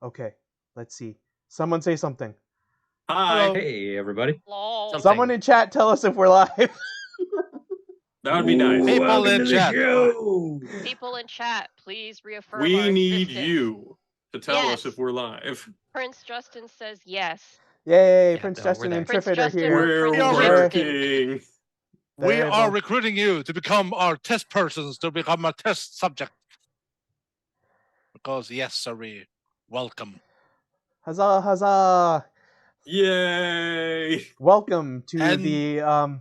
Okay, let's see. Someone say something. Hi. Hello. Hey, everybody. Lol. Someone in chat tell us if we're live. That would be nice. People Welcome in to the chat. show. People in chat, please reaffirm We our need existence. you to tell us Yes. if we're live. Prince Justin says yes. Yay, Yeah, Prince no, Justin we're and Prince Triffid are Justin here. or We're Prince working. We There is are one. recruiting you to become our test persons, to become a test subject. Because, yes, sorry. Welcome. Huzzah, huzzah! Yay! Welcome to And- the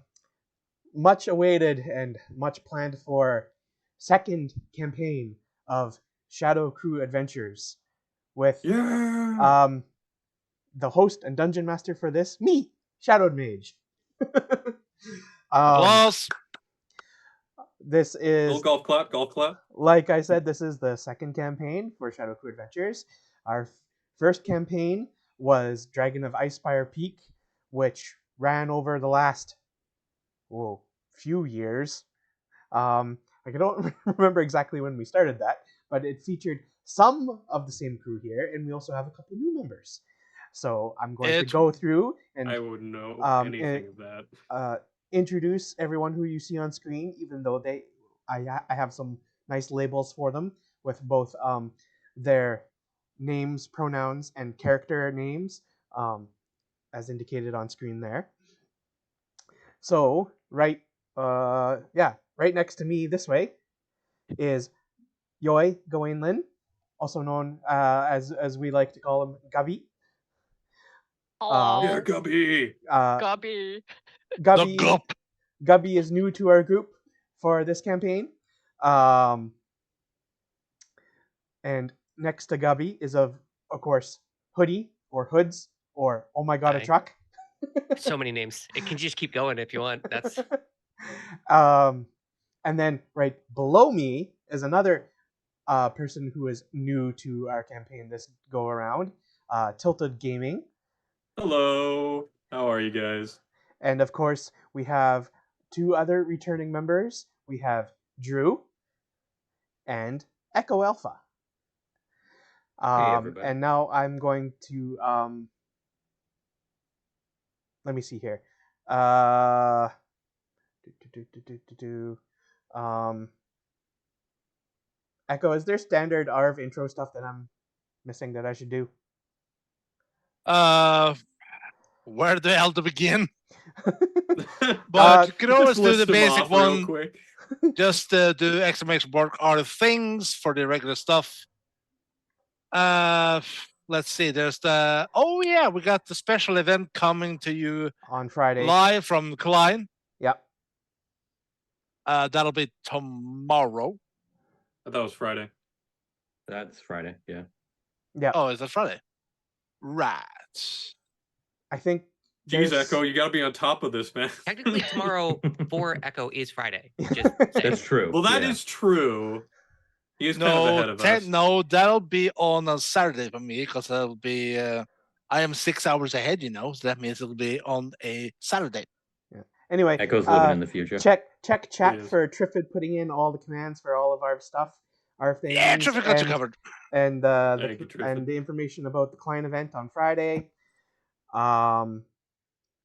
much awaited and much planned for second campaign of Shadow Crew Adventures with Yeah. the host and dungeon master for this, me, Shadowed Mage. Applause. This is, Golf clap, golf clap. like I said, this is the second campaign for Shadow Crew Adventures. Our first campaign was Dragon of Icespire Peak, which ran over the last few years. I don't remember exactly when we started that, but it featured some of the same crew here, and we also have a couple new members. So I'm going to go through and I wouldn't know anything of that. Introduce everyone who you see on screen, even though I have some nice labels for them with both their names, pronouns, and character names, as indicated on screen there. So right next to me this way is Yoi Gawain Lin, also known as we like to call him, Gabi. Hello. Yeah, Gubby. Gubby. Gubby is new to our group for this campaign. And next to Gubby is of course Hoodie or Hoods or oh my god, a truck. So many names. It can just keep going if you want. That's and then right below me is another person who is new to our campaign this go around, Tilted Gaming. Hello. How are you guys? And of course, we have two other returning members. We have Drew and Echo Alpha. Hey, everybody. And now I'm going to let me see here. Echo, is there standard ARV intro stuff that I'm missing that I should do? Where the hell to begin? But you can always do the basic one. Quick. Just do exclamation mark are things for the regular stuff. Let's see. There's the we got the special event coming to you on Friday live from Klein. Yep. That'll be tomorrow. I thought it was Friday. That's Friday, yeah. Yeah. Oh, is that Friday? Right. I think. Jeez, Echo, you gotta be on top of this, man. technically tomorrow for Echo is Friday. That's true. Well, that is true. He is kind of ahead of us. No, that'll be on a Saturday for me because that'll be. I am 6 hours ahead, so that means it'll be on a Saturday. Yeah. Anyway, Echo's living in the future. Check chat for Triffid putting in all the commands for all of our stuff, our things. Yeah, Triffid got you covered. And the information about the client event on Friday. And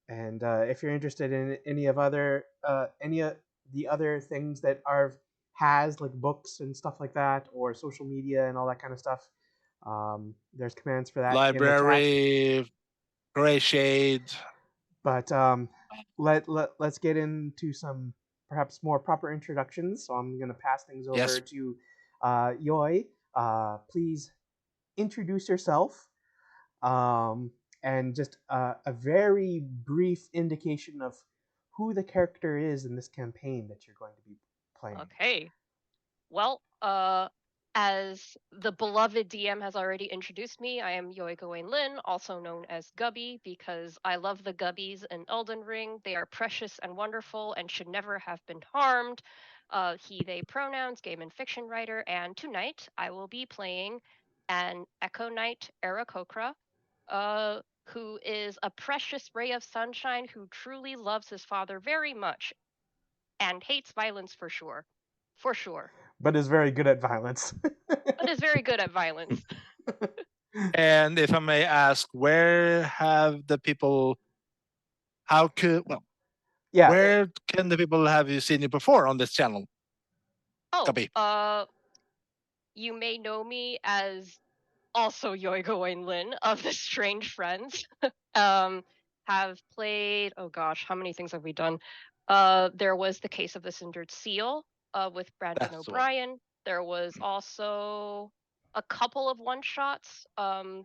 if you're interested in any of the other things that ARV has, like books and stuff like that, or social media and all that kind of stuff, there's commands for that. Library, Gray Shade. But let's get into some perhaps more proper introductions. So I'm going to pass things over to Yoi. Please introduce yourself. And just a very brief indication of who the character is in this campaign that you're going to be playing. Okay. Well, as the beloved DM has already introduced me, I am Yoi Gawain Lin, also known as Gubby, because I love the Gubbies in Elden Ring. They are precious and wonderful and should never have been harmed. He, they pronouns, game and fiction writer, and tonight I will be playing an Echo Knight Aarakocra, who is a precious ray of sunshine who truly loves his father very much and hates violence for sure. For sure. But is very good at violence. But is very good at violence. And if I may ask, where have the people? How could Yeah. Where can the people have you seen you before on this channel? Oh, Copy. you may know me as also Yoigo Lin of the Strange Friends. Have played, oh gosh, how many things have we done? There was the Case of the Cindered Seal with Brandon That's the one. O'Brien. There was also a couple of one shots DM'd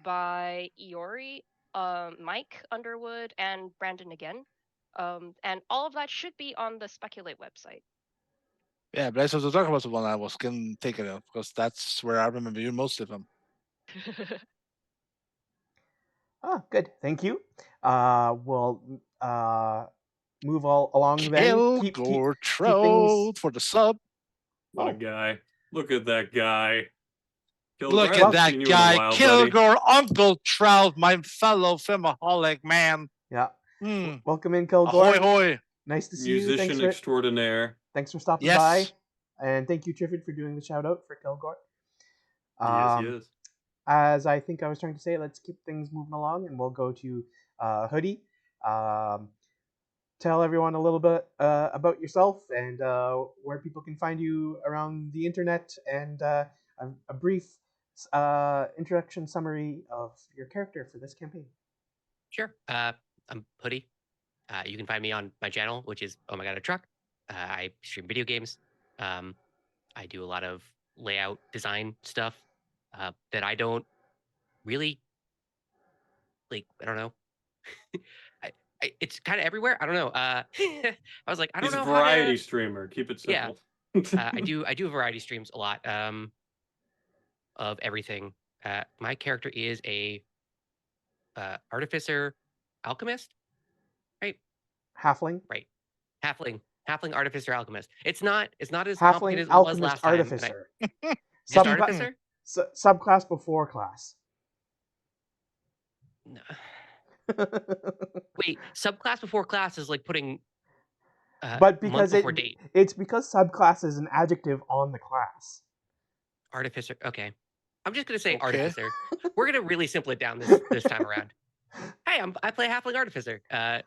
by Iori, Mike Underwood, and Brandon again. And all of that should be on the Speculate website. Yeah, Blaze of the Dark was the one I was thinking of because that's where I remember you most of them. Oh, good. Thank you. We'll move all along then. Keep things. For the sub. What a guy. Look at that guy. Kilgore, Look I at haven't that seen you in a guy, while, buddy. Kilgore, Uncle Trout, my fellow filmaholic man. Yeah. Hmm. Welcome in, Kilgore. Ahoy, hoy. Nice to see you. Musician extraordinaire. Thanks for stopping Yes. by. And thank you, Triffid, for doing the shout out for Kilgore. Yes, he is. As I think I was trying to say, let's keep things moving along, and we'll go to Hoodie. Tell everyone a little bit about yourself and where people can find you around the internet, and a brief introduction summary of your character for this campaign. Sure. I'm Hoodie. You can find me on my channel, which is Oh My God, a Truck. I stream video games. I do a lot of layout design stuff that I don't really like. I don't know. It's kind of everywhere. I don't know. I was like, I don't He's know a variety how to. streamer. Keep it Yeah. simple. I do variety streams a lot of everything. My character is a artificer alchemist, right? Halfling. Right. Halfling artificer alchemist. It's not as Halfling complicated as it was alchemist last time. artificer. Just artificer? Subclass before class. No. Wait, subclass before class is like putting but because month before date. It's because subclass is an adjective on the class. Artificer. Okay. I'm just gonna say Okay. artificer. We're gonna really simple it down this time around. Hey, I play halfling artificer.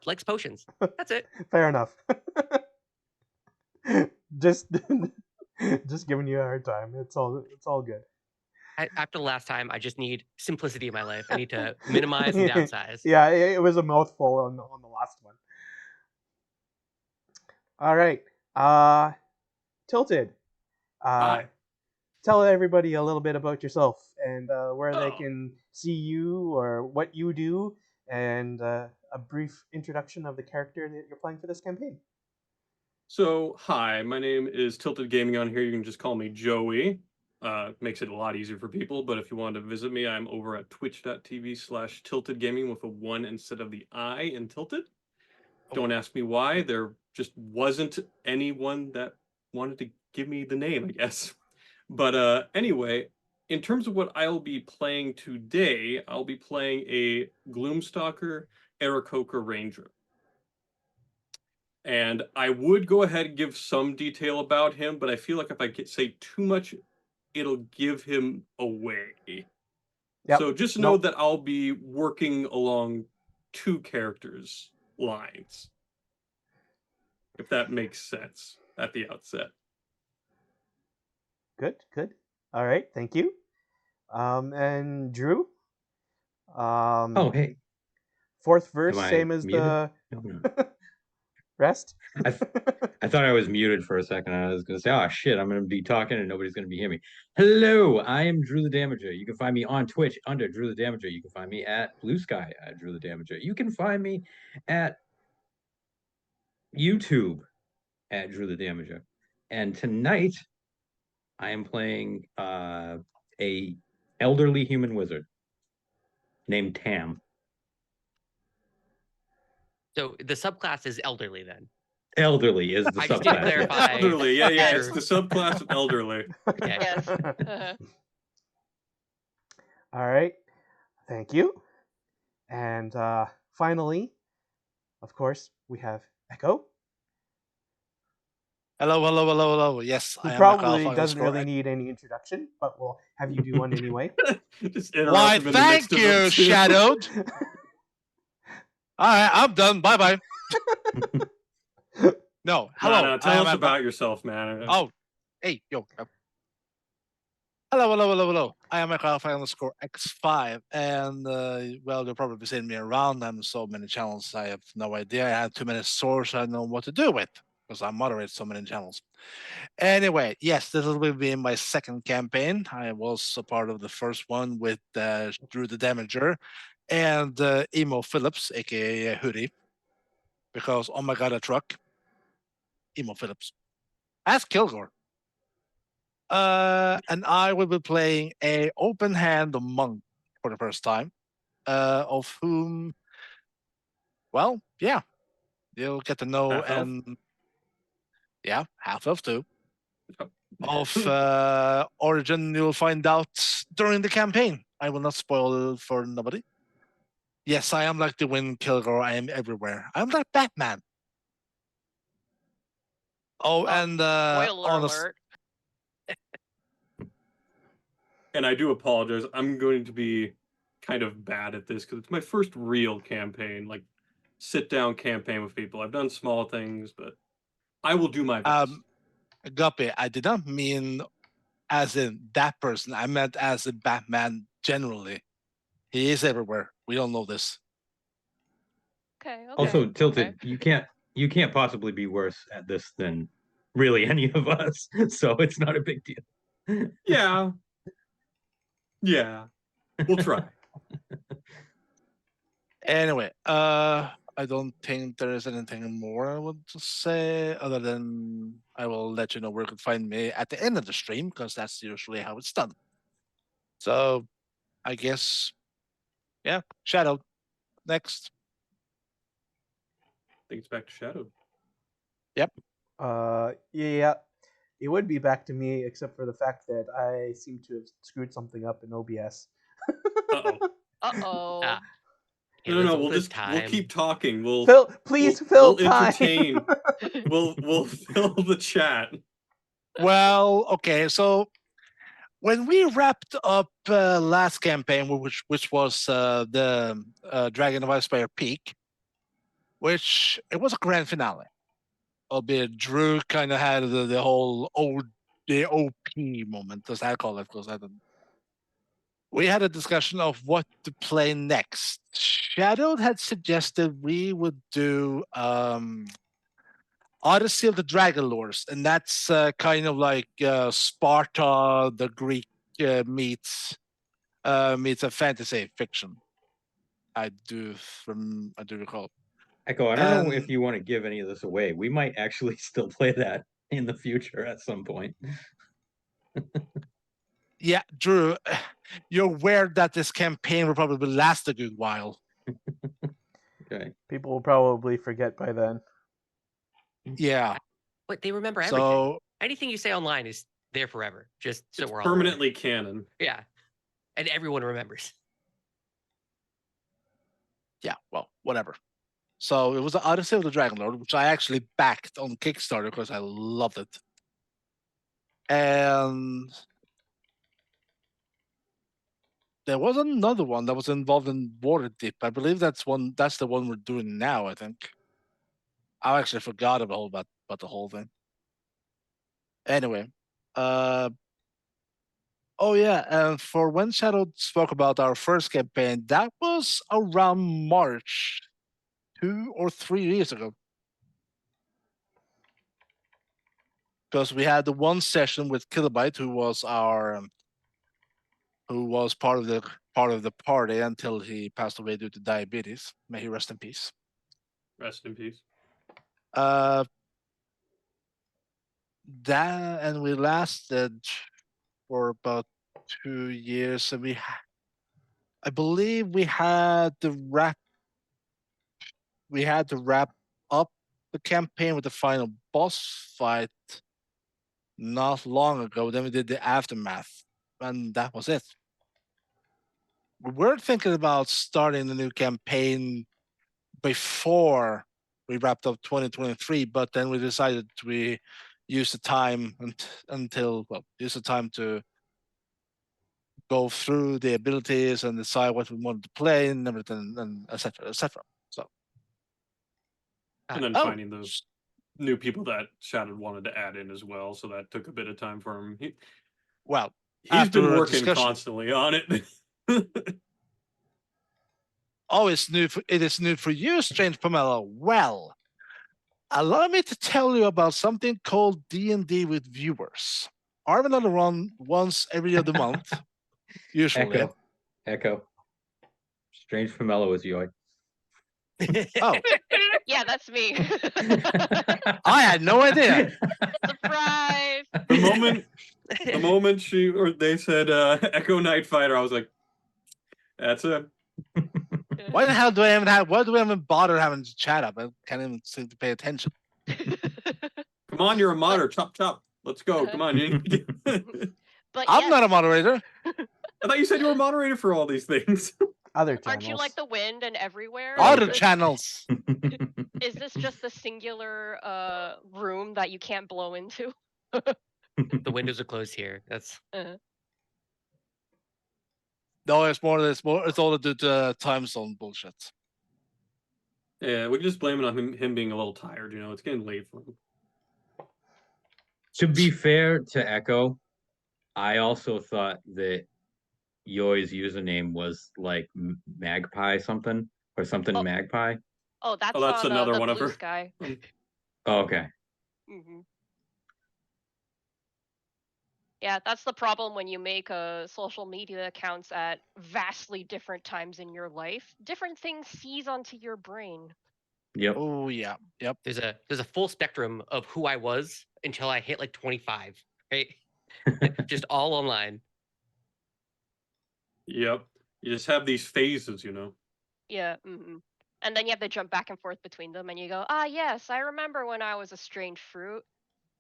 Likes potions. That's it. Fair enough. just giving you a hard time. It's all good. After the last time, I just need simplicity in my life. I need to minimize and downsize. Yeah, it was a mouthful on the last one. All right. Tilted. Hi. Tell everybody a little bit about yourself and where they Oh. can see you or what you do, and a brief introduction of the character that you're playing for this campaign. So, hi, my name is Tilted Gaming on here. You can just call me Joey. Makes it a lot easier for people, but if you want to visit me, I'm over at twitch.tv/Tilted Gaming with a 1 instead of the I in Tilted. Don't ask me why. There just wasn't anyone that wanted to give me the name, I guess. But anyway, in terms of what I'll be playing today, I'll be playing a Gloomstalker Aarakocra Ranger. And I would go ahead and give some detail about him, but I feel like if I say too much, it'll give him away. Yep. So just know that I'll be working along two characters' lines, if that makes sense at the outset. Good. All right, thank you. And Drew. Oh, hey. Fourth verse, Am I same as muted? the rest. I thought I was muted for a second. I was going to say, oh, shit, I'm going to be talking and nobody's going to be hearing me. Hello, I am Drew the Damager. You can find me on Twitch under Drew the Damager. You can find me at Blue Sky at Drew the Damager. You can find me at YouTube at Drew the Damager. And tonight, I am playing a elderly human wizard named Tam. So the subclass is elderly then. Elderly is the I just need to subclass. clarify. Elderly, yeah, Sure. it's the subclass of elderly. Okay. Yes. All right, thank you. And finally, of course, we have Echo. Hello, hello, hello, hello. Yes, Who I am probably McAuliffe doesn't underscore really need any introduction, but we'll have you do one anyway. Just interrupt Why, him in the midst thank of it, you, too. Shadowed. All right, I'm done. Bye bye. No, hello. No, I tell am us at my- about yourself, man. Oh, hey, yo. Hello, hello, hello, hello. I am McAuliffe underscore X5. And, well, you'll probably be seeing me around. I'm so many channels. I have no idea. I have too many sources. I don't know what to do with because I moderate so many channels. Anyway, yes, this will be my second campaign. I was a part of the first one with Drew the Damager and Emo Phillips, aka Hoodie, because oh my god, a truck. Emo Phillips. Ask Kilgore. And I will be playing a open hand monk for the first time, of whom, well, yeah, you'll get to know, Half elf? and yeah, half elf too. Oh. Of origin, you'll find out during the campaign. I will not spoil for nobody. Yes, I am like the Wind Kilgore. I am everywhere. I'm like Batman. Oh, and Spoiler on a, alert. And I do apologize. I'm going to be kind of bad at this because it's my first real campaign, like sit down campaign with people. I've done small things, but I will do my best. Guppy, I did not mean as in that person. I meant as a Batman generally. He is everywhere. We all know this. Okay. Okay. Also, Tilted, okay. you can't possibly be worse at this than really any of us. So it's not a big deal. Yeah. Yeah. We'll try. Anyway, I don't think there is anything more I want to say other than I will let you know where you can find me at the end of the stream because that's usually how it's done. So I guess, yeah, Shadow next. I think it's back to Shadow. Yep. Yeah, it would be back to me, except for the fact that I seem to have screwed something up in OBS. Uh-oh. Uh-oh. Ah, No, Rizzle we'll this just we'll time. keep talking. We'll Phil, please fill we'll time. entertain. we'll fill the chat. Well, okay, so when we wrapped up last campaign, which was the Dragon of Icespire Peak, which it was a grand finale, albeit Drew kind of had the whole the OP moment, as I call it, because I don't. We had a discussion of what to play next. Shadowed had suggested we would do Odyssey of the Dragon Lords, and that's kind of like Sparta, the Greek meets a fantasy fiction. I do recall. Echo, I don't know if you want to give any of this away. We might actually still play that in the future at some point. Yeah, Drew, you're aware that this campaign will probably last a good while. Okay. People will probably forget by then. Yeah. But they remember everything. So Anything you say online is there forever. Just so It's we're all aware. permanently canon. Yeah, and everyone remembers. yeah, well, whatever. So it was the Odyssey of the Dragon Lord, which I actually backed on Kickstarter because I loved it. And there was another one that was involved in Waterdeep. I believe that's the one we're doing now, I think. I actually forgot about the whole thing. Anyway, oh yeah, and for when Shadow spoke about our first campaign, that was around March 2 or 3 years ago. Because we had the one session with Kilobyte, who was part of the party until he passed away due to diabetes. May he rest in peace. Rest in peace. That, and we lasted for about 2 years, and I believe we had to wrap up the campaign with the final boss fight not long ago. Then we did the aftermath, and that was it. We were thinking about starting the new campaign before we wrapped up 2023, but then we decided use the time use the time to go through the abilities and decide what we wanted to play and everything, and etc. etc. So, And then oh, finding the new people that Shadow wanted to add in as well, so that took a bit of time for him. well, He's after been a working discussion- constantly on it. oh, it is new for you, Strange Pomelo. Well, allow me to tell you about something called D&D with viewers. Are another one once every other month, usually. Echo. Strange Pomelo is Yoy. Oh, Yeah, that's me. I had no idea. Surprise! The moment they said Echo Night Fighter, I was like, that's it. Why the hell do I even bother having to chat up? I can't even seem to pay attention. Come on, you're a modder. Chop chop. Let's go. Come on. But I'm yes, not a moderator. I thought you said you were a moderator for all these things. Other channels. aren't you like the wind and everywhere? Oh, Other okay. channels. Is this just the singular room that you can't blow into? The windows are closed here. That's No, it's all due to time zone bullshit. Yeah, we can just blame it on him being a little tired. It's getting late for him. To be fair to Echo, I also thought that Yoy's username was like Magpie something or something Oh. Magpie. Oh, that's that's on another the one of blue her. sky. Oh, okay. Mm-hmm. Yeah, that's the problem when you make social media accounts at vastly different times in your life. Different things seize onto your brain. Yep. Oh yeah. Yep. there's a full spectrum of who I was until I hit like 25, right? Just all online. Yep. You just have these phases, Yeah. Mm-hmm. And then you have to jump back and forth between them, and you go, ah, yes, I remember when I was a strange fruit,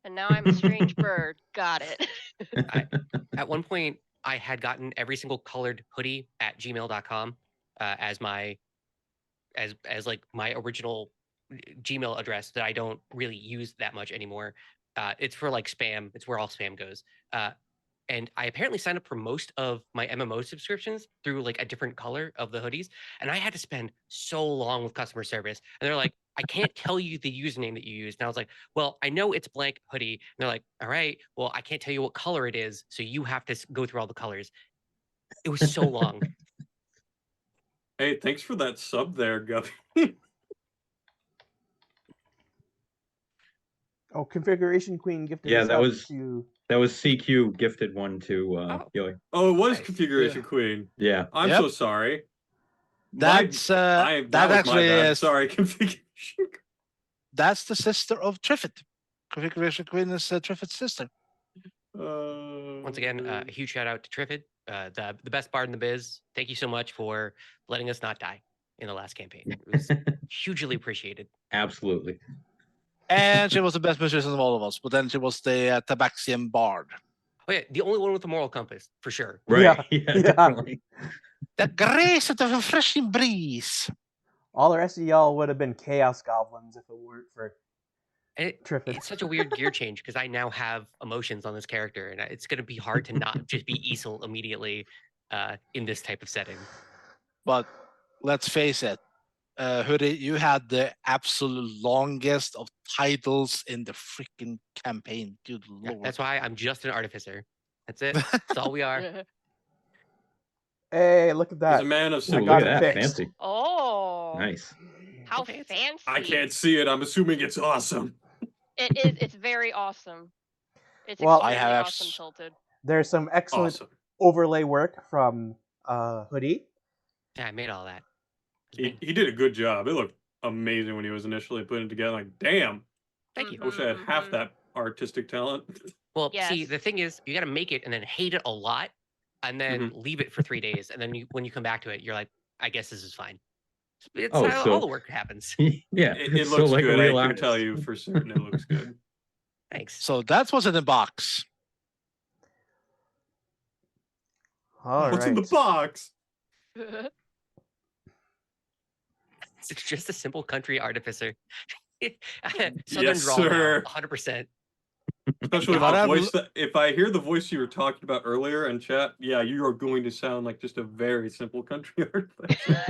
and now I'm a strange bird. Got it. At one point, I had gotten every single colored hoodie at gmail.com as my like my original Gmail address that I don't really use that much anymore. It's for like spam. It's where all spam goes. And I apparently signed up for most of my MMO subscriptions through like a different color of the hoodies. And I had to spend so long with customer service. And they're like, I can't tell you the username that you used. And I was like, well, I know it's blank hoodie. And they're like, all right, well, I can't tell you what color it is. So you have to go through all the colors. It was so long. Hey, thanks for that sub there, Guppy. Oh, Configuration Queen gifted Yeah, us that up was to. that was CQ gifted one to Yoy. Oh, it was Nice. Configuration Queen. Yeah. I'm Yep. so sorry. That's that that was actually my bad. is Sorry, Configuration. that's the sister of Triffid. Configuration Queen is Triffid's sister. Once again, a huge shout out to Triffid, the best bard in the biz. Thank you so much for letting us not die in the last campaign. It was hugely appreciated. Absolutely. And she was the best musician of all of us, but then she was the Tabaxian bard. Oh yeah, the only one with the moral compass for sure. Right. Yeah, Yeah, yeah. definitely. The grace of the refreshing breeze. All the rest of y'all would have been Chaos Goblins if it weren't for And Triffid. it's such a weird gear change because I now have emotions on this character, and it's going to be hard to not just be Easel immediately in this type of setting. But let's face it, Hoodie, you had the absolute longest of titles in the freaking campaign. Good Yeah, lord. that's why I'm just an artificer. That's it. That's all we are. Hey, look at He's that. a man of Ooh, I look got at it that. fixed. Fancy. Oh, Nice. how Fancy. fancy! I can't see it. I'm assuming it's awesome. It is. It's very awesome. It's Well, I extremely have awesome, Tilted. There's some excellent Awesome. overlay work from Hoodie. Yeah, I made all that. He did a good job. It looked amazing when he was initially putting it together. Like, damn. Thank you. I wish I had half that artistic talent. Well, see, Yes. the thing is, you got to make it and then hate it a lot, and then leave it for 3 days, and then when you come back to it, you're like, I guess this is fine. It's Oh, how so- all the work happens. Yeah. It so looks like good. a real I can artist. tell you for certain it looks good. Thanks. So that's what's in the box. All What's in the right. box? It's just a simple country artificer. Southern Yes, drawl now, sir. 100%. Especially with But the I've voice if I hear the voice you were talking about earlier in chat, yeah, you are going to sound like just a very simple country artificer.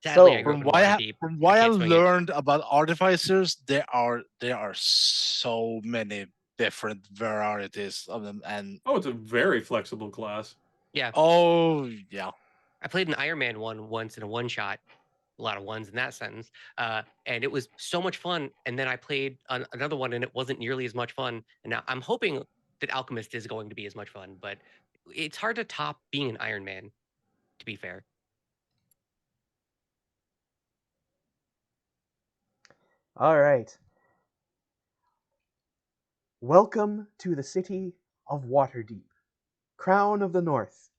Sadly, I So grew up From in what Waterdeep. from what I can't swing it. learned about artificers, there are so many different varieties of them, and Oh, it's a very flexible class. Yeah, oh yeah, I played an Iron Man one once in a one shot. A lot of ones in that sentence, and it was so much fun. And then I played another one, and it wasn't nearly as much fun. And now I'm hoping that Alchemist is going to be as much fun, but it's hard to top being an Iron Man. To be fair. all right. Welcome to the city of Waterdeep, crown of the north,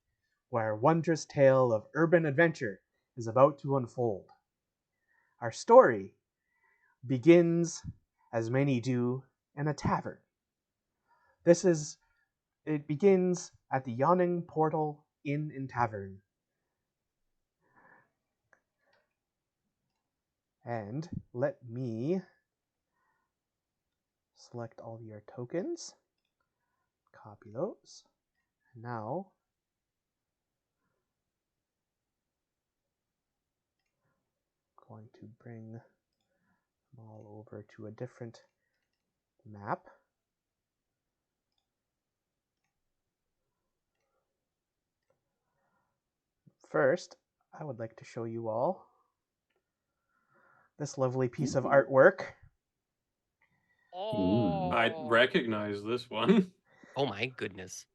where a wondrous tale of urban adventure is about to unfold. Our story begins, as many do, in a tavern. It begins at the Yawning Portal Inn and Tavern. And let me select all your tokens, copy those. Now, I'm going to bring them all over to a different map. First, I would like to show you all this lovely piece of artwork. Oh. I recognize this one. Oh my goodness.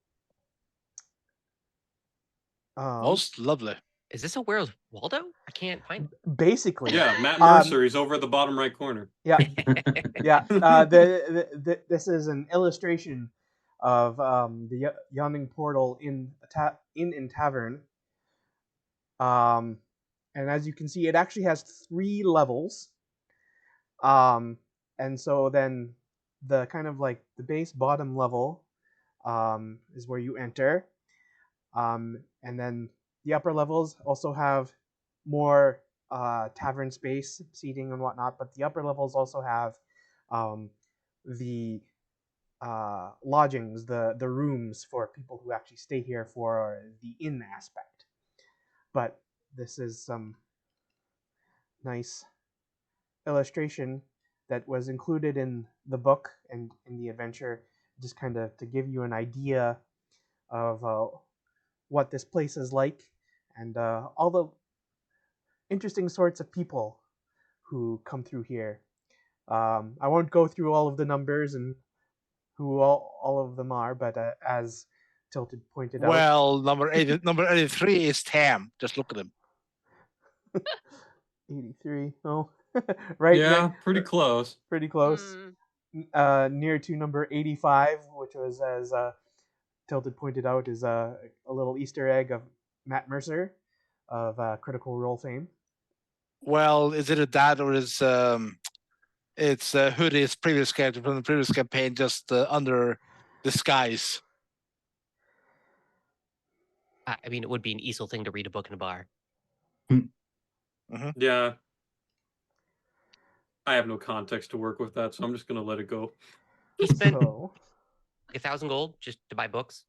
most lovely. Is this a Where's Waldo? I can't find Basically, Yeah, Matt Mercer. He's over at the bottom right corner. yeah, it. yeah. This is an illustration of the Yawning Portal in Tavern. And as you can see, it actually has 3 levels. And so then the kind of like the base bottom level is where you enter. And then the upper levels also have more tavern space, seating and whatnot, but the upper levels also have the lodgings, the rooms for people who actually stay here for the inn aspect. But this is some nice illustration that was included in the book and in the adventure, just kind of to give you an idea of what this place is like and all the interesting sorts of people who come through here. I won't go through all of the numbers and who all of them are, but as Tilted pointed out, Well, number 83 is Tam. Just look at him. 83. Oh, right. Yeah, pretty close. Pretty close. Near to number 85, which was, as Tilted pointed out, is a little Easter egg of Matt Mercer of Critical Role fame. Well, is it a dad or is it's Hoodie's previous character from the previous campaign just under disguise? I mean, it would be an easel thing to read a book in a bar. Yeah. I have no context to work with that, so I'm just gonna let it go. He spent So, 1,000 gold just to buy books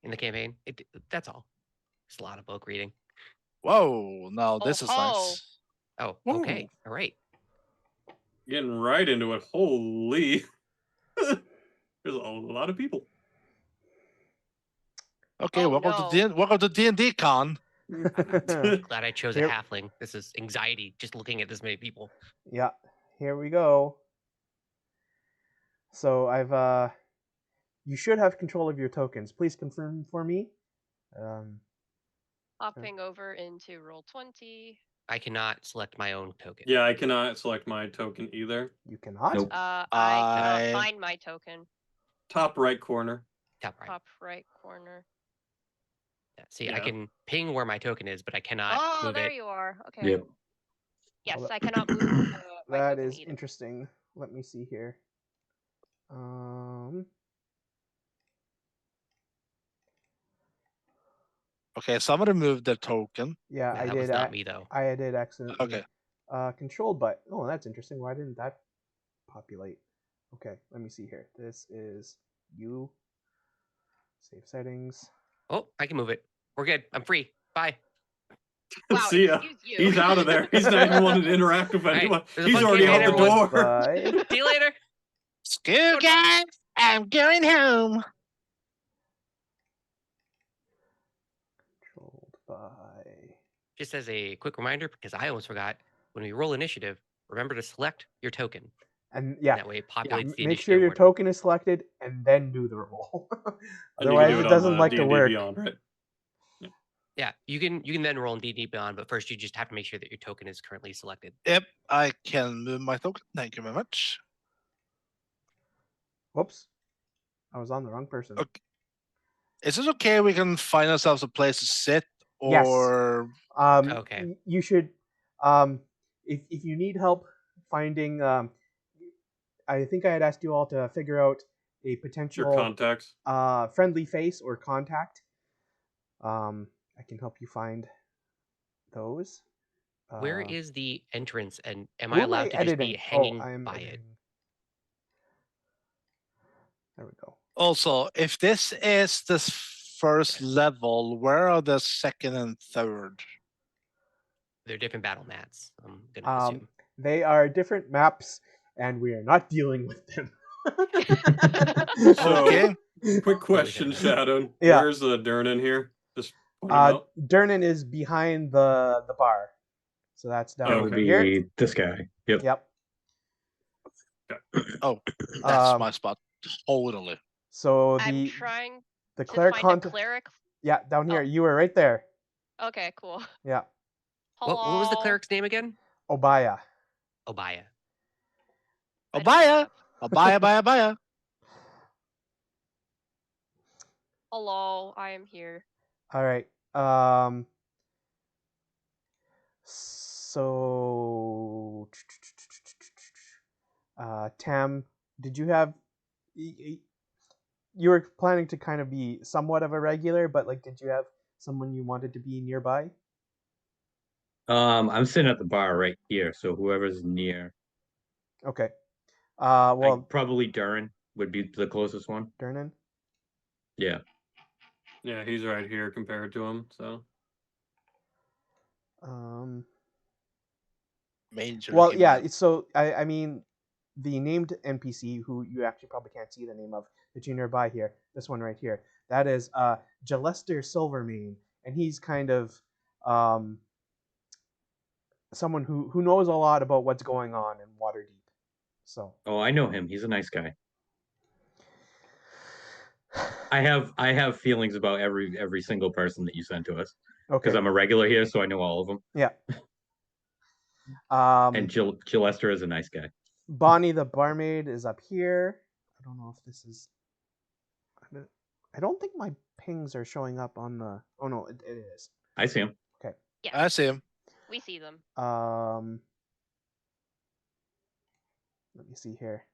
in the campaign. That's all. It's a lot of book reading. Whoa! Now this is Oh. nice. Oh, Whoa. okay. All right. Getting right into it. Holy. There's a lot of people. Okay, Oh, welcome to D&D Con. Glad I chose Here- a halfling. This is anxiety just looking at this many people. yeah, here we go. So you should have control of your tokens. Please confirm for me. Hopping over into Roll20. I cannot select my own token. Yeah, I cannot select my token either. You cannot. Nope. I I- cannot find my token. Top right corner. Top right. Top right corner. Yeah, see, Yeah. I can ping where my token is, but I cannot Oh, move there it. you are. Okay. Yep. Yes, Well, I cannot move my That token is either. interesting. Let me see here. Okay, somebody moved their token. Yeah, No, I that did. was not me though. I did accidentally. Okay. Controlled, but oh, that's interesting. Why didn't that populate. Okay, let me see here. This is you. Save settings. Oh, I can move it. We're good. I'm free. Bye. Wow, See ya. excuse you. He's out of there. He's not even wanting to interact with right, anyone. there's a He's fun already campaign, out the everyone. door. By See you later. Screw guys, I'm going home. controlled by. Just as a quick reminder, because I almost forgot, when we roll initiative, remember to select your token. And yeah, That way it populates the make initiative sure your order. token is selected and then do the roll. And you can Otherwise, do it it doesn't on like to D&D work. Beyond, right? Yeah, you can then roll in D&D Beyond, but first you just have to make sure that your token is currently selected. Yep, I can move my token. Thank you very much. Whoops, I was on the wrong person. Okay. Is it okay we can find ourselves a place to sit, Yes. or Okay. You should, if you need help finding, I think I had asked you all to figure out a Your potential contacts. friendly face or contact. I can help you find those. Where is the entrance, and am who I am allowed to just be hanging I'm by editing. it? There we go. also if this is this first level, where are the second and third? They're different battle mats, I'm gonna assume. They are different maps, and we are not dealing with them. So, Okay. quick question, Shadow. Yeah. Where's Durnan here? Just point him out. Durnan is behind the bar, so that's down That would Okay. be here. this guy. Yep. Yep. Oh, that's Um, my spot. Totally. So I'm trying the to cleric find a cleric. Yeah, down here. Oh. You were right there. Okay, cool. Yeah. Hello. What was the cleric's name again? Obaya. Obaya. I just looked Abaya. up. Abaya, baya, baya. Hello, I am here. All right. So Tam, did you have you were planning to kind of be somewhat of a regular, but like did you have someone you wanted to be nearby? I'm sitting at the bar right here, so whoever's near. Okay. Well, probably Durin would be the closest one. Durnan? Yeah. Yeah, he's right here compared to him. So. Major Well, yeah. human. So I mean, the named NPC who you actually probably can't see the name of that you nearby here. This one right here. That is Jalester Silvermane, and he's kind of someone who knows a lot about what's going on in Waterdeep. So. Oh, I know him. He's a nice guy. I have feelings about every single person that you sent to us. Okay. Because I'm a regular here, so I know all of them. Yeah. And Gillester is a nice guy. Bonnie the barmaid is up here. I don't know if this is. I don't think my pings are showing up on the. Oh no, it is. I see him. Okay. Yeah, I see him. we see them. Let me see here.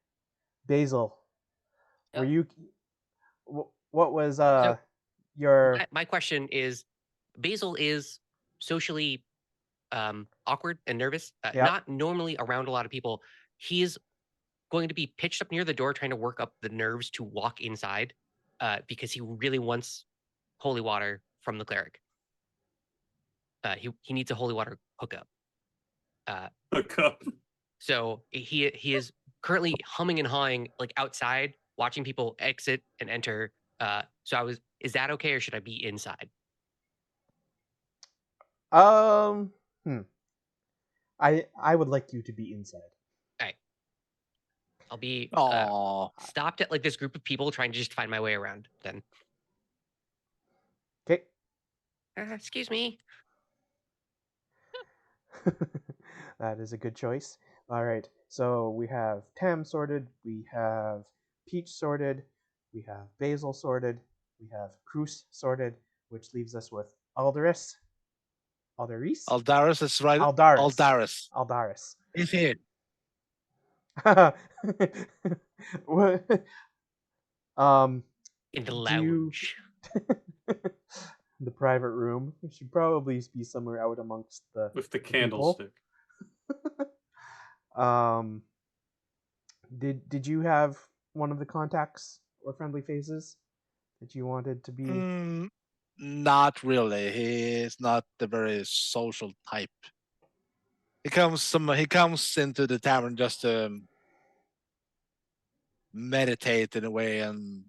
Basil, were Yep. you? What was So, your? My question is, Basil is socially awkward and nervous, Yep. not normally around a lot of people. He's going to be pitched up near the door trying to work up the nerves to walk inside because he really wants holy water from the cleric. He needs a holy water hookup. Hookup. So he is currently humming and hawing like outside, watching people exit and enter. Is that okay, or should I be inside? I would like you to be inside. All right. I'll be stopped at like this group of people trying to just find my way around then. Okay. Excuse me. That is a good choice. All right. So we have Tam sorted. We have Peach sorted. We have Basil sorted. We have Cruz sorted, which leaves us with Aldaris. Aldaris? Aldaris is right. Aldaris. Aldaris. He's here. In the lounge. The private room. It should probably be somewhere out amongst the with the people. candlestick. Did you have one of the contacts or friendly faces that you wanted to be? Not really. He's not the very social type. He comes into the tavern just to meditate in a way and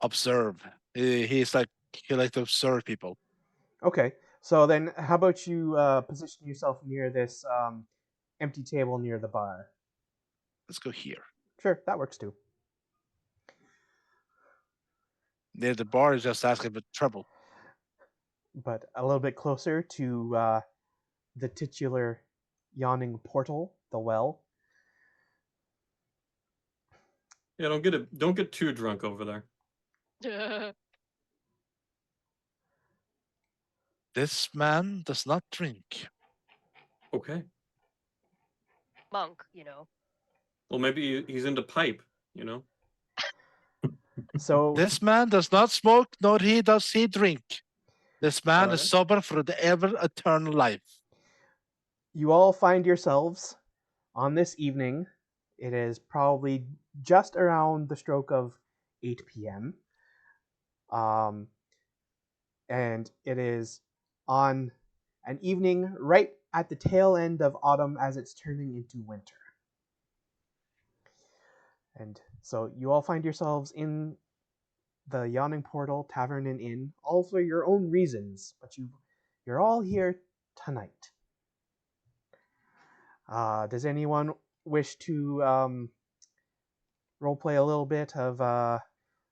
observe. He likes to observe people. Okay, so then how about you position yourself near this empty table near the bar? Let's go here. Sure, that works too. Near the bar is just asking for trouble. But a little bit closer to the titular yawning portal, the well. Yeah, don't get too drunk over there. This man does not drink. Okay. Monk, you know. Well, maybe he's into pipe, you know? So This man does not smoke, nor does he drink. This man is Alright. sober for the ever eternal life. you all find yourselves on this evening. It is probably just around the stroke of 8 p.m. And it is on an evening right at the tail end of autumn as it's turning into winter. And so you all find yourselves in the Yawning Portal Tavern and Inn, all for your own reasons, but you're all here tonight. Does anyone wish to roleplay a little bit of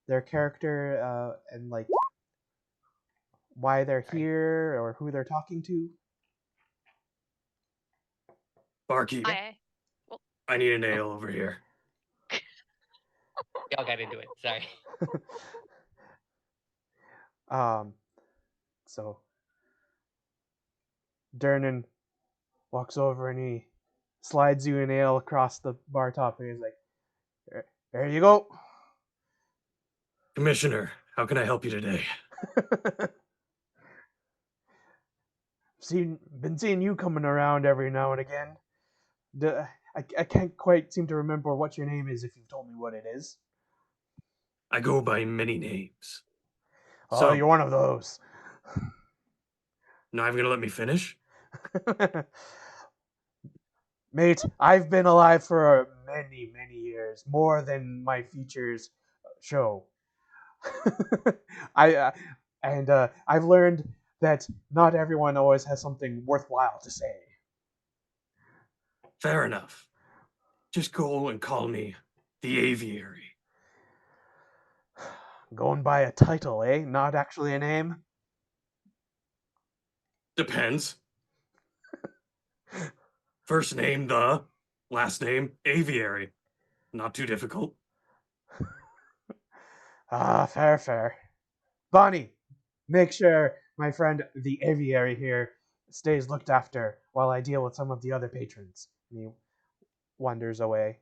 their character and like why they're here or who they're talking to? Barkeep, I need an ale over here. Y'all got into it. Sorry. So Dernan walks over and he slides you an ale across the bar top and he's like, there you go. Commissioner, how can I help you today? Been seeing you coming around every now and again. I can't quite seem to remember what your name is if you've told me what it is. I go by many names. Oh, you're one of those. Not even gonna let me finish? Mate, I've been alive for many, many years, more than my features show. I've learned that not everyone always has something worthwhile to say. Fair enough. Just go and call me the Aviary. Going by a title, eh? Not actually a name? Depends. First name, the. Last name, Aviary. Not too difficult. Fair. Bonnie, make sure my friend the aviary here stays looked after while I deal with some of the other patrons. And he wanders away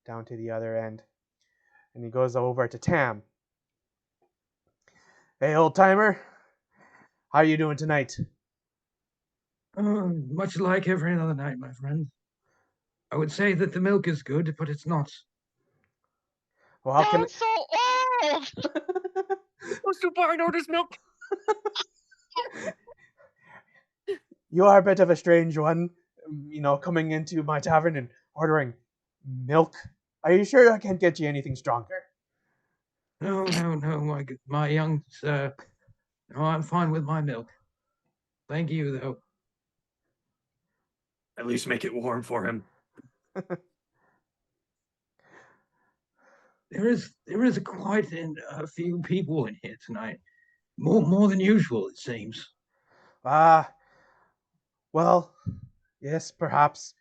down to the other end. And he goes over to Tam. Hey, old timer. How you doing tonight? Much like every other night, my friend. I would say that the milk is good, but it's not. Well, how can That's so old! What's the bar and orders milk? you are a bit of a strange one, coming into my tavern and ordering milk. Are you sure I can't get you anything stronger? No, my young sir. No, I'm fine with my milk. Thank you, though. At least make it warm for him. There is quite a few people in here tonight. More than usual, it seems. Well, yes, perhaps.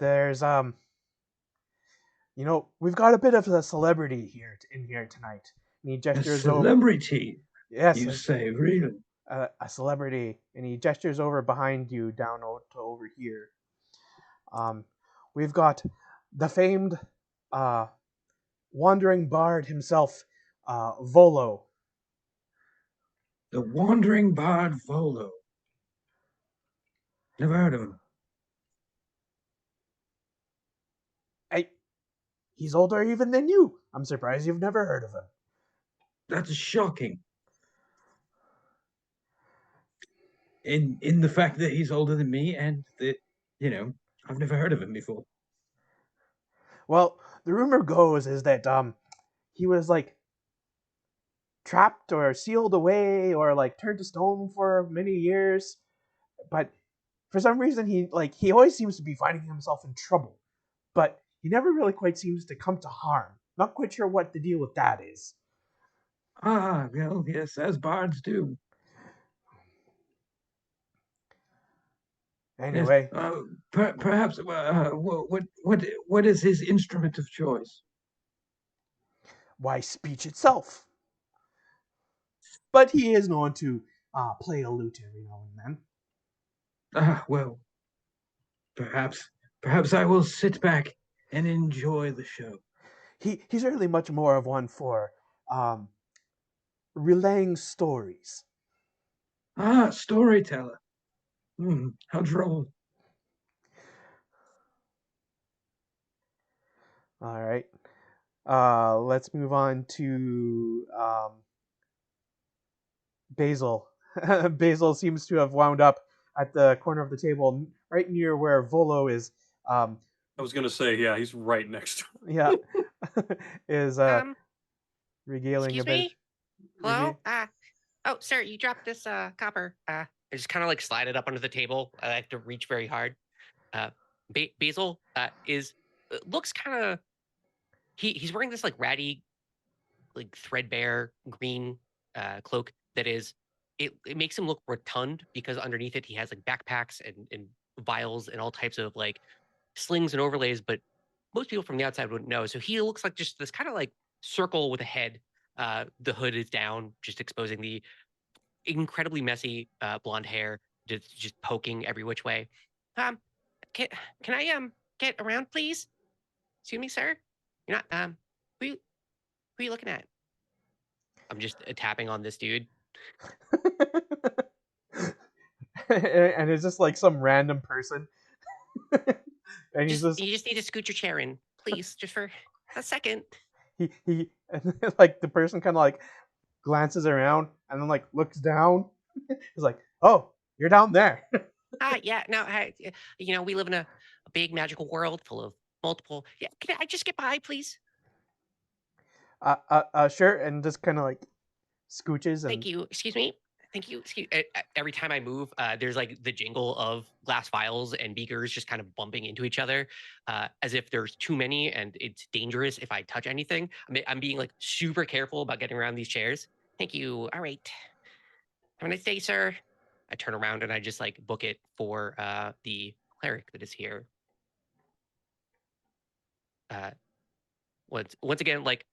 There's we've got a bit of a celebrity here in here tonight. And he A gestures celebrity, Yes, you say, really? a celebrity, and he gestures over behind you down to over here. We've got the famed wandering bard himself, Volo. The Wandering Bard Volo. Never heard of him. He's older even than you. I'm surprised you've never heard of him. That's shocking. In the fact that he's older than me and that, I've never heard of him before. Well, the rumor goes is that he was like trapped or sealed away or like turned to stone for many years, but for some reason he always seems to be finding himself in trouble, but he never really quite seems to come to harm. Not quite sure what the deal with that is. Ah, well, yes, as bards do. Yes. Anyway, Perhaps. What is his instrument of choice? why speech itself. But he is known to play a lute every now and then. Ah, well, perhaps I will sit back and enjoy the show. He's really much more of one for um, relaying stories. Ah, storyteller. How droll. All right. Let's move on to Basil. Basil seems to have wound up at the corner of the table, right near where Volo is. I was gonna say, yeah, he's right next to him. Yeah, is regaling a Excuse bit. me? Hello? Oh, sir, you dropped this copper. I just kind of like slide it up under the table. I have to reach very hard. Basil is looks kind of he's wearing this like ratty, like threadbare green cloak that is it makes him look rotund because underneath it he has like backpacks and vials and all types of like slings and overlays, but most people from the outside wouldn't know. So he looks like just this kind of like circle with a head. The hood is down, just exposing the incredibly messy blonde hair, just poking every which way. Um, can I get around, please? Excuse me, sir. You're not who are you looking at? I'm just tapping on this dude. And it's just like some random person. And he's just You just need to scoot your chair in, please, just for a second. he and like the person kind of like glances around and then like looks down. He's like, "Oh, you're down there." Yeah, no, we live in a big magical world full of multiple. Yeah, can I just get by, please? Sure, and just kind of like scooches Thank and you. Excuse me. Thank you. Every time I move, there's like the jingle of glass vials and beakers just kind of bumping into each other, as if there's too many and it's dangerous if I touch anything. I'm being like super careful about getting around these chairs. Thank you. All right. Have a nice day, sir. I turn around and I just like book it for the cleric that is here. Once again, like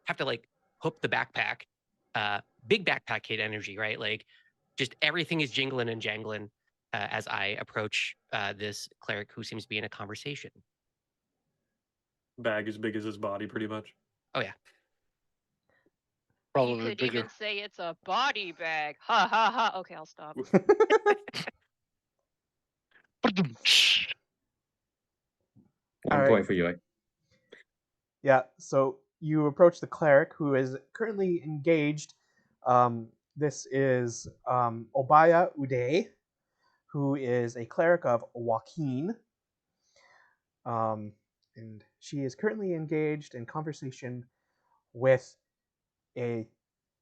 have to like hook the backpack. Big backpack kid energy, right? Like just everything is jingling and jangling as I approach this cleric who seems to be in a conversation. Bag as big as his body, pretty much. Oh yeah. You Probably could bigger. even say it's a body bag. Ha ha ha. Okay, I'll stop. One All right. point for you. Yeah, so you approach the cleric who is currently engaged. This is Obaya Uday, who is a cleric of Joaquin. And she is currently engaged in conversation with a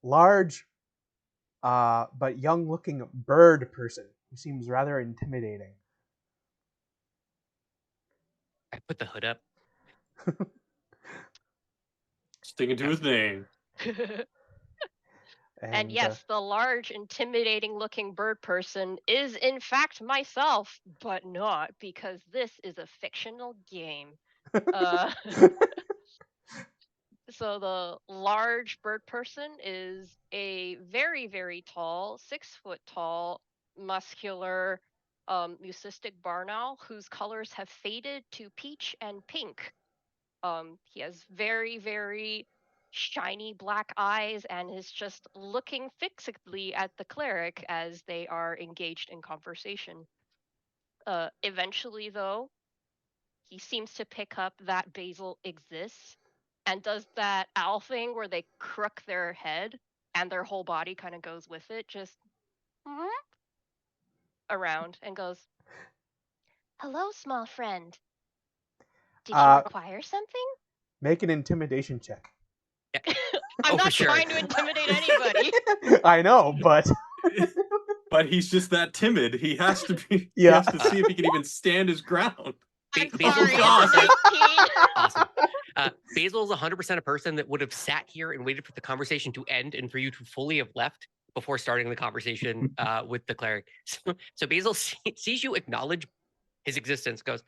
large but young looking bird person who seems rather intimidating. I put the hood up. Sticking to his name. And yes, the large, intimidating looking bird person is in fact myself, but not because this is a fictional game. Uh, so the large bird person is a very, very tall, 6 foot tall, muscular, leucistic barn owl whose colors have faded to peach and pink. He has very, very shiny black eyes and is just looking fixedly at the cleric as they are engaged in conversation. Eventually, though, he seems to pick up that Basil exists and does that owl thing where they crook their head and their whole body kind of goes with it, just around and goes, "Hello, small friend. Did you require something?" Make an intimidation check. I'm Oh, for not sure. trying to intimidate anybody. I know, but But he's just that timid. He has to be. He Yeah. has to see if he can even stand his ground. I'm Basil's sorry, God. it's a 19. Awesome. Basil's 100% a person that would have sat here and waited for the conversation to end and for you to fully have left before starting the conversation with the cleric. So Basil sees you acknowledge his existence, goes,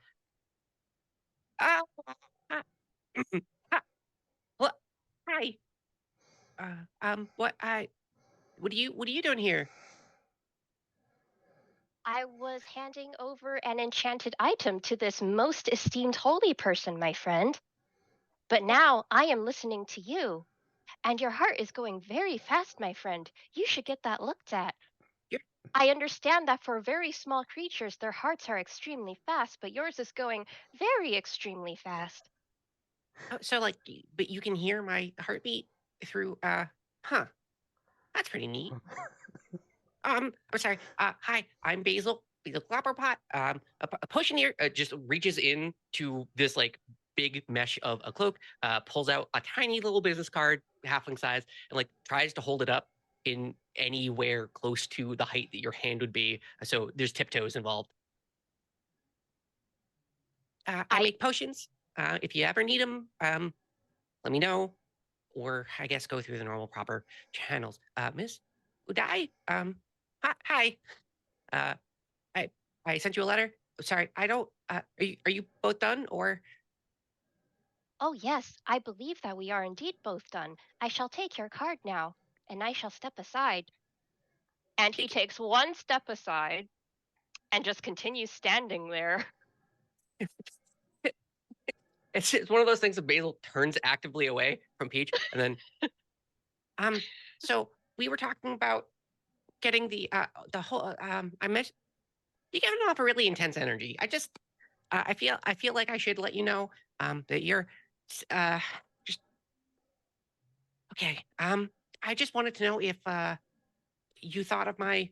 well, hi. What are you doing here? I was handing over an enchanted item to this most esteemed holy person, my friend. But now I am listening to you. And your heart is going very fast, my friend. You should get that looked at. You're- I understand that for very small creatures, their hearts are extremely fast, but yours is going very extremely fast. Oh, so like, but you can hear my heartbeat through, huh. That's pretty neat. I'm sorry. Hi, I'm Basil, Basil Clapperpot. A potioneer just reaches in to this like big mesh of a cloak, pulls out a tiny little business card, halfling size, and like tries to hold it up in anywhere close to the height that your hand would be. So there's tiptoes involved. I make potions. If you ever need them, let me know, or I guess go through the normal proper channels. Miss Udai, hi. Uh, I sent you a letter. Sorry, I don't. Are you both done or? Oh, yes, I believe that we are indeed both done. I shall take your card now, and I shall step aside. And he takes one step aside and just continues standing there. It's one of those things that Basil turns actively away from Peach, and then, so we were talking about getting the whole. I meant you're giving off a really intense energy. I feel like I should let you know, that you're, just okay. I just wanted to know if you thought of my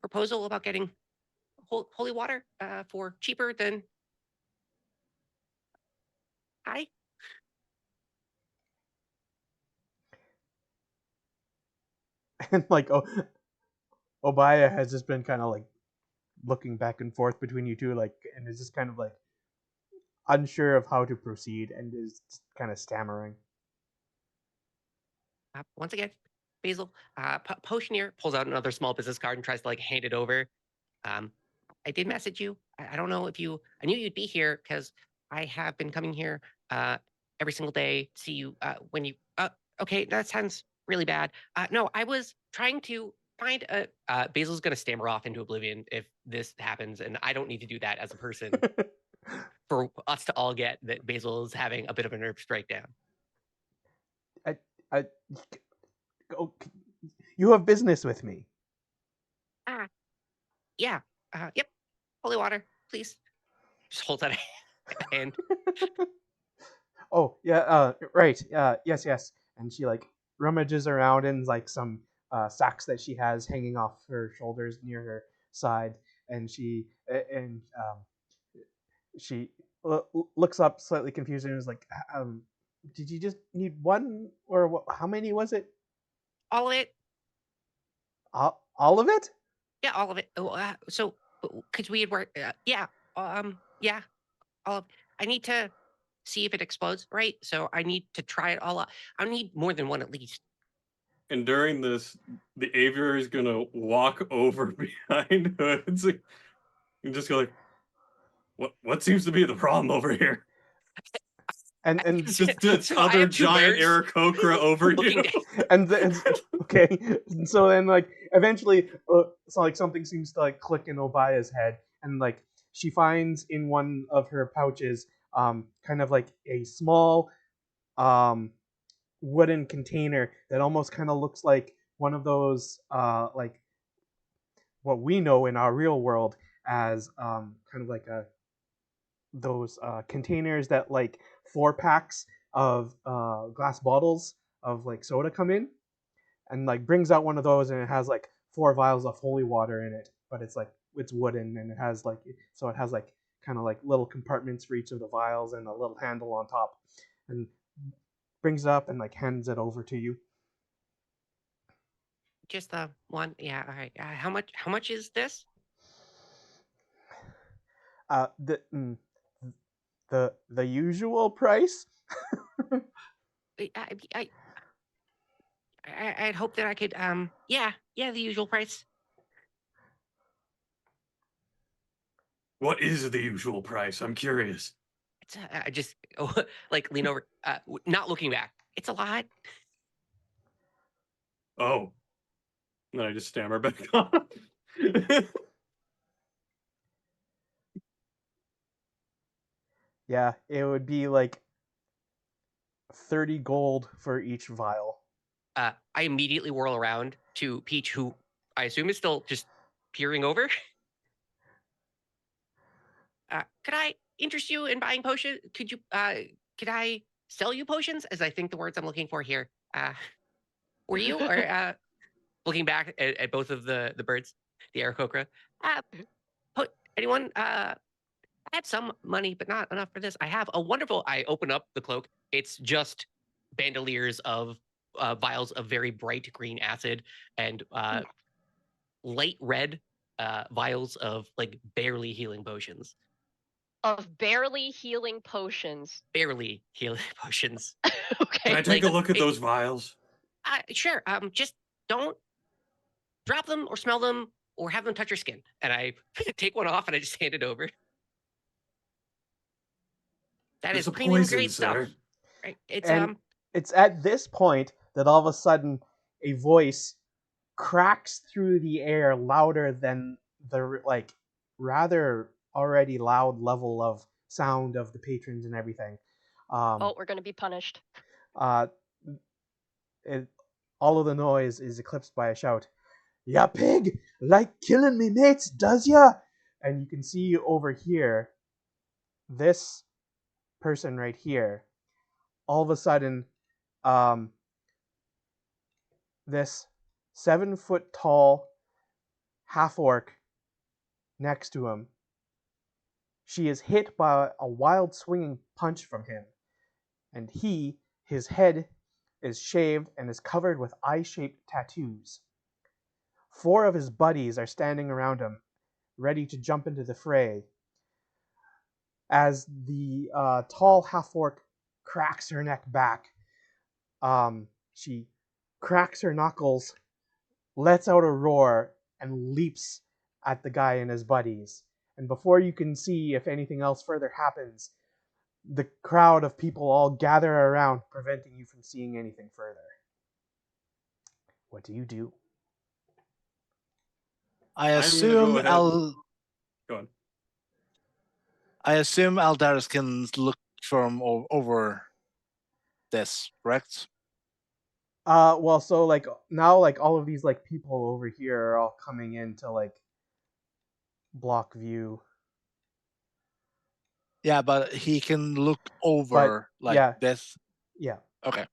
proposal about getting holy water for cheaper than I. and like Obaya has just been kind of like looking back and forth between you two, like, and is just kind of like unsure of how to proceed and is kind of stammering. Once again, Basil, Potioneer pulls out another small business card and tries to like hand it over. I did message you. I don't know if you. I knew you'd be here because I have been coming here every single day to see you when you. Okay, that sounds really bad. No, I was trying to find a. Basil's gonna stammer off into oblivion if this happens, and I don't need to do that as a person for us to all get that Basil is having a bit of a nervous breakdown. I, oh, you have business with me. Yeah. Yep. Holy water, please. Just holds out a hand. Oh yeah, right. Yes. And she like rummages around in like some sacks that she has hanging off her shoulders near her side, and she looks up slightly confused and is like, "Did you just need one, or what, how many was it? All of it. All of it?" Yeah, all of it. Oh, so, because we had worked. Yeah. Yeah. All of. I need to see if it explodes, right? So I need to try it all out. I need more than one at least. And during this, the aviary is gonna walk over behind Hoods and just go like, "What seems to be the problem over here?" And Just this So I other have two giant birds Aarakocra over you. looking down. and okay, and so then like eventually, so like something seems to like click in Obaya's head, and like she finds in one of her pouches, kind of like a small, wooden container that almost kind of looks like one of those, like what we know in our real world as kind of like a those containers that like 4 packs of glass bottles of like soda come in, and like brings out one of those, and it has like 4 vials of holy water in it, but it's wooden, and it has like kind of like little compartments for each of the vials and a little handle on top, and brings it up and like hands it over to you. Just the one. Yeah. All right. How much is this? The the usual price. I I'd hope that I could yeah, the usual price. What is the usual price? I'm curious. It's I just like lean over, not looking back. It's a lot. Oh. And then I just stammer back on. Yeah, it would be like 30 gold for each vial. I immediately whirl around to Peach, who I assume is still just peering over. Could I interest you in buying potions? Could I sell you potions? As I think the words I'm looking for here. Were you or looking back at both of the birds, the Aarakocra? Put anyone? I had some money, but not enough for this. I have a wonderful. I open up the cloak. It's just bandoliers of vials of very bright green acid and light red vials of like barely healing potions. Of barely healing potions. Barely healing potions. Okay. Can I take a look at those vials? Sure. Just don't drop them or smell them or have them touch your skin. And I take one off and I just hand it over. That is There's a premium poison, grade stuff. sir. Right? It's And it's at this point that all of a sudden a voice cracks through the air louder than the like rather already loud level of sound of the patrons and everything. Oh, we're gonna be punished. Uh, it, all of the noise is eclipsed by a shout. "Ya pig, like killing me mates, does ya?" And you can see over here, this person right here, all of a sudden, um, this 7 foot tall half orc next to him. She is hit by a wild swinging punch from him, and his head is shaved and is covered with eye-shaped tattoos. 4 of his buddies are standing around him, ready to jump into the fray. As the tall half orc cracks her neck back, she cracks her knuckles, lets out a roar, and leaps at the guy and his buddies. And before you can see if anything else further happens, the crowd of people all gather around, preventing you from seeing anything further. What do you do? I I'm gonna go assume ahead. Go on. I assume Aldaris can look from over this, correct? Well, so like now, like all of these like people over here are all coming in to like block view. Yeah, but he can look over like yeah. this. Yeah. Okay.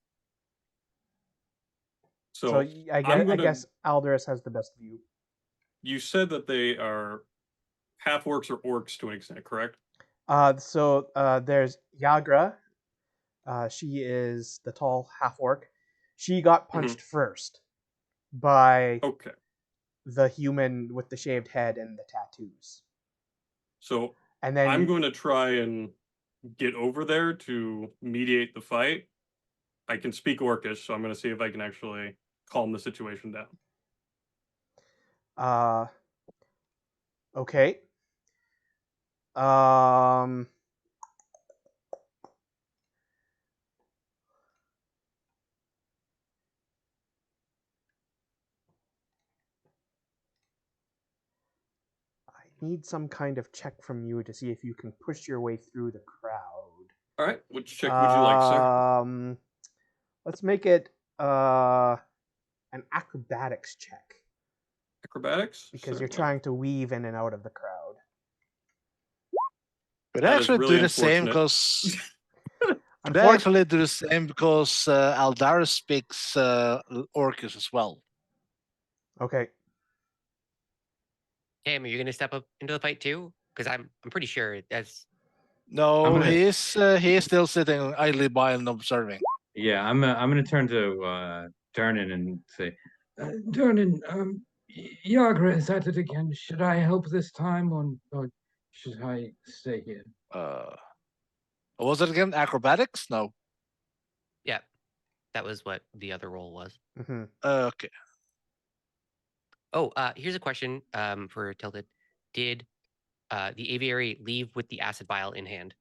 So I I'm guess Aldaris has the best view. You said that they are half orcs or orcs to an extent, correct? So there's Yagra. She is the tall half orc. She got punched first by Okay. the human with the shaved head and the tattoos. So And then I'm going to try and get over there to mediate the fight. I can speak Orcish, so I'm going to see if I can actually calm the situation down. Okay. I need some kind of check from you to see if you can push your way through the crowd. All right, which check would you like, sir? Let's make it an acrobatics check. Acrobatics? Because you're Certainly. trying to weave in and out of the crowd. But That is actually really do the same unfortunate. because they Unfortunately, actually do the same because Aldara speaks Orcish as well. okay. Cam, are you gonna step up into the fight too? Because I'm pretty sure that's No, I'm gonna- he is still sitting idly by and observing. Yeah, I'm gonna turn to Durnan and say, Durnan, Yagra is at it again. Should I help this time, or should I stay here? What was it again? Acrobatics? No. yeah, that was what the other role was. Hmm. Okay. Oh, here's a question for Tilted. Did the aviary leave with the acid vial in hand?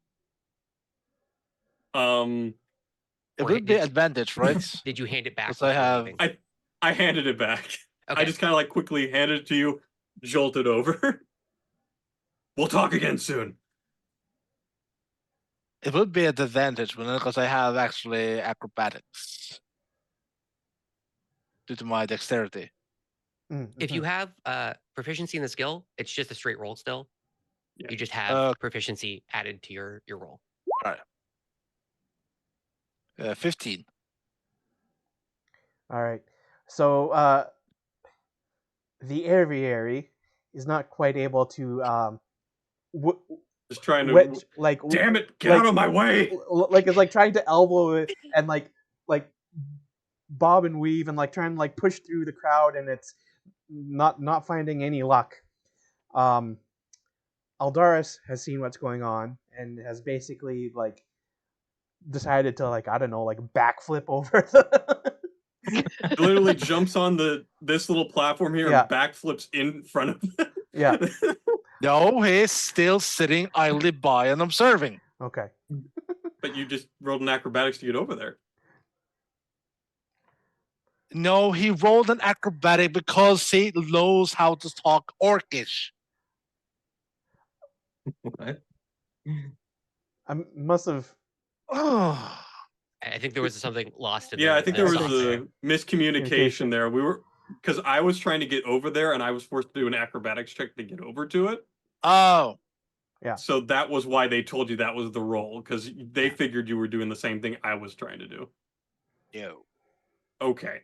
It Or would be did- advantage, right? Did you hand it back? Because I before have- leaving? I handed it back. Okay. I just kind of like quickly handed it to you, jolted over. We'll talk again soon. It would be an advantage because I have actually acrobatics due to my dexterity. If you have proficiency in the skill, it's just a straight roll still. Yeah. You just have proficiency added to your roll. All right. 15. All right. So the aviary is not quite able to Just trying to. which like Damn it! Get like- out of my way! like it's like trying to elbow it and like bob and weave and like trying to like push through the crowd, and it's not finding any luck. Aldaris has seen what's going on and has basically like decided to like, I don't know, like backflip over the Literally jumps on this little platform here Yeah. and backflips in front of it. Yeah. No, he's still sitting idly by and observing. Okay. But you just rolled an acrobatics to get over there. No, he rolled an acrobatic because he knows how to talk Orcish. What? I must have. Oh, I think there was something lost in Yeah, the, I think the there was sauce a there. miscommunication there. We were because I was trying to get over there and I was forced to do an acrobatics check to get over to it. oh, Yeah. So that was why they told you that was the role, because they figured you were doing the same thing I was trying to do. yo. Okay.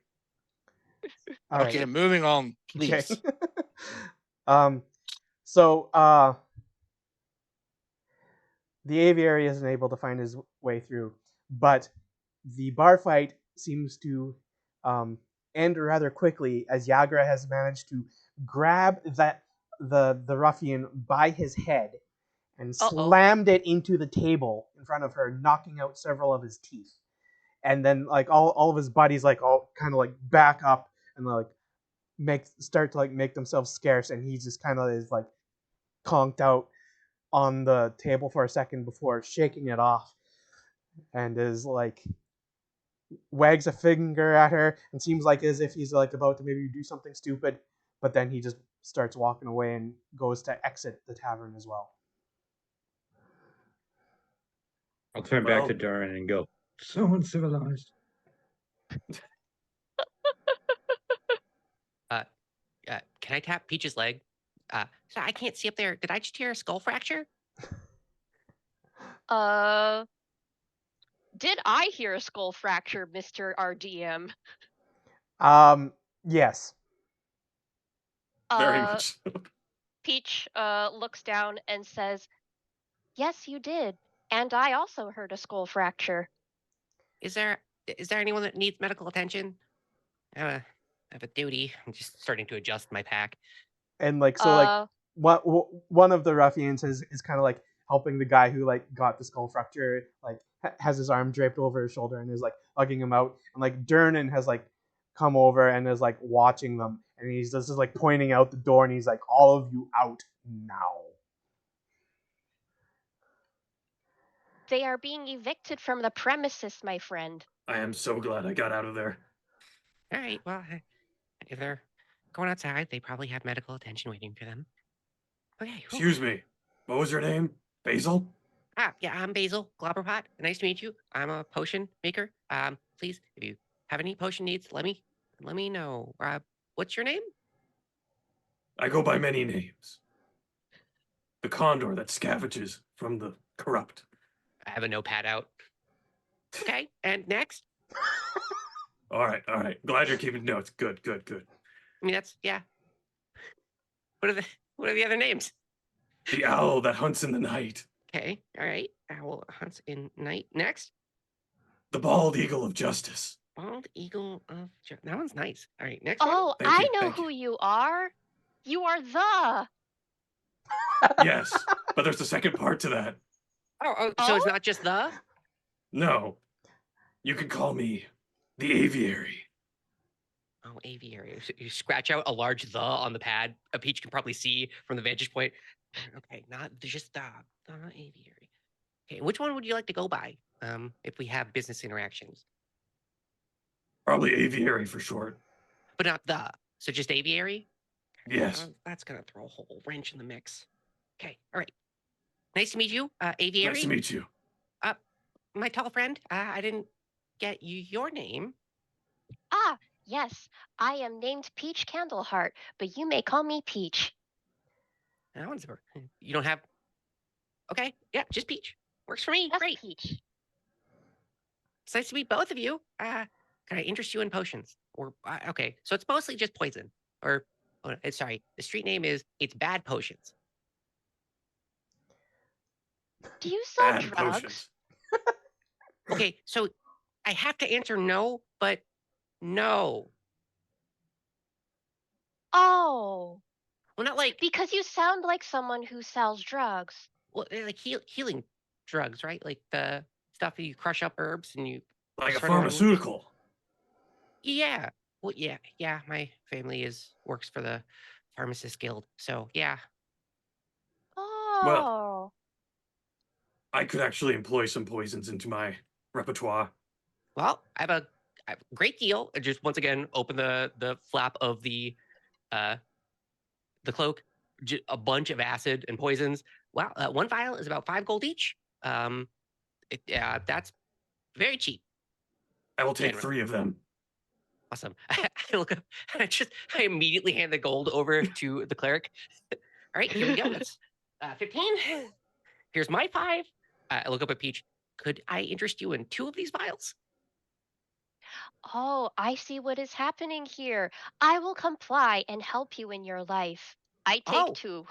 All right. Okay, moving on, please. Okay. So the aviary isn't able to find his way through, but the bar fight seems to end rather quickly as Yagra has managed to grab the ruffian by his head and slammed it into the table in front of her, knocking out several of his teeth. And then like all of his buddies like all kind of like back up and like start to like make themselves scarce, and he just kind of is like conked out on the table for a second before shaking it off, and is like wags a finger at her and seems like as if he's like about to maybe do something stupid, but then he just starts walking away and goes to exit the tavern as well. I'll turn back Well- to Durnan and go, so uncivilized. Can I tap Peach's leg? So I can't see up there. Did I just hear a skull fracture? Did I hear a skull fracture, Mr. RDM? Yes. Very much so. Peach looks down and says, "Yes, you did. And I also heard a skull fracture." Is there anyone that needs medical attention? I have a duty. I'm just starting to adjust my pack. And like so like one of the ruffians is kind of like helping the guy who like got the skull fracture, like has his arm draped over his shoulder and is like hugging him out, and like Durnan has like come over and is like watching them, and he's just like pointing out the door, and he's like, all of you out now. They are being evicted from the premises, my friend. I am so glad I got out of there. All right. Well, if they're going outside, they probably have medical attention waiting for them. Okay. whew. Excuse me. What was your name? Basil? Yeah, I'm Basil Globberpot. Nice to meet you. I'm a potion maker. Please, if you have any potion needs, let me know. What's your name? I go by many names. the condor that scavenges from the corrupt. I have a notepad out. Okay, and next? All right. Glad you're keeping notes. Good. I mean, that's, yeah. What are the other names? The owl that hunts in the night. Okay, all right. Owl hunts in night. Next? The bald eagle of justice. Bald eagle of that one's nice. All right, next Oh, Thank I you, know thank who you. you are. You are the. Yes, but there's a second part to that. one. So it's Oh? not just the? No, you can call me the aviary. Oh, aviary. You scratch out a large the on the pad. A Peach can probably see from the vantage point. Okay, not just the aviary. Okay, which one would you like to go by? If we have business interactions, Probably aviary for short. but not the. So just aviary. Yes. That's gonna throw a whole wrench in the mix. Okay, all right. Nice to meet you, aviary. Nice to meet you. My tall friend. I didn't get your name. Ah, yes. I am named Peach Candleheart, but you may call me Peach. That one's you don't have. Okay, yeah, just Peach. Works for me. Just Great. Peach. It's nice to meet both of you. Can I interest you in potions? Or okay, so it's mostly just poison. Or sorry, the street name is It's Bad Potions. Do you sell Bad drugs? potions. Okay, so I have to answer no, but no. Oh, Well, not like because you sound like someone who sells drugs. well, they're like healing drugs, right? Like the stuff that you crush up herbs and you Like a start on wounds. pharmaceutical. Yeah. Well, yeah. My family works for the pharmacist guild, so yeah. Oh. I could actually employ some poisons into my repertoire. Well, I have a great deal. I just once again open the flap of the cloak, a bunch of acid and poisons. Wow, one vial is about 5 gold each. That's very cheap. I will take Generous. 3 of them. Awesome. I look up. I immediately hand the gold over to the cleric. All right, here we go. That's 15. Here's my 5. I look up at Peach. Could I interest you in 2 of these vials? Oh, I see what is happening here. I will comply and help you in your life. I take Oh. 2.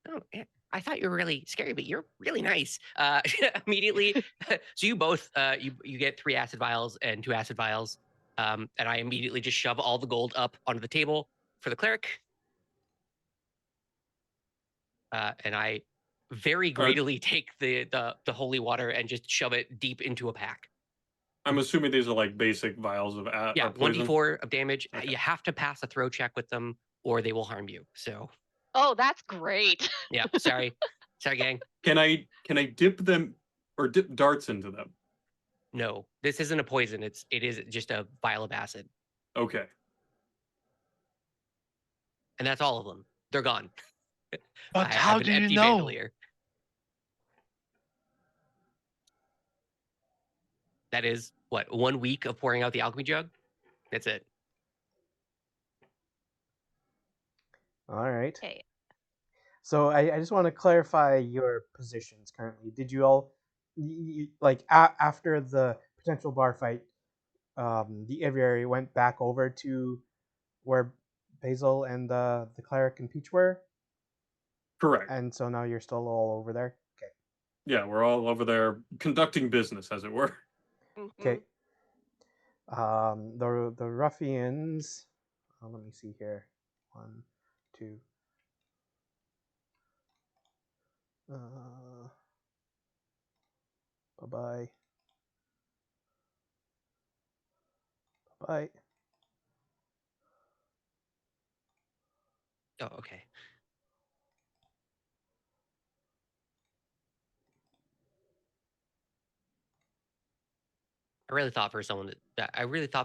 Oh, yeah. I thought you were really scary, but you're really nice. Immediately, so you both you get 3 acid vials and 2 acid vials, and I immediately just shove all the gold up onto the table for the cleric, and I very greedily take the holy water and just shove it deep into a pack. I'm assuming these are like basic vials of Yeah, poison. 1d4 of damage. Okay. You have to pass a throw check with them, or they will harm you. So Oh, that's great. yeah, sorry, gang. Can I dip them or dip darts into them? No, this isn't a poison. It is just a vial of acid. Okay. And that's all of them. They're gone. But I how have an do you empty know? bandolier. That is what, 1 week of pouring out the alchemy jug? That's it. All right. Okay. So I just want to clarify your positions currently. Did you all, like, after the potential bar fight, the aviary went back over to where Basil and the cleric and Peach were? Correct. And so now you're still all over there? Okay. Yeah, we're all over there conducting business, as it were. Okay. The ruffians. Let me see here. 1, 2. Bye-bye. Bye-bye. Oh, okay. I really thought for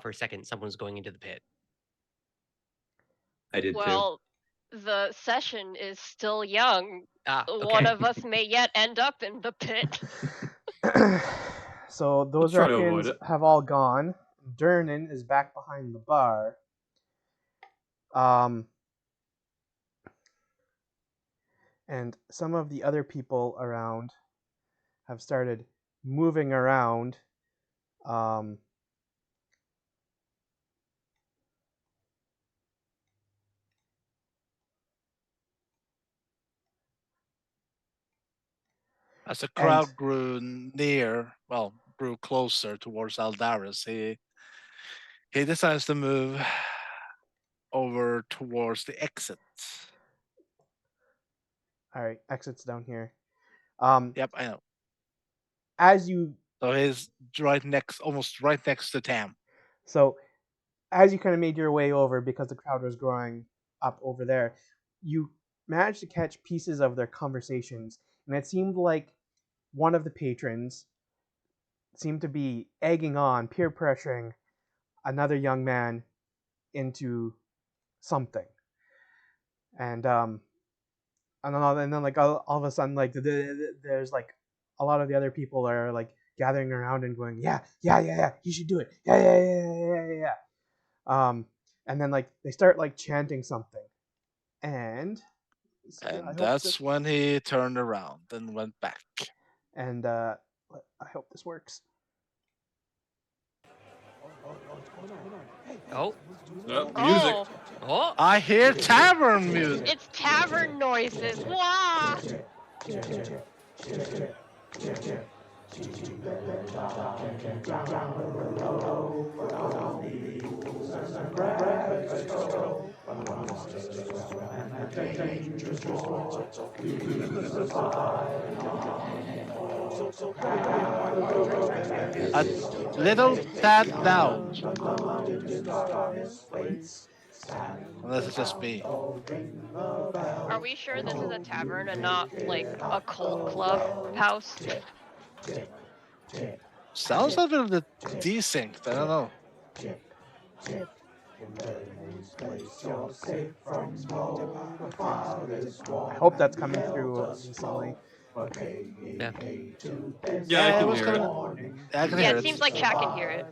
a second someone was going into the pit. I did Well, the session is still young. Okay. One of us may yet end up in the pit. So those Let's try to avoid ruffians it. have all gone. Durnan is back behind the bar. And some of the other people around have started moving around. Um, As the And- crowd grew closer towards Aldaris, he decides to move over towards the exit. all right, exits down here. Yep, I know. As you So he's almost right next to Tam. So, as you kind of made your way over, because the crowd was growing up over there, you managed to catch pieces of their conversations, and it seemed like one of the patrons seemed to be egging on, peer pressuring another young man into something, and and then like all of a sudden, like there's like a lot of the other people are like gathering around and going, yeah, yeah, yeah, yeah, you should do it, yeah, yeah, yeah, yeah, yeah, yeah, yeah. And then like they start like chanting something, and And that's when he turned around and went back. And I hope this works. Oh, Music. oh, I hear tavern music. It's tavern noises. Wah! A little tad loud. Unless it's just me. Are we sure this is a tavern and not like a cult club house? Sounds a little bit desynced. I don't know. I hope that's coming through decently. yeah. Yeah, I can was hear it. coming. I can Yeah, hear it it. seems like chat can hear it.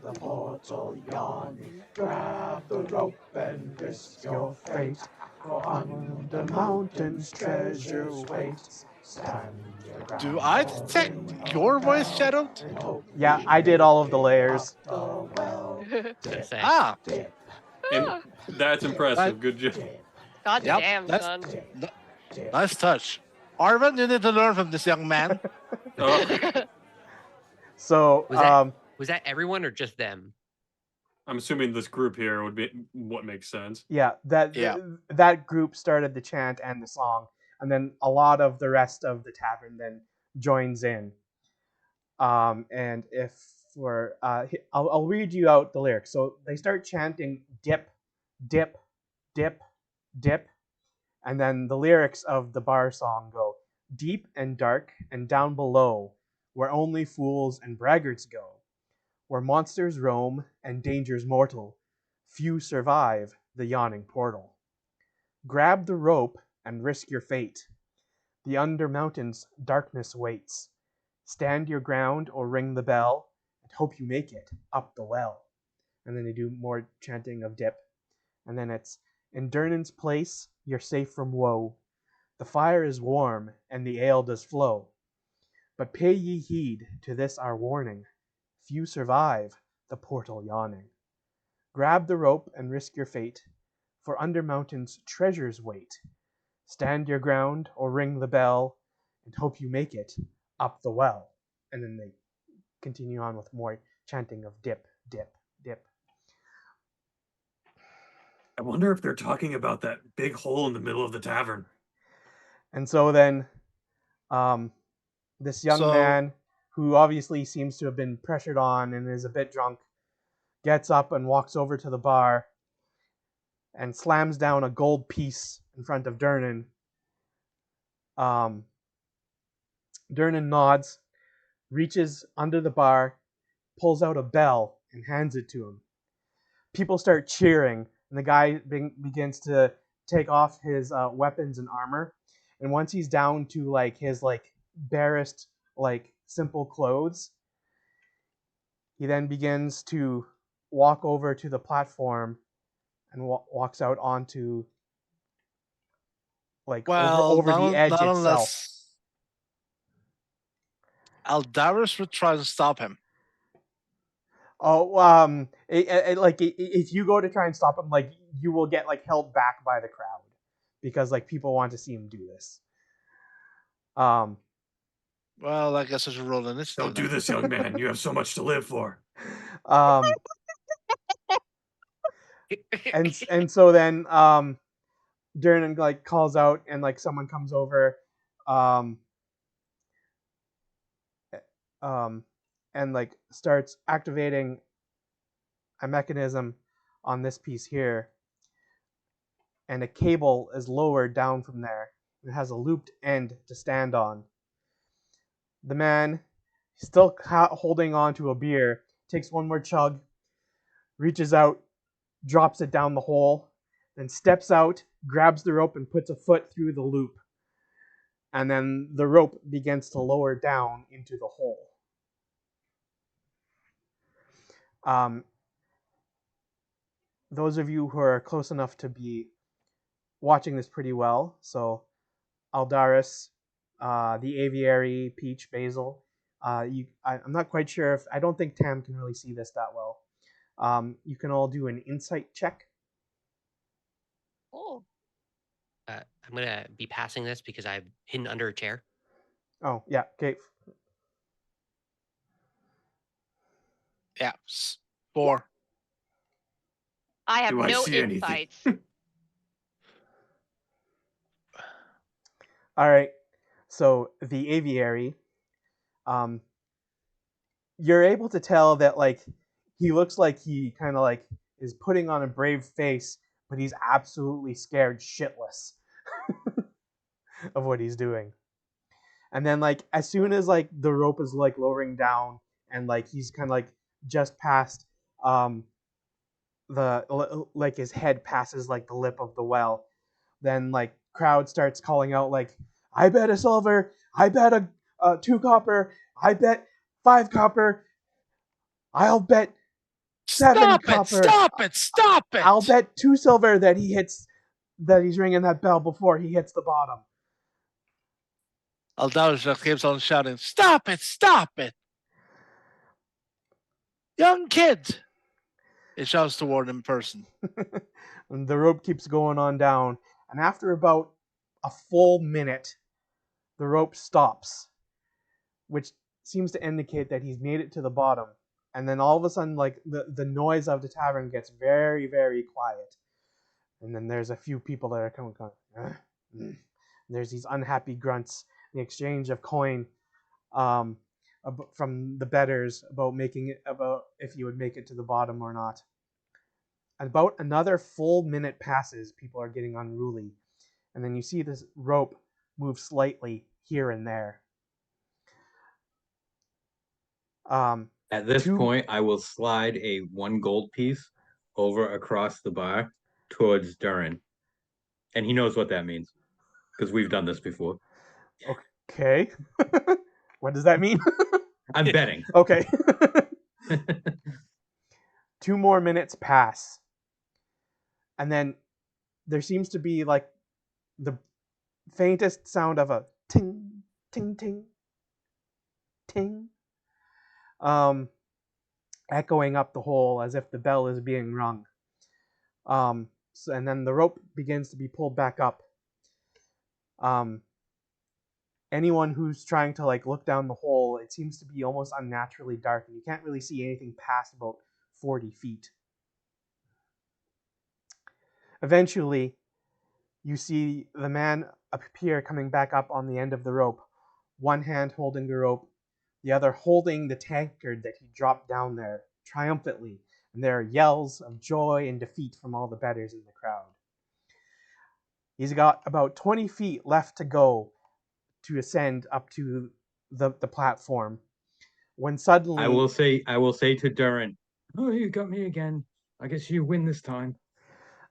Grab the rope and risk your fate. On the mountain's treasure waits. Do I detect your voice, Shadow? Yeah, I did all of the layers. Gonna say. Ah, And that's impressive. Good job. God yep. damn, That's son. nice touch. Arvin, you need to learn from this young man. Oh, So, Was that everyone or just them? I'm assuming this group here would be what makes sense. yeah, Yeah. that group started the chant and the song, and then a lot of the rest of the tavern then joins in. And if for I'll read you out the lyrics. So they start chanting dip, dip, dip, dip, and then the lyrics of the bar song go deep and dark and down below, where only fools and braggarts go, where monsters roam and dangers mortal, few survive the yawning portal. Grab the rope and risk your fate. The under mountains darkness waits. Stand your ground or ring the bell, and hope you make it up the well. And then they do more chanting of dip. And then it's in Durnan's place, you're safe from woe. The fire is warm, and the ale does flow. But pay ye heed to this our warning. Few survive the portal yawning. Grab the rope and risk your fate, for under mountains treasures wait. Stand your ground or ring the bell, and hope you make it up the well. And then they continue on with more chanting of dip, dip, dip. I wonder if they're talking about that big hole in the middle of the tavern. And so then this young man, who obviously seems to have been pressured on and is a bit drunk, gets up and walks over to the bar and slams down a gold piece in front of Durnan. Durnan nods, reaches under the bar, pulls out a bell, and hands it to him. People start cheering, and the guy begins to take off his weapons and armor. And once he's down to like his like barest like simple clothes, he then begins to walk over to the platform and walks out onto like Well, over the edge not itself. unless Aldaris would try to stop him. Oh, if you go to try and stop him, like you will get like held back by the crowd because like people want to see him do this. Well, I guess I should roll initiative. Don't do this, young man. You have so much to live for. And so then Durin like calls out and like someone comes over, and like starts activating a mechanism on this piece here, and a cable is lowered down from there. It has a looped end to stand on. The man, still holding on to a beer, takes one more chug, reaches out, drops it down the hole, then steps out, grabs the rope, and puts a foot through the loop. And then the rope begins to lower down into the hole. Those of you who are close enough to be watching this pretty well, so Aldaris, the Aviary, Peach, Basil, I'm not quite sure if, I don't think Tam can really see this that well. You can all do an insight check. Oh. I'm gonna be passing this because I'm hidden under a chair. Oh, yeah, okay. Yeah, 4. I have Do I no see anything? insights. All right. So the Aviary, you're able to tell that like he looks like he kind of like is putting on a brave face, but he's absolutely scared shitless of what he's doing. And then like as soon as like the rope is like lowering down and like he's kind of like just past the like his head passes like the lip of the well, then like crowd starts calling out like, I bet a silver, I bet a 2 copper, I bet 5 copper, I'll bet 7 copper. Stop it! I'll bet 2 silver that he's ringing that bell before he hits the bottom. Aldaris just keeps on shouting, stop it! Young kid! It shouts toward him in person. And the rope keeps going on down, and after about a full minute, the rope stops, which seems to indicate that he's made it to the bottom. And then all of a sudden, like the noise of the tavern gets very, very quiet. And then there's a few people that are going. There's these unhappy grunts, the exchange of coin from the bettors about if you would make it to the bottom or not. About another full minute passes, people are getting unruly, and then you see this rope move slightly here and there. At this point, I will slide a 1 gold piece over across the bar towards Durin. And he knows what that means because we've done this before. Okay. What does that mean? I'm betting. Okay. 2 more minutes pass. And then there seems to be like the faintest sound of a ting, ting, ting, ting, echoing up the hole as if the bell is being rung. And then the rope begins to be pulled back up. Anyone who's trying to like look down the hole, it seems to be almost unnaturally dark, and you can't really see anything past about 40 feet. Eventually, you see the man appear coming back up on the end of the rope, one hand holding the rope, the other holding the tankard that he dropped down there triumphantly, and there are yells of joy and defeat from all the bettors in the crowd. He's got about 20 feet left to go to ascend up to the platform, when suddenly I will say to Durin, oh, you got me again. I guess you win this time.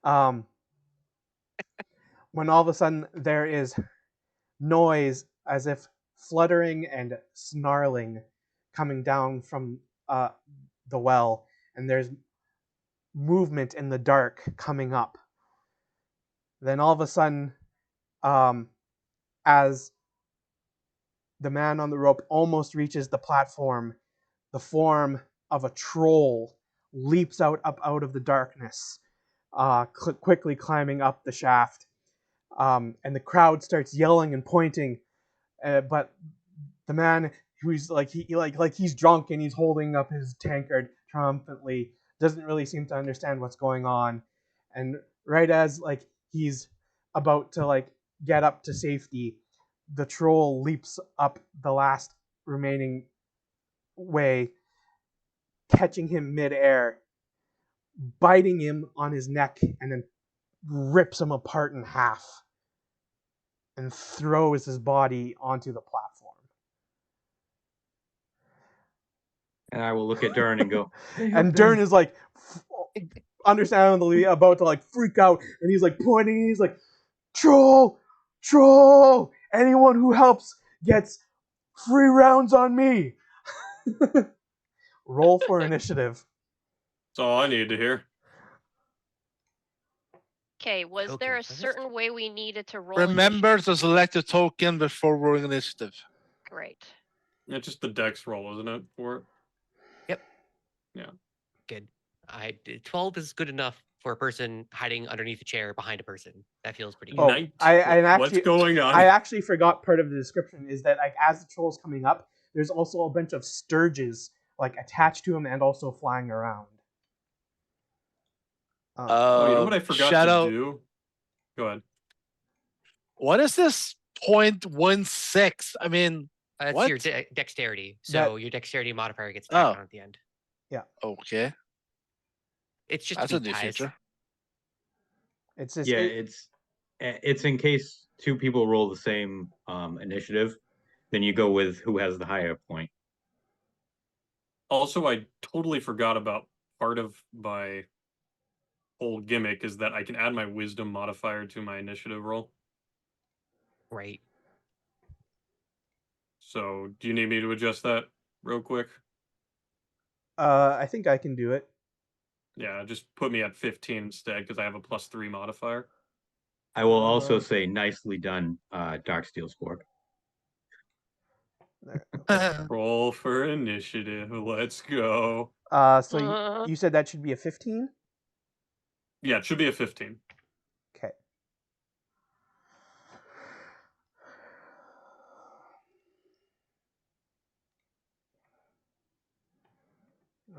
When all of a sudden there is noise as if fluttering and snarling coming down from the well, and there's movement in the dark coming up. Then all of a sudden, As the man on the rope almost reaches the platform, the form of a troll leaps up out of the darkness, quickly climbing up the shaft. And the crowd starts yelling and pointing, but the man who's like he's drunk and he's holding up his tankard triumphantly doesn't really seem to understand what's going on. And right as like he's about to like get up to safety, the troll leaps up the last remaining way, catching him midair, biting him on his neck, and then rips him apart in half and throws his body onto the platform. And I will look at Dern and go, And Dern is like understandably about to like freak out, and he's like pointing, he's like, troll, troll, anyone who helps gets free rounds on me. Roll for initiative. That's all I need to hear. Okay, was there a Tokens, was it? certain way we needed to roll Remember initiative? to select a token before rolling initiative. Great. It's just the dex roll, isn't it, for it? Yep. Yeah. Good. 12 is good enough for a person hiding underneath a chair behind a person. That feels pretty good. Oh, What's going on? I actually forgot part of the description is that like as the troll's coming up, there's also a bunch of sturges like attached to him and also flying around. Oh, you know what I forgot Shadow, to do? Go ahead. what is this 0.16? I mean, That's what? your dexterity. So your dexterity modifier gets tacked Oh. on at the end. Okay, It's just that's a beat new ties. feature. It's just yeah, it's in case two people roll the same initiative, then you go with who has the higher point. Also, I totally forgot about part of my whole gimmick is that I can add my wisdom modifier to my initiative roll. Right. So, do you need me to adjust that real quick? I think I can do it. Yeah, just put me at 15 instead because I have a +3 modifier. I will also say nicely done, Darksteel Spork. There. Roll for initiative. Let's go. So you said that should be a 15? Yeah, it should be a 15. Okay.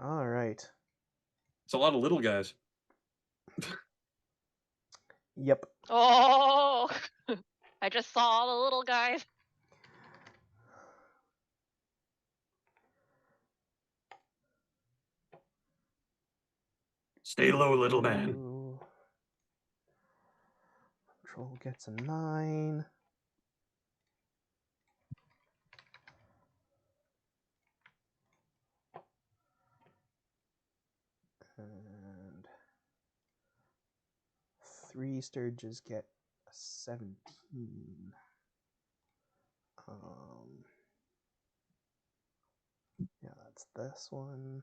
All right. It's a lot of little guys. Yep. Oh, I just saw all the little guys. Stay low, little man. Ooh. Troll gets a 9. And 3 Sturges get a 17. Yeah, that's this one.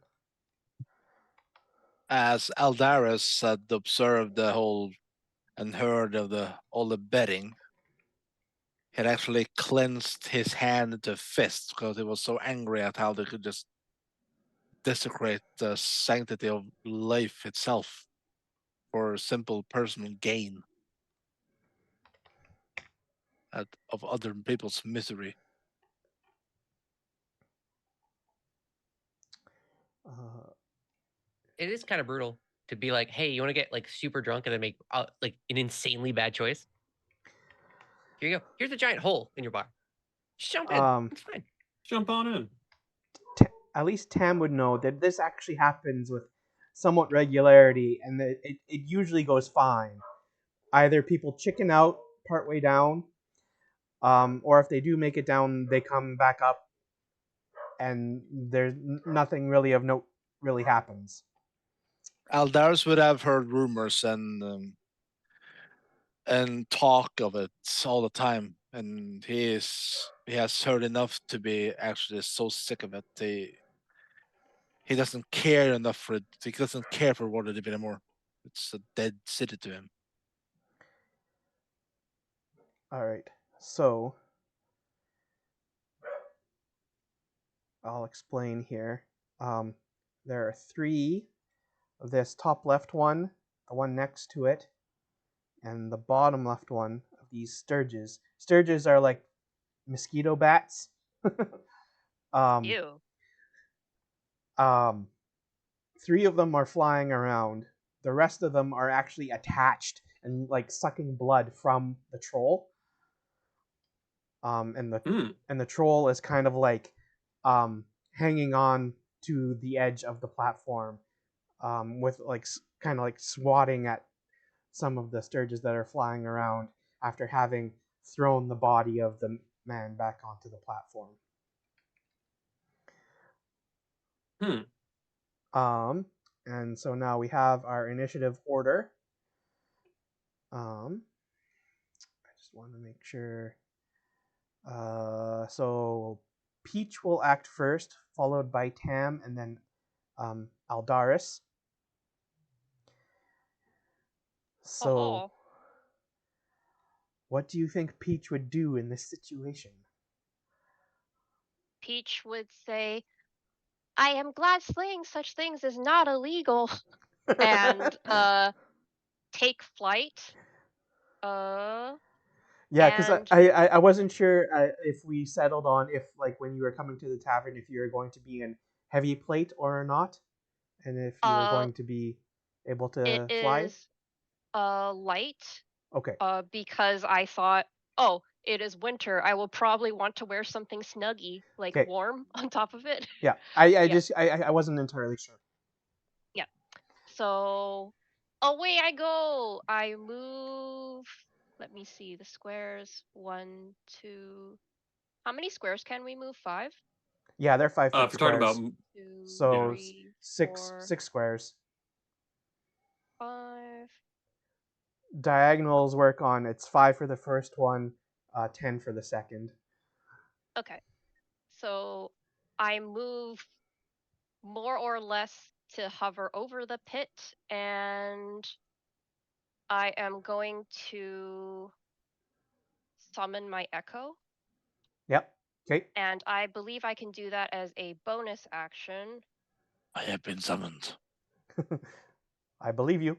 As Aldaris had observed the whole and heard of all the betting, he had actually clenched his hand into a fist because he was so angry at how they could just desecrate the sanctity of life itself for simple personal gain of other people's misery. It is kind of brutal to be like, hey, you want to get like super drunk and then make like an insanely bad choice? Here you go. Here's a giant hole in your bar. Just jump in. It's fine. Jump on in. At least Tam would know that this actually happens with somewhat regularity, and that it usually goes fine. Either people chicken out partway down, or if they do make it down, they come back up, and there's nothing really of note really happens. Aldaris would have heard rumors and talk of it all the time, and he has heard enough to be actually so sick of it. He doesn't care enough for it. He doesn't care for Waterdeep anymore. It's a dead city to him. All right. So I'll explain here. There are 3 of this top left one, the one next to it, and the bottom left one of these sturges. Sturges are like mosquito bats. um, Ew. 3 of them are flying around. The rest of them are actually attached and like sucking blood from the troll. And the troll is kind of like hanging on to the edge of the platform, with like kind of like swatting at some of the sturges that are flying around after having thrown the body of the man back onto the platform. And so now we have our initiative order. I just want to make sure. So Peach will act first, followed by Tam, and then Aldaris. So, Oh. what do you think Peach would do in this situation? Peach would say, I am glad slaying such things is not illegal. And take flight. Yeah, because and I wasn't sure if we settled on if, like, when you were coming to the tavern, if you were going to be in heavy plate or not, and if you were going to be able it to fly. is light. Okay. Because I thought, oh, it is winter. I will probably want to wear something snuggy, like Okay. warm on top of it. Yeah, I Yeah. just I wasn't entirely sure. Yeah. So away I go. I move. Let me see the squares. 1, 2. How many squares can we move? 5? Yeah, they're 5-foot If you're talking about squares. 2, So 3, six 4, squares. 5. Diagonals work on it's 5 for the first one, 10 for the second. Okay. So I move more or less to hover over the pit, and I am going to summon my echo. Yep. Okay. And I believe I can do that as a bonus action. I have been summoned. I believe you.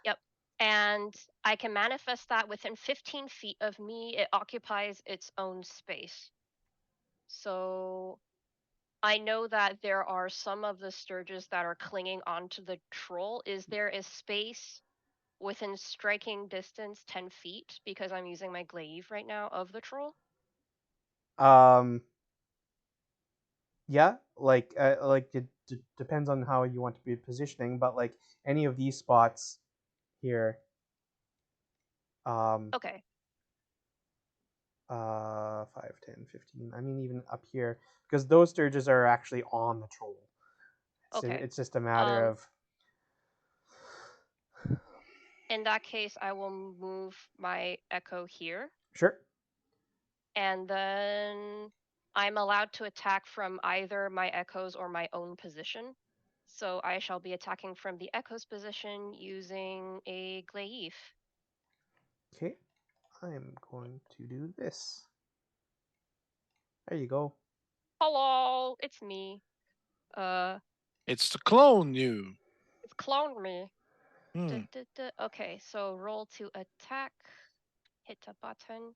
Yep. And I can manifest that within 15 feet of me. It occupies its own space. So I know that there are some of the sturges that are clinging onto the troll. Is there a space within striking distance 10 feet, because I'm using my glaive right now, of the troll? Yeah, like it depends on how you want to be positioning, but like any of these spots here. Okay. 5, 10, 15. I mean, even up here, because those sturges are actually on the troll. Okay. It's just a matter of. In that case, I will move my echo here. Sure. And then I'm allowed to attack from either my echoes or my own position. So I shall be attacking from the echo's position using a glaive. Okay. I'm going to do this. There you go. Hello, it's me. It's the clone you. It's cloned me. Hmm. Okay, so roll to attack. Hit a button.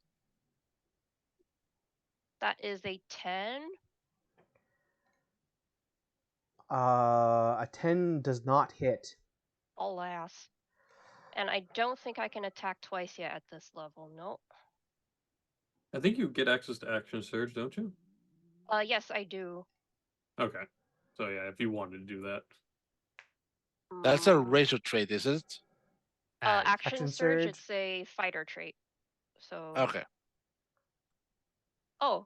That is a 10. A 10 does not hit. Alas. And I don't think I can attack twice yet at this level. Nope. I think you get access to action surge, don't you? Yes, I do. Okay. So yeah, if you wanted to do that. That's a racial trait, is it? Action surge, it's a fighter trait. So Okay. Oh,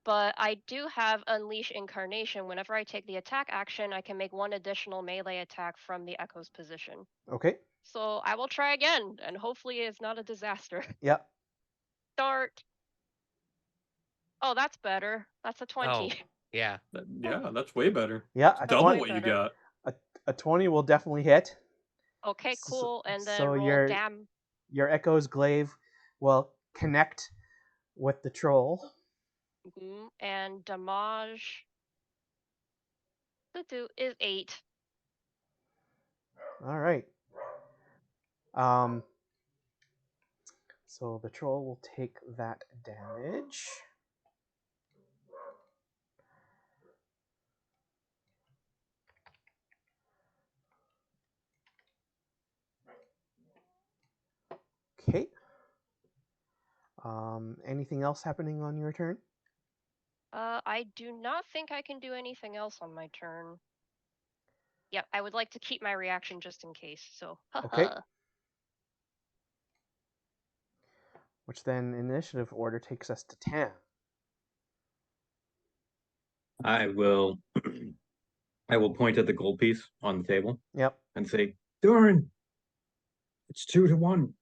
but I do have Unleash Incarnation. Whenever I take the attack action, I can make 1 additional melee attack from the Echo's position. Okay. So I will try again, and hopefully it's not a disaster. Yep. Start. Oh, that's better. That's a 20. Oh, yeah. Yeah, that's way better. Yeah, It's double what you better. got. A 20 will definitely hit. Okay, cool. And then So roll damn. your Echo's glaive will connect with the troll. And damage is 8. All right. So the troll will take that damage. Okay. Anything else happening on your turn? I do not think I can do anything else on my turn. Yep, I would like to keep my reaction just in case. So, Okay. Which then, in initiative order, takes us to Tam. I will point at the gold piece on the table Yep. and say, Durin, it's 2-1.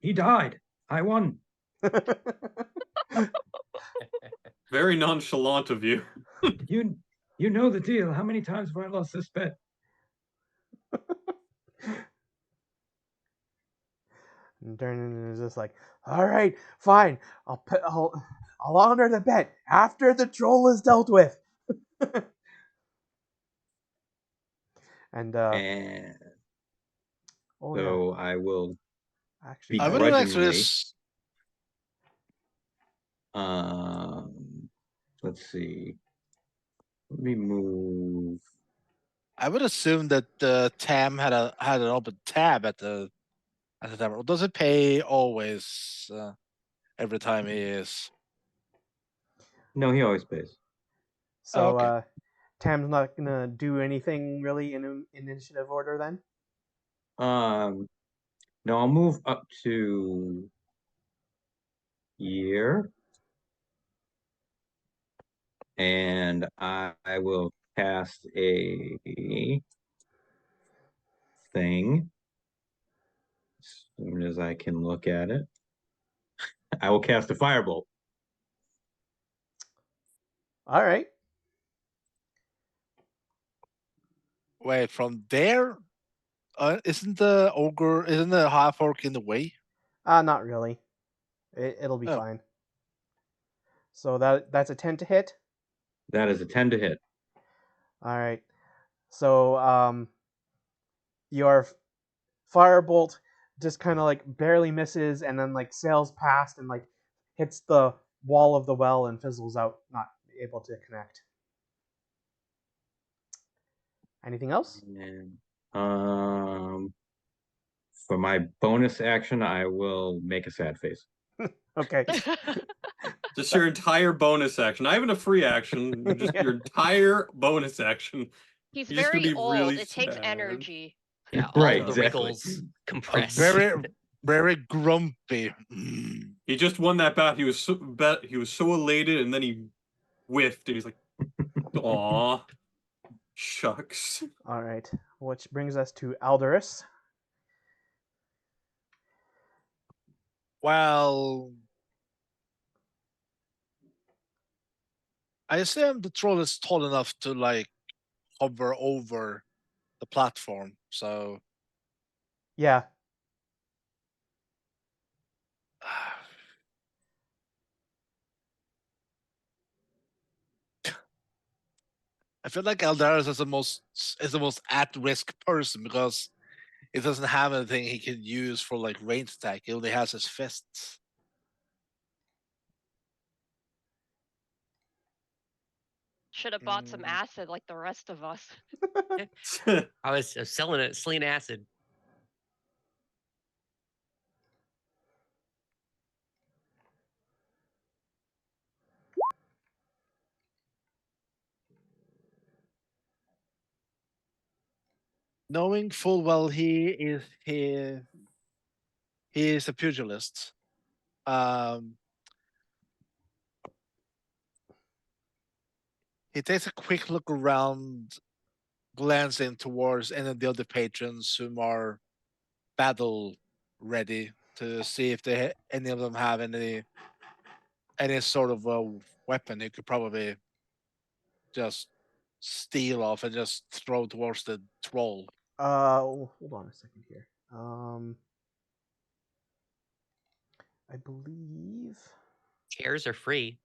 He died. I won. Very nonchalant of you. You know the deal. How many times have I lost this bet? And Durnan is just like, all right, fine. I'll honor the bet after the troll is dealt with. and And oh so I will yeah, actually, I would actually. begrudgingly. Let's see. Let me move. I would assume that Tam had an open tab at the time. Or does it pay always every time he is? No, he always pays. So Okay. Tam's not gonna do anything really in initiative order then. No, I'll move up to year, and I will cast a thing as soon as I can look at it. I will cast a firebolt. All right. Wait, from there, isn't the half orc in the way? Not really. It'll be Oh. fine. So that's a 10 to hit. That is a 10 to hit. All right. So your firebolt just kind of like barely misses and then like sails past and like hits the wall of the well and fizzles out, not able to connect. Anything else? And, for my bonus action, I will make a sad face. Okay. Just your entire bonus action. Not even a free action. Just Yeah. your entire bonus action. He's You're just gonna very be old. really It takes sad. energy. Yeah, all Right, the exactly. wrinkles compress. Very grumpy. Mm. He just won that bat. He was so elated, and then he whiffed, and he's like, "Aw, shucks." All right. Which brings us to Alderus. Well, I assume the troll is tall enough to like hover over the platform. So Yeah. I feel like Eldaris is the most at risk person because he doesn't have anything he can use for like range attack. He only has his fists. Should have bought some acid like the rest of us. I was selling it, selling acid. Knowing full well he is a pugilist. He takes a quick look around, glancing towards any of the other patrons who are battle ready to see if any of them have any sort of a weapon he could probably just steal off and just throw towards the troll. Hold on a second here. I believe Chairs are free.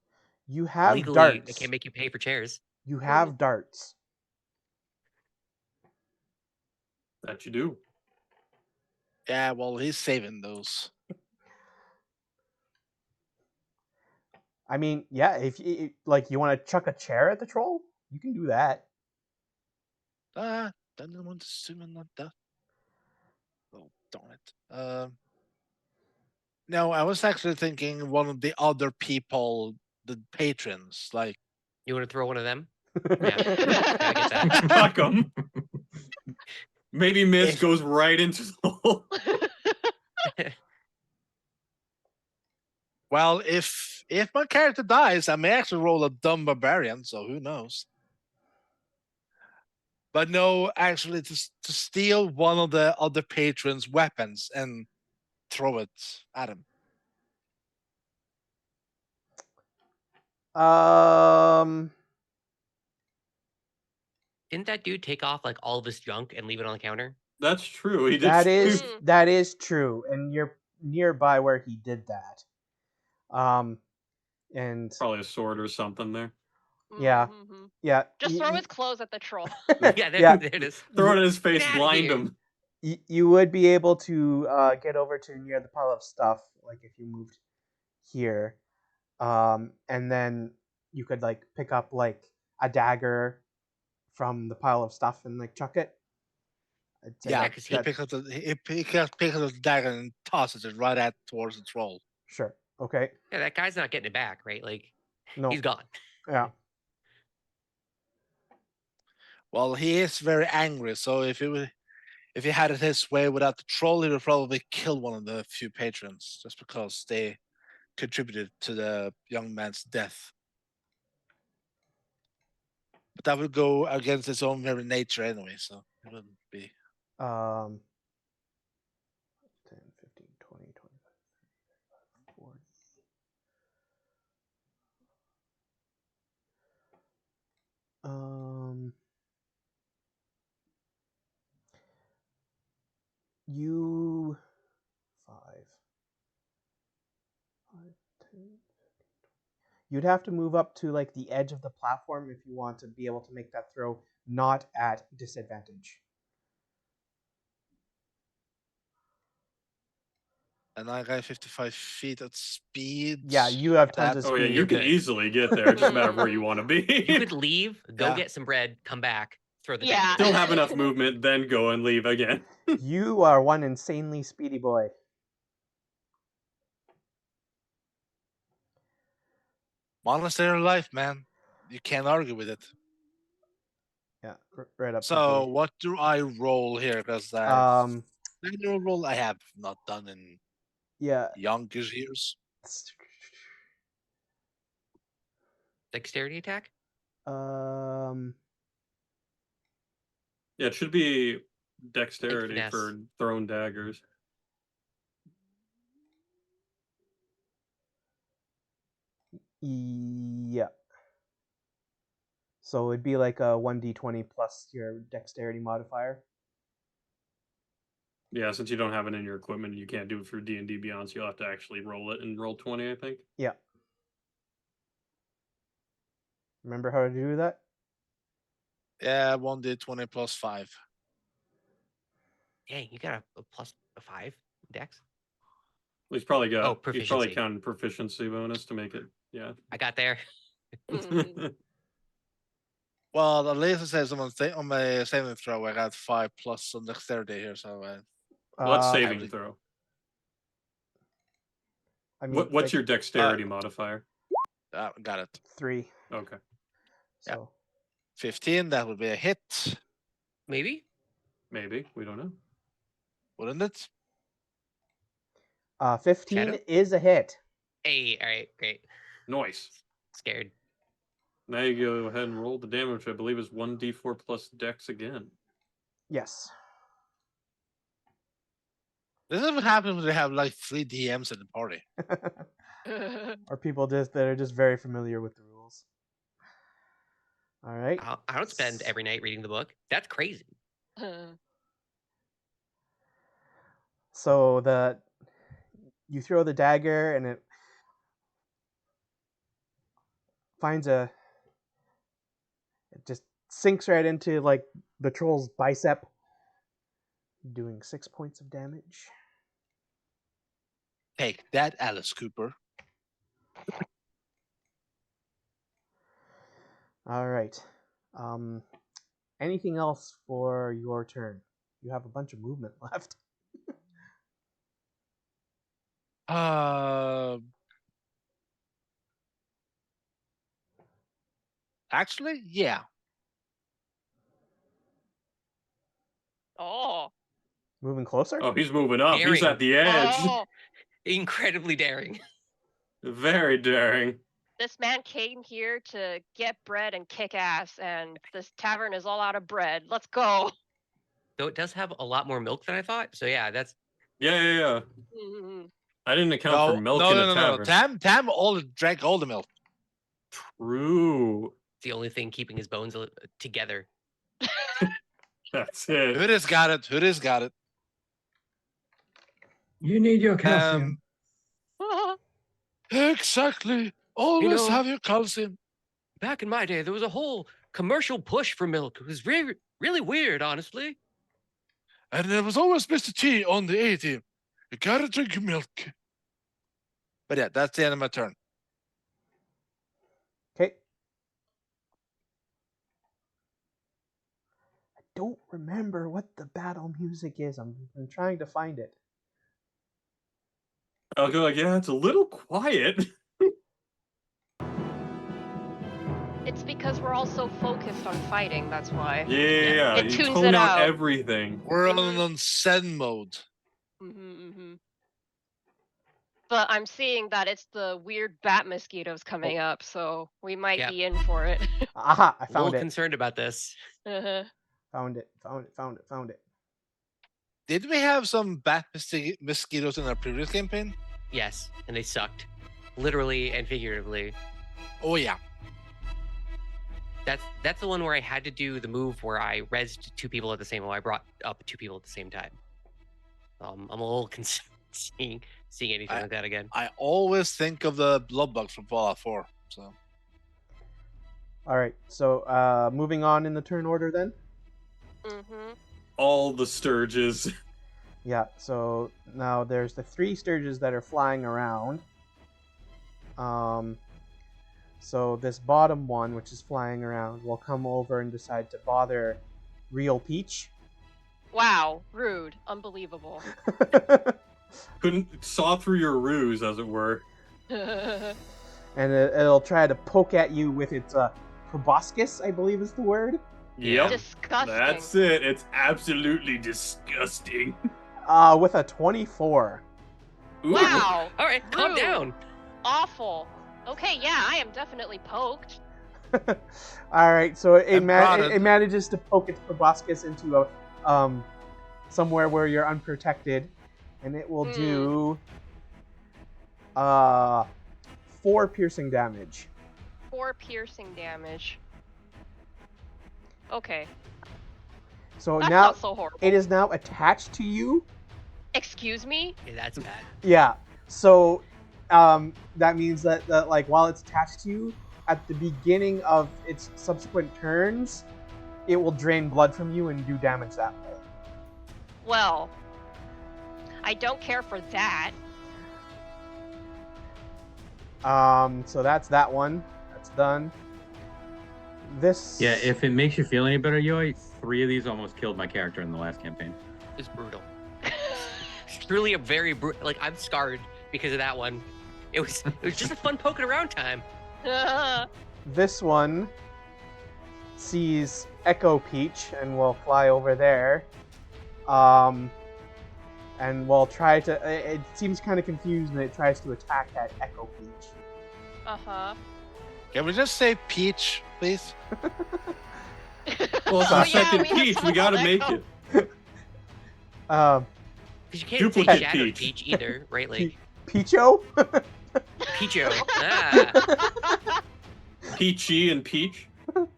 you have Legally, they darts. can't make you pay for chairs. You have darts. That you do. Yeah, well, he's saving those. I mean, yeah, if you like, you want to chuck a chair at the troll, you can do that. Don't want to summon like that. Oh, darn it. No, I was actually thinking one of the other people, the patrons, like. You want to throw one of them? Yeah, I get that. Fuck 'em. Maybe Miss If- goes right into the hole. Well, if my character dies, I may actually roll a dumb barbarian, so who knows? But no, actually, to steal one of the other patrons' weapons and throw it at him. Didn't that dude take off like all of his junk and leave it on the counter? That's true. He did. that is true, and you're nearby where he did that. And Probably a sword or something there. yeah, Mhm. yeah. Just throw his clothes at the troll. Yeah, Yeah. there it is. Throw it in his face, Get outta blind here. him. You would be able to get over to near the pile of stuff, like if you moved here, and then you could like pick up like a dagger from the pile of stuff and like chuck it. I'd say Yeah, that- 'cause he that- picks up the dagger and tosses it right at towards the troll. sure. Okay. Yeah, that guy's not getting it back, right? Like, No. he's gone. Yeah. Well, he is very angry, so if he had it his way without the troll, he would probably kill one of the few patrons just because they contributed to the young man's death. But that would go against his own very nature anyway, so it wouldn't be. 10, 15, 20, 25, 35, 40. You 5, 10. You'd have to move up to like the edge of the platform if you want to be able to make that throw not at disadvantage. And I got 55 feet at speed. Yeah, you have tons of Oh yeah, speed. you can good. easily get there. It's just a matter of where you want to You be. could leave, go Yeah. get some bread, come back, throw the Yeah. dagger. Still have enough movement, then go and leave again. You are one insanely speedy boy. Monastery life, man. You can't argue with it. Yeah, right up. So to what do I roll here? Because the, um, manual roll I have not done in yeah. younger years. Dexterity attack? Um, Yeah, it should be dexterity finesse. for thrown daggers. yeah. So it'd be like a 1d20 plus your dexterity modifier. Yeah, since you don't have it in your equipment, you can't do it for D&D Beyond, so you'll have to actually roll it and roll 20, I think. Yeah. Remember how to do that? Yeah, 1d20 plus 5. Dang, you got a plus a 5 dex? He's probably got. Oh, He's probably proficiency. counting proficiency bonus to make it. Yeah. I got there. Mhm. Well, at least it says on my saving throw, I got 5 plus on dexterity here, so What's Uh, saving actually- throw? I mean, What's like, your dexterity modifier? got it. 3. Okay. So 15, that would be a hit, Maybe? Maybe. We don't know. wouldn't it? 15 Shadow? is a hit. Hey, all right, great. Nice. Scared. Now you go ahead and roll the damage, which I believe is 1d4 plus dex again. Yes. This is what happens when they have like 3 DMs in the party. Or people that are just very familiar with the rules. All right. I don't spend every night reading the book. That's crazy. So you throw the dagger, and it finds it just sinks right into like the troll's bicep, doing 6 points of damage. Take that, Alice Cooper. All right. Anything else for your turn? You have a bunch of movement left. Actually, yeah. Oh. Moving closer? Oh, he's moving up. He's Daring. at the edge. Oh. Incredibly daring. Very daring. This man came here to get bread and kick ass, and this tavern is all out of bread. Let's go. Though it does have a lot more milk than I thought. So yeah, that's Yeah. Mhm. I didn't account for milk in a tavern. Tam all drank all the milk. True. the only thing keeping his bones together. That's it. Hoodie's got it. Hoodie's got it. You need your calcium. Exactly. Always know- have your calcium. Back in my day, there was a whole commercial push for milk. It was really, really weird, honestly. And there was always Mr. T on the A team. You gotta drink your milk. But yeah, that's the end of my turn. Okay. I don't remember what the battle music is. I'm trying to find it. I'll go like, yeah, it's a little quiet. It's because we're all so focused on fighting, that's why. Yeah. It You tunes tone it out out. everything. We're on Zen mode. But I'm seeing that it's the weird bat mosquitoes coming up, so we might Yeah. be in for it. Aha! I A little found it. concerned about this. Uh-huh. Found it. Did we have some bat mosquitoes in our previous campaign? Yes, and they sucked, literally and figuratively. Oh yeah. That's the one where I had to do the move where I rezzed two people at the same. Well, I brought up two people at the same time. I'm a little concerned seeing anything like that again. I always think of the blood bug from Fallout 4. So All right. So moving on in the turn order then. All the Sturges. Yeah. So now there's the 3 Sturges that are flying around. So this bottom one, which is flying around, will come over and decide to bother Real Peach. Wow, rude. Unbelievable. Saw through your ruse, as it were. And it'll try to poke at you with its proboscis, I believe is the word. Yep. Disgusting. That's it. It's absolutely disgusting. With a 24. Ooh. Wow. All right, calm Rude. down. Awful. Okay, yeah, I am definitely poked. All right, so it prodded. manages to poke its proboscis into a somewhere where you're unprotected, and it will do 4 piercing damage. 4 piercing damage. Okay. So That's now not so horrible. it is now attached to you. Excuse me? Yeah, that's bad. Yeah. So that means that like while it's attached to you, at the beginning of its subsequent turns, it will drain blood from you and do damage that way. Well, I don't care for that. So that's that one. That's done. This. Yeah, if it makes you feel any better, Yoi, 3 of these almost killed my character in the last campaign. It's brutal. It's truly a very like I'm scarred because of that one. It was just a fun poking around time. This one sees Echo Peach and will fly over there. And will try to. It seems kind of confused and it tries to attack at Echo Peach. Uh-huh. can we just say Peach, please? Well, it's Oh, our yeah, second we have Peach. to We gotta let make go. it. Um, Because you can't Duplicate say Shattered Peach. Peach either, right? Like Peacho. Peacho. Ah. Peachy and Peach.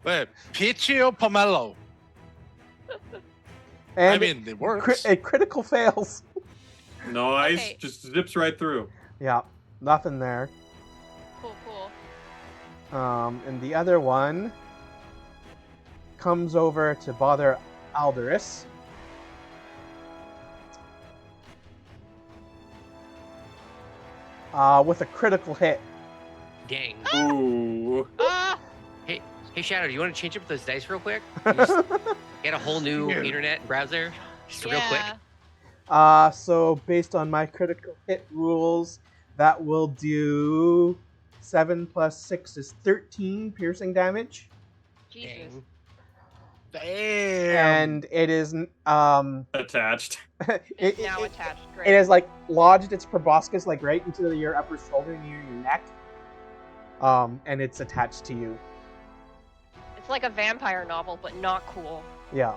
Wait, Peachy or Pomelo? And I mean, it works. it critical fails. Nice. Okay. Just zips right through. Yeah, nothing there. Cool. And the other one comes over to bother Alderus. With a critical hit. Dang. Ooh. Hey, Shadow, do you want to change up those dice real quick? Just get a whole new Yeah. internet browser, just real quick. So based on my critical hit rules, that will do 7 plus 6 is 13 piercing damage. Jesus. Dang. Damn. And it is Attached. It's now attached. Great. It has like lodged its proboscis like right into your upper shoulder near your neck. And it's attached to you. It's like a vampire novel, but not cool. Yeah.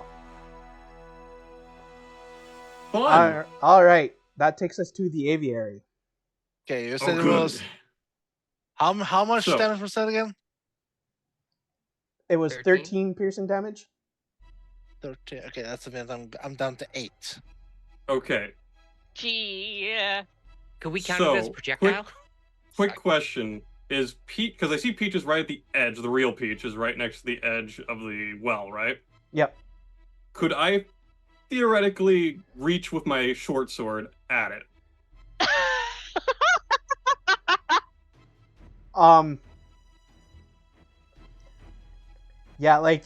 Fun. All right. That takes us to the aviary. Okay, you Oh, said it good. was how much So- damage was that again? It was 13? 13 piercing damage. 13. Okay, that's the means I'm down to 8. Okay. Gee, yeah. Could we count it as So, projectile? Quick question. Is Peach, because I see Peach is right at the edge, the real Peach is right next to the edge of the well, right? Yep. Could I theoretically reach with my short sword at it? Yeah, like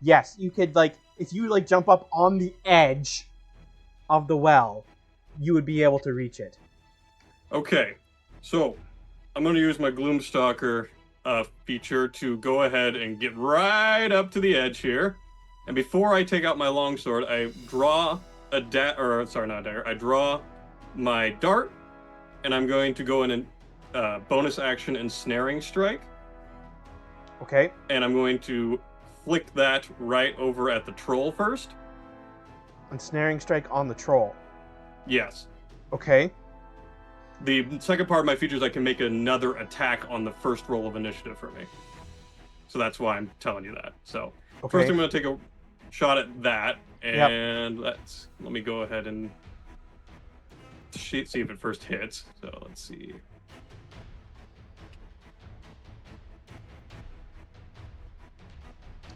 yes, you could like if you like jump up on the edge of the well, you would be able to reach it. Okay, so I'm going to use my Gloomstalker feature to go ahead and get right up to the edge here. And before I take out my longsword, I draw a I draw my dart, and I'm going to go in and bonus action ensnaring strike. Okay. And I'm going to flick that right over at the troll first. Ensnaring strike on the troll. Yes. Okay. The second part of my feature is I can make another attack on the first roll of initiative for me. So that's why I'm telling you that. So Okay. first I'm going to take a shot at that, and let me go ahead and see if it first hits. So let's see.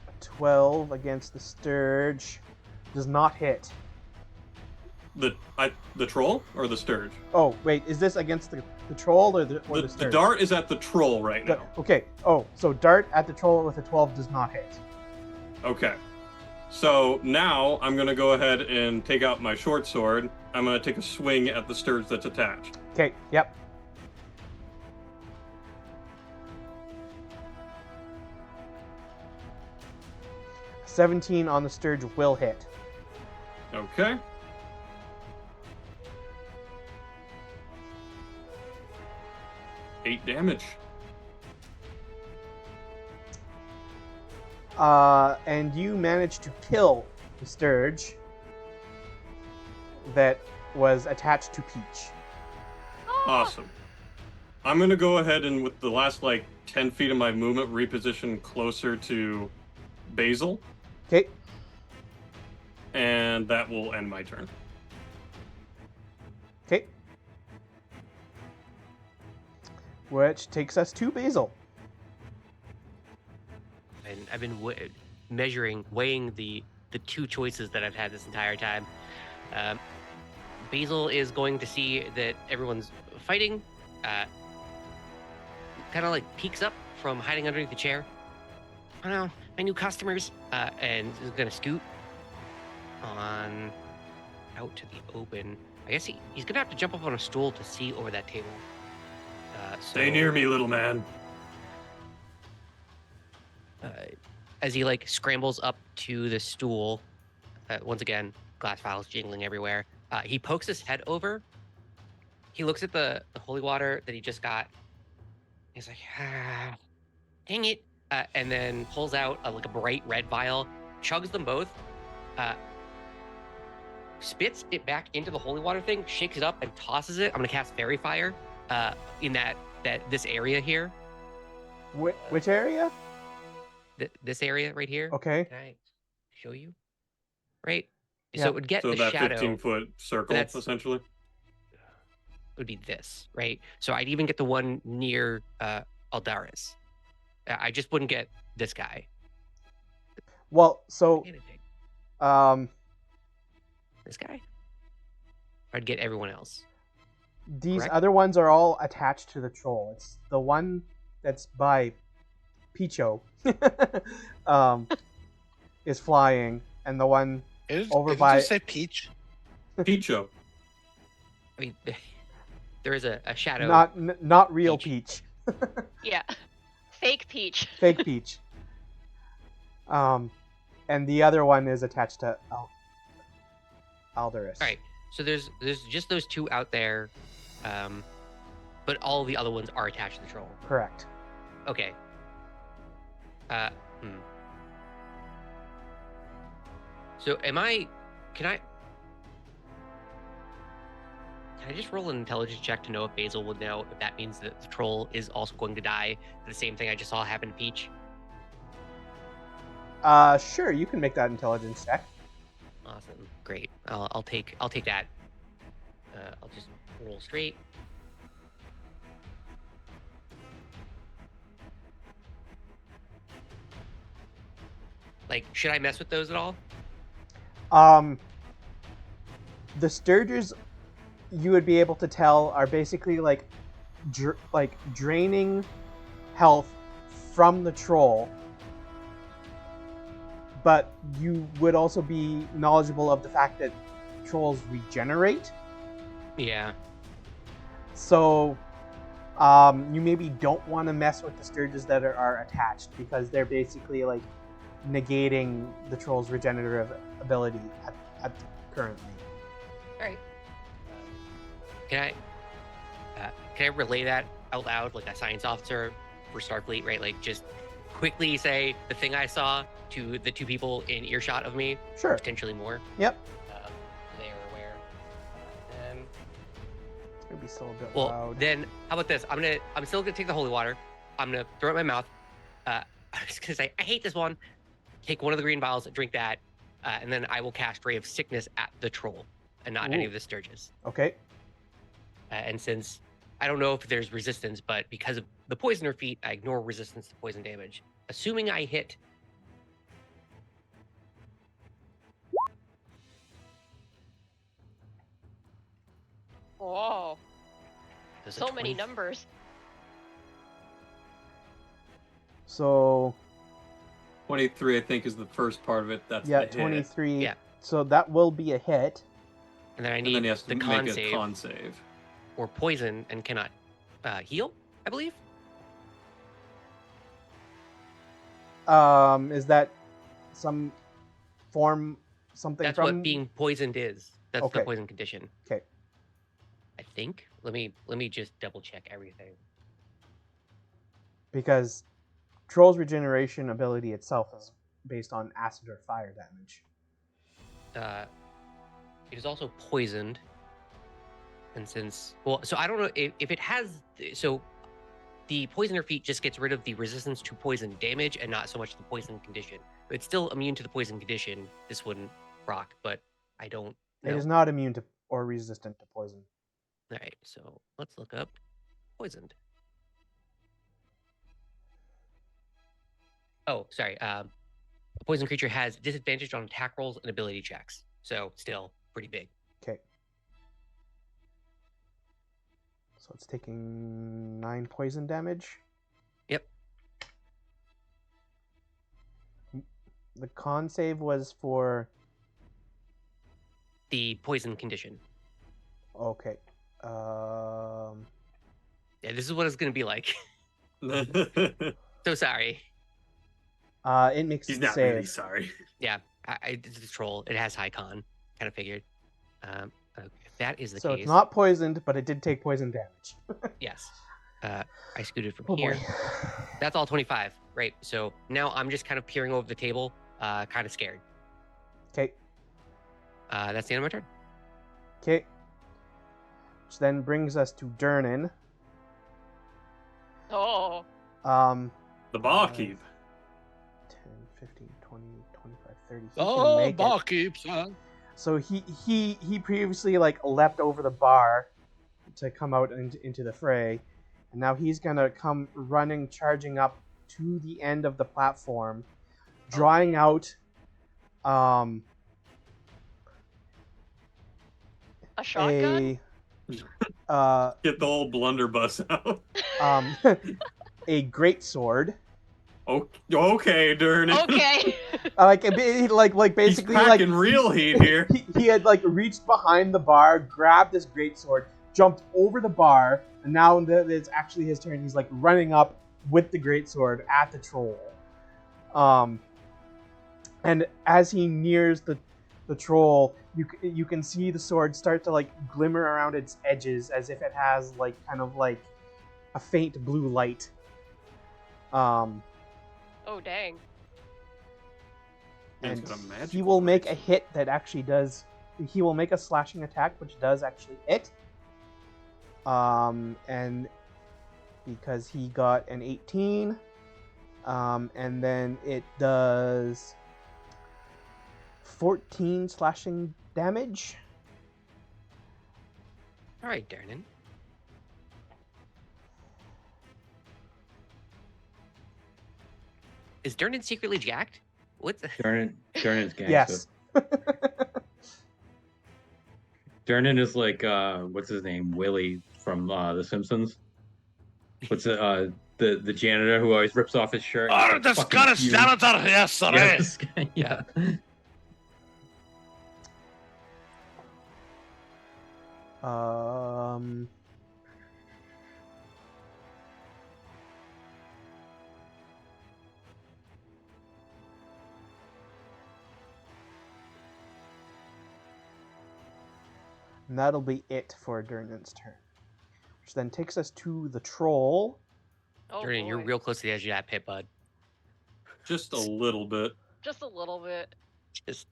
A 12 against the Sturge does not hit. The troll or the Sturge? Oh, wait, is this against the troll or the The Sturge? dart is at the troll right now. Okay. Oh, so dart at the troll with a 12 does not hit. Okay. So now I'm going to go ahead and take out my short sword. I'm going to take a swing at the Sturge that's attached. Okay, yep. $17 on the Sturge will hit. Okay. Eight damage. And you managed to kill the Sturge that was attached to Peach. Awesome. I'm going to go ahead and with the last 10 feet of my movement reposition closer to Basil, Okay. and that will end my turn. Okay. Which takes us to Basil. And I've been weighing the two choices that I've had this entire time. Basil is going to see that everyone's fighting, kind of peeks up from hiding underneath the chair. Oh no, my new customers, and is going to scoot on out to the open. I guess he's going to have to jump up on a stool to see over that table. Stay near me, little man. As he scrambles up to the stool, once again, glass vials jingling everywhere. He pokes his head over. He looks at the holy water that he just got. He's like, dang it. And then pulls out a bright red vial, chugs them both, spits it back into the holy water thing, shakes it up and tosses it. I'm going to cast Fairy Fire in this area here. Which area? This area right here. Okay. Can I show you? Right So it would get So the that shadow. 15-foot circle, that's- essentially. Would be this, right? So I'd even get the one near Aldaris. I just wouldn't get this guy. Well, so This guy. I'd get everyone else. these Correct? other ones are all attached to the troll. It's the one that's by Picho is flying, and the one over Did by you say Peach? Picho. I mean, there is a shadow. not real Peach. Peach, Yeah. Fake Peach. fake Peach. And the other one is attached to Aldaris. All right. So there's just those two out there, but all the other ones are attached to the troll. Correct. Okay. So can I just roll an intelligence check to know if Basil would know if that means that the troll is also going to die? The same thing I just saw happen to Peach. Sure, you can make that intelligence check. Awesome. Great. I'll take that. I'll just roll straight. Like, should I mess with those at all? The Sturgers, you would be able to tell, are basically like draining health from the troll, but you would also be knowledgeable of the fact that trolls regenerate. Yeah. So you maybe don't want to mess with the Sturges that are attached, because they're basically like negating the troll's regenerative ability at currently. All right. Can I relay that out loud, like a science officer for Starfleet, right? Like, just quickly say the thing I saw to the two people in earshot of me, Sure. potentially more. Yep. They are aware. It's gonna be still a bit Well, loud. then how about this? I'm still gonna take the holy water. I'm gonna throw it in my mouth. I was gonna say I hate this one. Take one of the green vials, drink that, and then I will cast Ray of Sickness at the troll and not any Ooh. of the Sturges. Okay. And since I don't know if there's resistance, but because of the poisoner feat, I ignore resistance to poison damage. Assuming I hit. Whoa. Does a So many 20 numbers. So 23, I think, is the first part of it. That's yeah, the hit. 23. Yeah. So that will be a hit. And then I And need then he has the to con make a save con save. or poison and cannot heal, I believe. Is that some form something That's from what being poisoned is. That's Okay. the poison condition. Okay. I think. Let me just double check everything. Because Troll's regeneration ability itself is based on acid or fire damage. It is also poisoned, and since so I don't know if it has. So the poisoner feat just gets rid of the resistance to poison damage and not so much the poison condition. It's still immune to the poison condition. This wouldn't rock, but I don't know. It is not immune to or resistant to poison. All right, so let's look up poisoned. Oh, sorry. A poison creature has disadvantage on attack rolls and ability checks, so still pretty big. Okay. So it's taking 9 poison damage. Yep. The con save was for The poison condition. okay. Yeah, this is what it's gonna be like. So sorry. It makes He's it not save. really sorry. Yeah, it's a troll. It has high con. Kind of figured. Okay, if that is the So case, it's not poisoned, but it did take poison damage. yes. I scooted from Oh here. boy. That's all 25, right? So now I'm just kind of peering over the table, kind of scared. Okay. That's the end of my turn. Okay. Which then brings us to Durnan. Oh. The barkeep. 10, 15, 20, 25, 30. He can Oh, make it. barkeep, son. So he previously like leapt over the bar to come out into the fray, and now he's gonna come running, charging up to the end of the platform, drawing out A shotgun? Get the old blunderbuss out. A great sword. Oh, okay, Durnan. Okay. Like He's basically packing real heat here. he had like reached behind the bar, grabbed his greatsword, jumped over the bar, and now that it's actually his turn, he's like running up with the greatsword at the troll. And as he nears the troll, you can see the sword start to like glimmer around its edges as if it has like kind of like a faint blue light. Oh dang. Man's And got a magical he will make a greatsword. hit that actually does. He will make a slashing attack, which does actually hit. And because he got an 18, and then it does 14 slashing damage. All right, Durnan. Is Durnan secretly jacked? What the? Durnan's gangsta. Yes. Durnan is like what's his name? Willie from The Simpsons. What's the janitor who always rips off his shirt? Oh, and the it's like fucking Scottish huge. janitor! Yes, sorry. Yeah, this guy, yeah. And that'll be it for Durnan's turn. Which then takes us to the troll. Oh Durnan, you're boy. real close to the edge of that pit, bud. Just a little bit. Just a little bit. Just,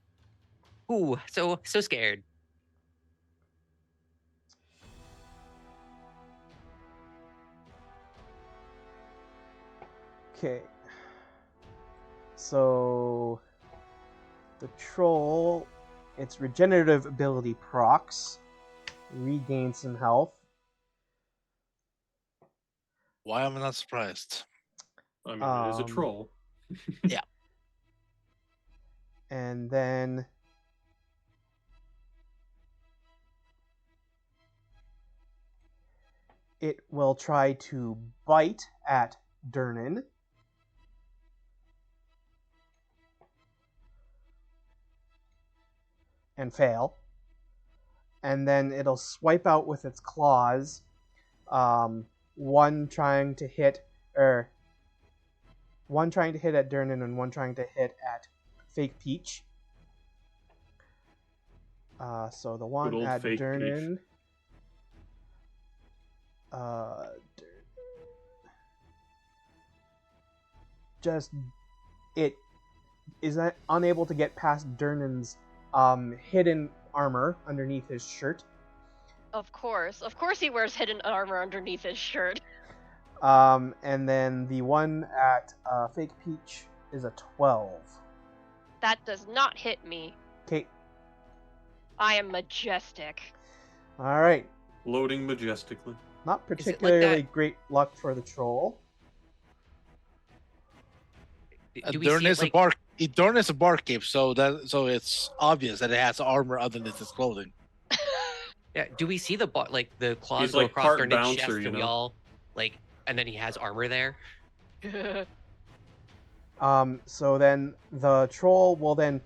ooh, so scared. Okay. So the troll, its regenerative ability procs, regain some health. Why am I not surprised? I mean, it is a Um, troll. And then it will try to bite at Durnan. And fail. And then it'll swipe out with its claws. One trying to hit at Durnan and one trying to hit at Fake Peach. So the one old at Fake Peach. Durnan. Just it is unable to get past Durnan's hidden armor underneath his shirt. Of course he wears hidden armor underneath his shirt. And then the one at Fake Peach is a 12. That does not hit me. Okay. I am majestic. All right. Loading majestically. Not Is it like particularly that? great luck for the troll. Do we see it, like, Durnan is a barkeep, so it's obvious that it has armor underneath its clothing. yeah, do we see the the claws He's go like across part Durnan's bouncer, chest? you Do we know? all and then he has armor there? So then the troll will then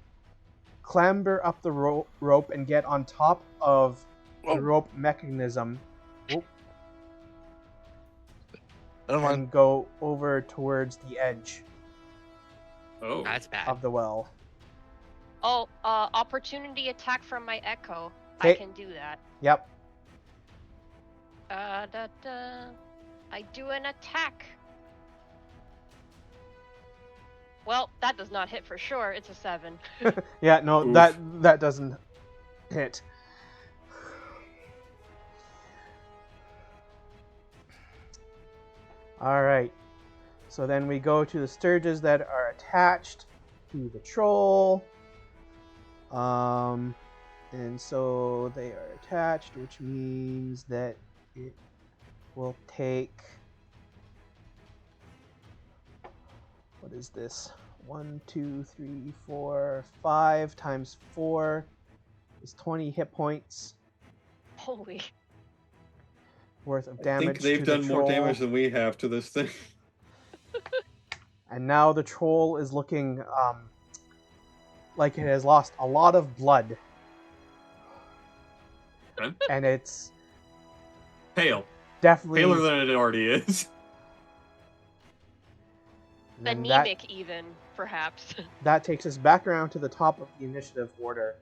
clamber up the rope and get on top of the rope mechanism. Never mind. And go over towards the edge Oh. That's bad. of the well. Oh, opportunity attack from my echo. I Okay. can do that. Yep. I do an attack. Well, that does not hit for sure. It's a 7. Yeah, no, Oof. that doesn't hit. Alright. So then we go to the sturges that are attached to the troll. And so they are attached, which means that it will take... What is this? 1, 2, 3, 4, 5 times 4 is 20 hit points Holy. worth of I damage think they've to done the more troll. damage than we have to this thing. And now the troll is looking like it has lost a lot of blood. Okay. And it's Pale. definitely... Paler than it already is. and that, Anemic, even, perhaps. that takes us back around to the top of the initiative order,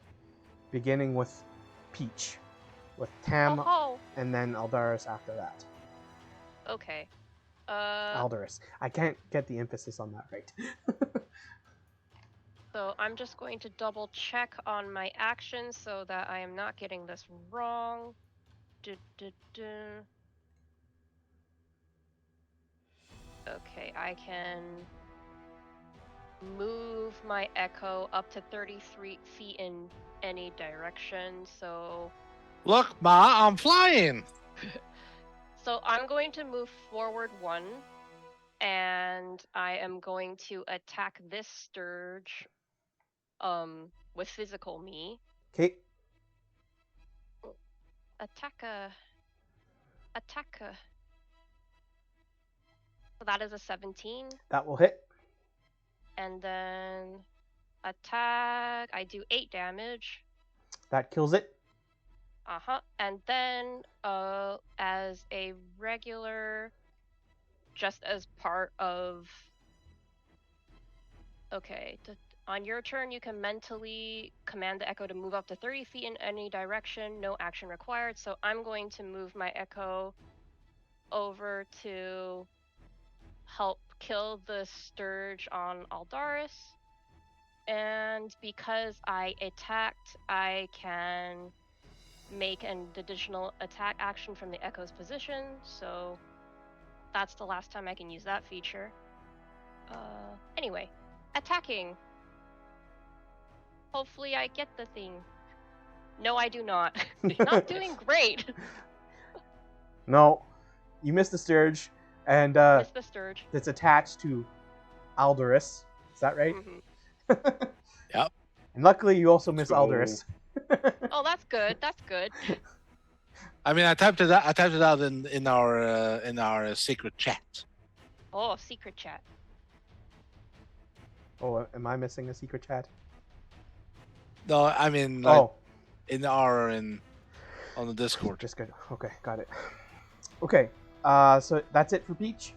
beginning with Peach, with Tam, Oh, and then Aldaris after that. okay. Aldaris. I can't get the emphasis on that right. So I'm just going to double check on my actions so that I am not getting this wrong. Okay, I can move my echo up to 33 feet in any direction. So Look, Ma, I'm flying. I'm going to move forward 1, and I am going to attack this Sturge with physical me. Okay, Attacker. So that is a 17. that will hit. And then attack. I do 8 damage. That kills it. And then as a regular, just as part of... Okay, on your turn, you can mentally command the echo to move up to 30 feet in any direction. No action required. So I'm going to move my echo over to help kill the Sturge on Aldaris. And because I attacked, I can make an additional attack action from the echo's position. So that's the last time I can use that feature. Anyway, attacking. Hopefully I get the thing. No, I do not. Not doing great. No, you missed the Sturge, and Miss the Sturge. it's attached to Aldaris. Is that right? Mm-hmm. Yep. And luckily, you also miss go. Aldaris. Oh, that's good. That's good. I mean, I typed it out in our secret chat. Oh, secret chat. Oh, am I missing a secret chat? No, I mean, like, Oh, on the Discord. just good. Okay, got it. Okay, so that's it for Peach.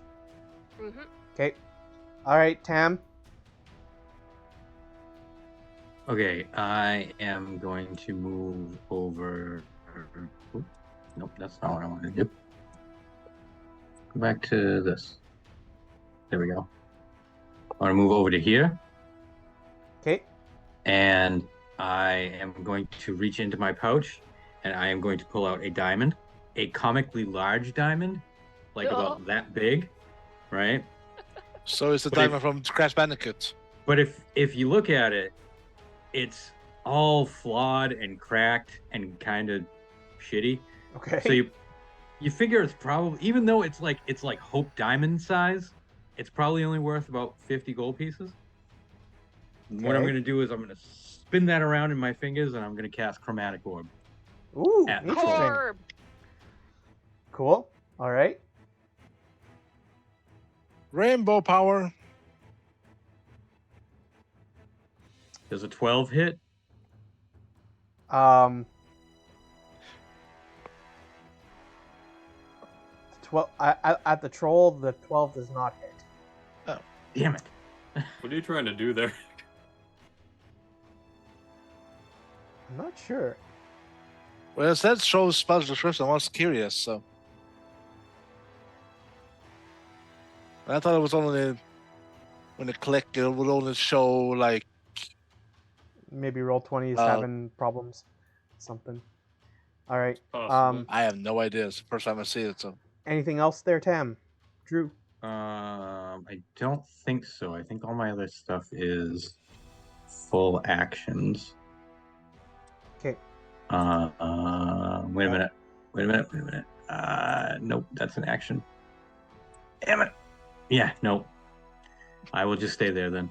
Mm-hmm. Okay, all right, Tam. Okay, I am going to move over. Oop, nope, that's not what I wanted to do. Go back to this. There we go. I want to move over to here, Okay, and I am going to reach into my pouch, and I am going to pull out a diamond, a comically large diamond, like about that big, right? So it's the But if- diamond from Crash Bandicoot. But if you look at it, it's all flawed and cracked and kind of shitty. okay. So you figure it's probably, even though it's like Hope Diamond size, it's probably only worth about 50 gold pieces. What I'm Okay. going to do is I'm going to spin that around in my fingers, and I'm going to cast Chromatic Orb. Ooh, at the interesting. Orb. Cool. All right. Rainbow power. Does a 12 hit? Um, 12 at the troll. The 12 does not hit. Damn it. What are you trying to do there? I'm not sure. Well, it said show spell description. I was curious, so. I thought it was only when it clicked, it would only show like. Maybe roll 27 problems, something. All right. Possibly. I have no idea. It's the first time I see it, so. Anything else there, Tam? Drew? I don't think so. I think all my other stuff is full actions. Okay. Wait a minute. Wait a minute. Nope, that's an action. Damn it. Yeah, nope. I will just stay there then.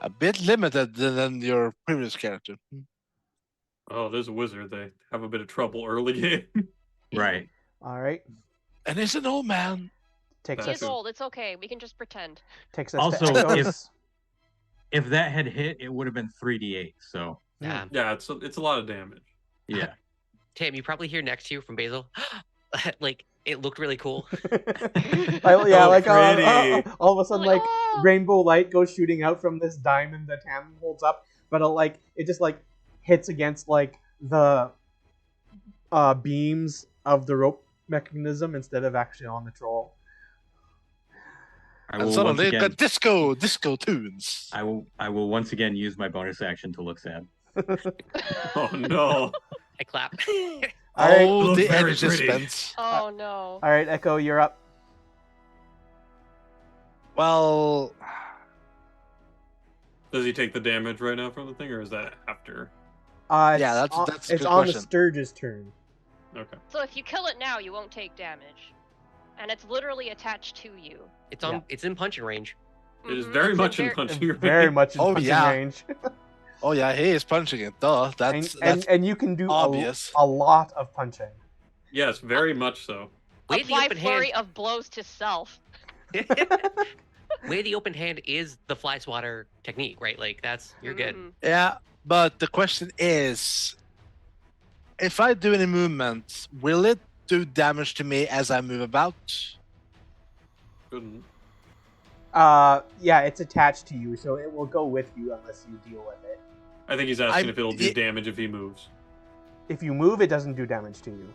A bit limited than your previous character. Oh, there's a wizard. They have a bit of trouble early game. Right. All right. And he's an old man. Takes He us is old. It's okay. We can just pretend. takes us Also, to Echo's. if that had hit, it would have been 3d8. So Yeah. Yeah, it's a lot of damage. yeah. Tim, you probably hear next to you from Basil. Like it looked really cool. Yeah, Oh, like pretty. all of a sudden, like oh! rainbow light goes shooting out from this diamond that Tam holds up, but it just like hits against like the beams of the rope mechanism instead of actually on the troll. I And will once suddenly again. got disco tunes. I will once again use my bonus action to look sad. Oh no. I clap. All right. Oh, Looks the very energy pretty. spent. Oh no. All right, Echo, you're up. Well, Does he take the damage right now from the thing, or is that after? Yeah, It's that's a it's good on the question. Sturge's turn. Okay. So if you kill it now, you won't take damage, and it's literally attached to you. It's on. Yeah. It's in punching range. It is Mhm, very it's much in very- punching range. Very much in Oh, punching yeah. range. oh yeah, he is punching it. Duh. That's and you can do obvious. a lot of punching. Yes, very much so. Way the Apply open flurry hand. of blows to self. Way the open hand is the fly swatter technique, right? Like that's you're good. Mhm. yeah. But the question is, if I do any movement, will it do damage to me as I move about? Couldn't. Yeah, it's attached to you, so it will go with you unless you deal with it. I think he's asking I'm- if it'll do damage if he moves. If you move, it doesn't do damage to you.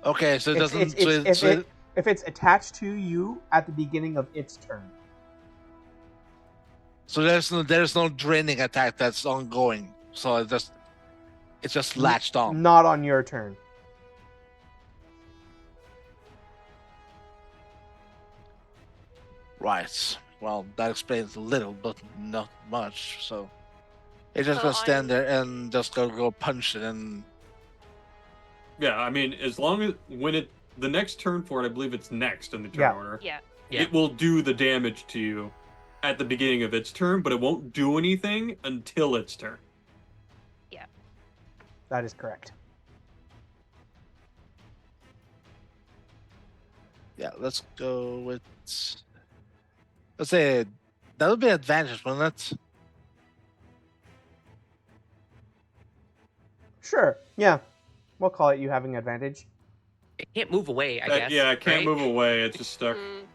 Okay, so it It's- doesn't. it's- so if If it's attached to you at the beginning of its turn. so there's no draining attack that's ongoing. So it's just latched on. Not on your turn. Right. Well, that explains a little, but not much. So it's just So gonna stand I'm- there and just go punch it and. Yeah, I mean, as long as the next turn for it, I believe it's next in the turn Yeah. order. Yeah. Yeah. It will do the damage to you at the beginning of its turn, but it won't do anything until its turn. That is correct. Yeah, let's go with. Let's say that would be an advantage, wouldn't it? Sure. Yeah. We'll call it you having advantage. It can't move away. I guess. Yeah, I can't right? move away. It's just stuck. Mhm.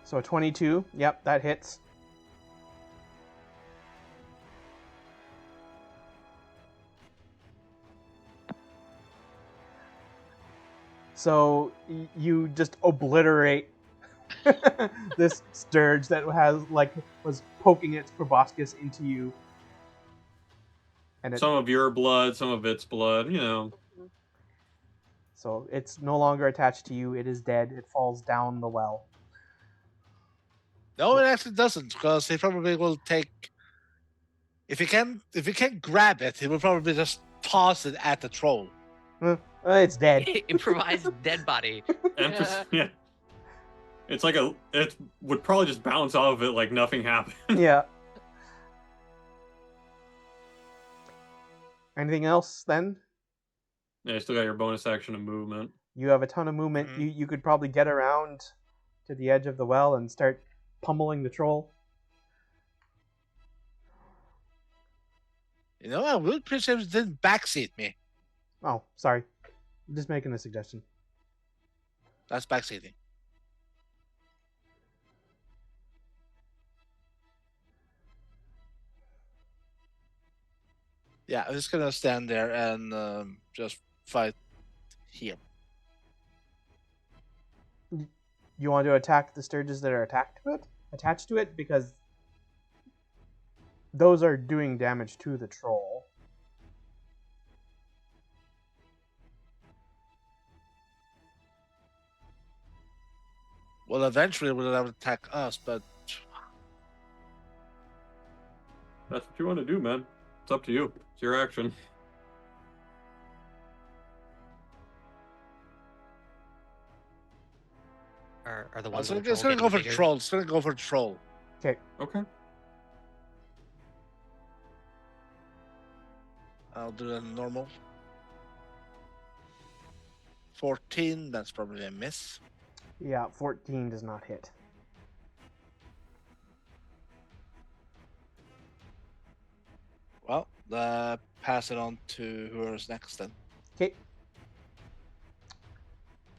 So a 22. Yep, that hits. So you just obliterate this Sturge that was poking its proboscis into you. And Some of your blood, some of its blood, you know. so it's no longer attached to you. It is dead. It falls down the well. No, it actually doesn't, because he probably will take. If he can't grab it, he will probably just toss it at the troll. It's dead. Improvised dead body. Yeah. It's like it would probably just bounce off of it like nothing happened. Yeah. Anything else then? Yeah, you still got your bonus action and movement. You have a ton of movement. Mhm. You could probably get around to the edge of the well and start pummeling the troll. You know, I would appreciate if it didn't backseat me. Oh, sorry. I'm just making a suggestion. That's backseating. Yeah, I'm just gonna stand there and just fight here. You want to attack the Sturges that are attached to it? Because those are doing damage to the troll. Well, eventually it will attack us, but That's what you want to do, man. It's up to you. It's your action. Are the ones It's on the gonna troll go getting for the bigger? troll. It's gonna go for the troll. Okay. Okay. I'll do a normal. 14, that's probably a miss. Yeah, 14 does not hit. Well, pass it on to whoever's next then. Okay.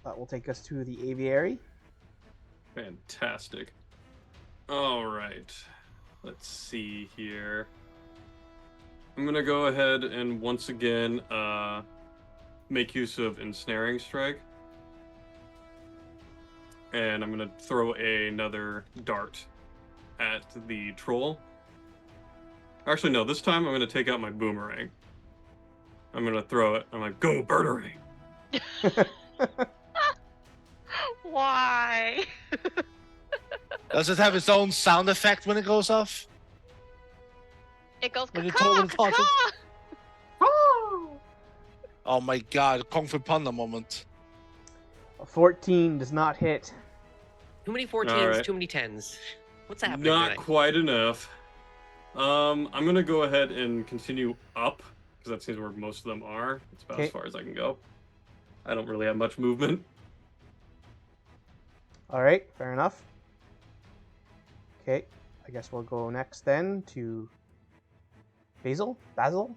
That will take us to the aviary. Fantastic. All right. Let's see here. I'm going to go ahead and once again make use of Ensnaring Strike. And I'm going to throw another dart at the troll. Actually, no, this time I'm going to take out my boomerang. I'm going to throw it. I'm like, go, Birderang! Why? Does it have its own sound effect when it goes off? It goes When you caw, told it caw, to- caw. Oh my god, Kung Fu Panda moment. 14 does not hit. Too many 14s, Alright. too many 10s. What's happening Not tonight? quite enough. I'm going to go ahead and continue up, because that seems where most of them are. It's about as Okay. far as I can go. I don't really have much movement. All right, fair enough. Okay, I guess we'll go next then to Basil. Basil.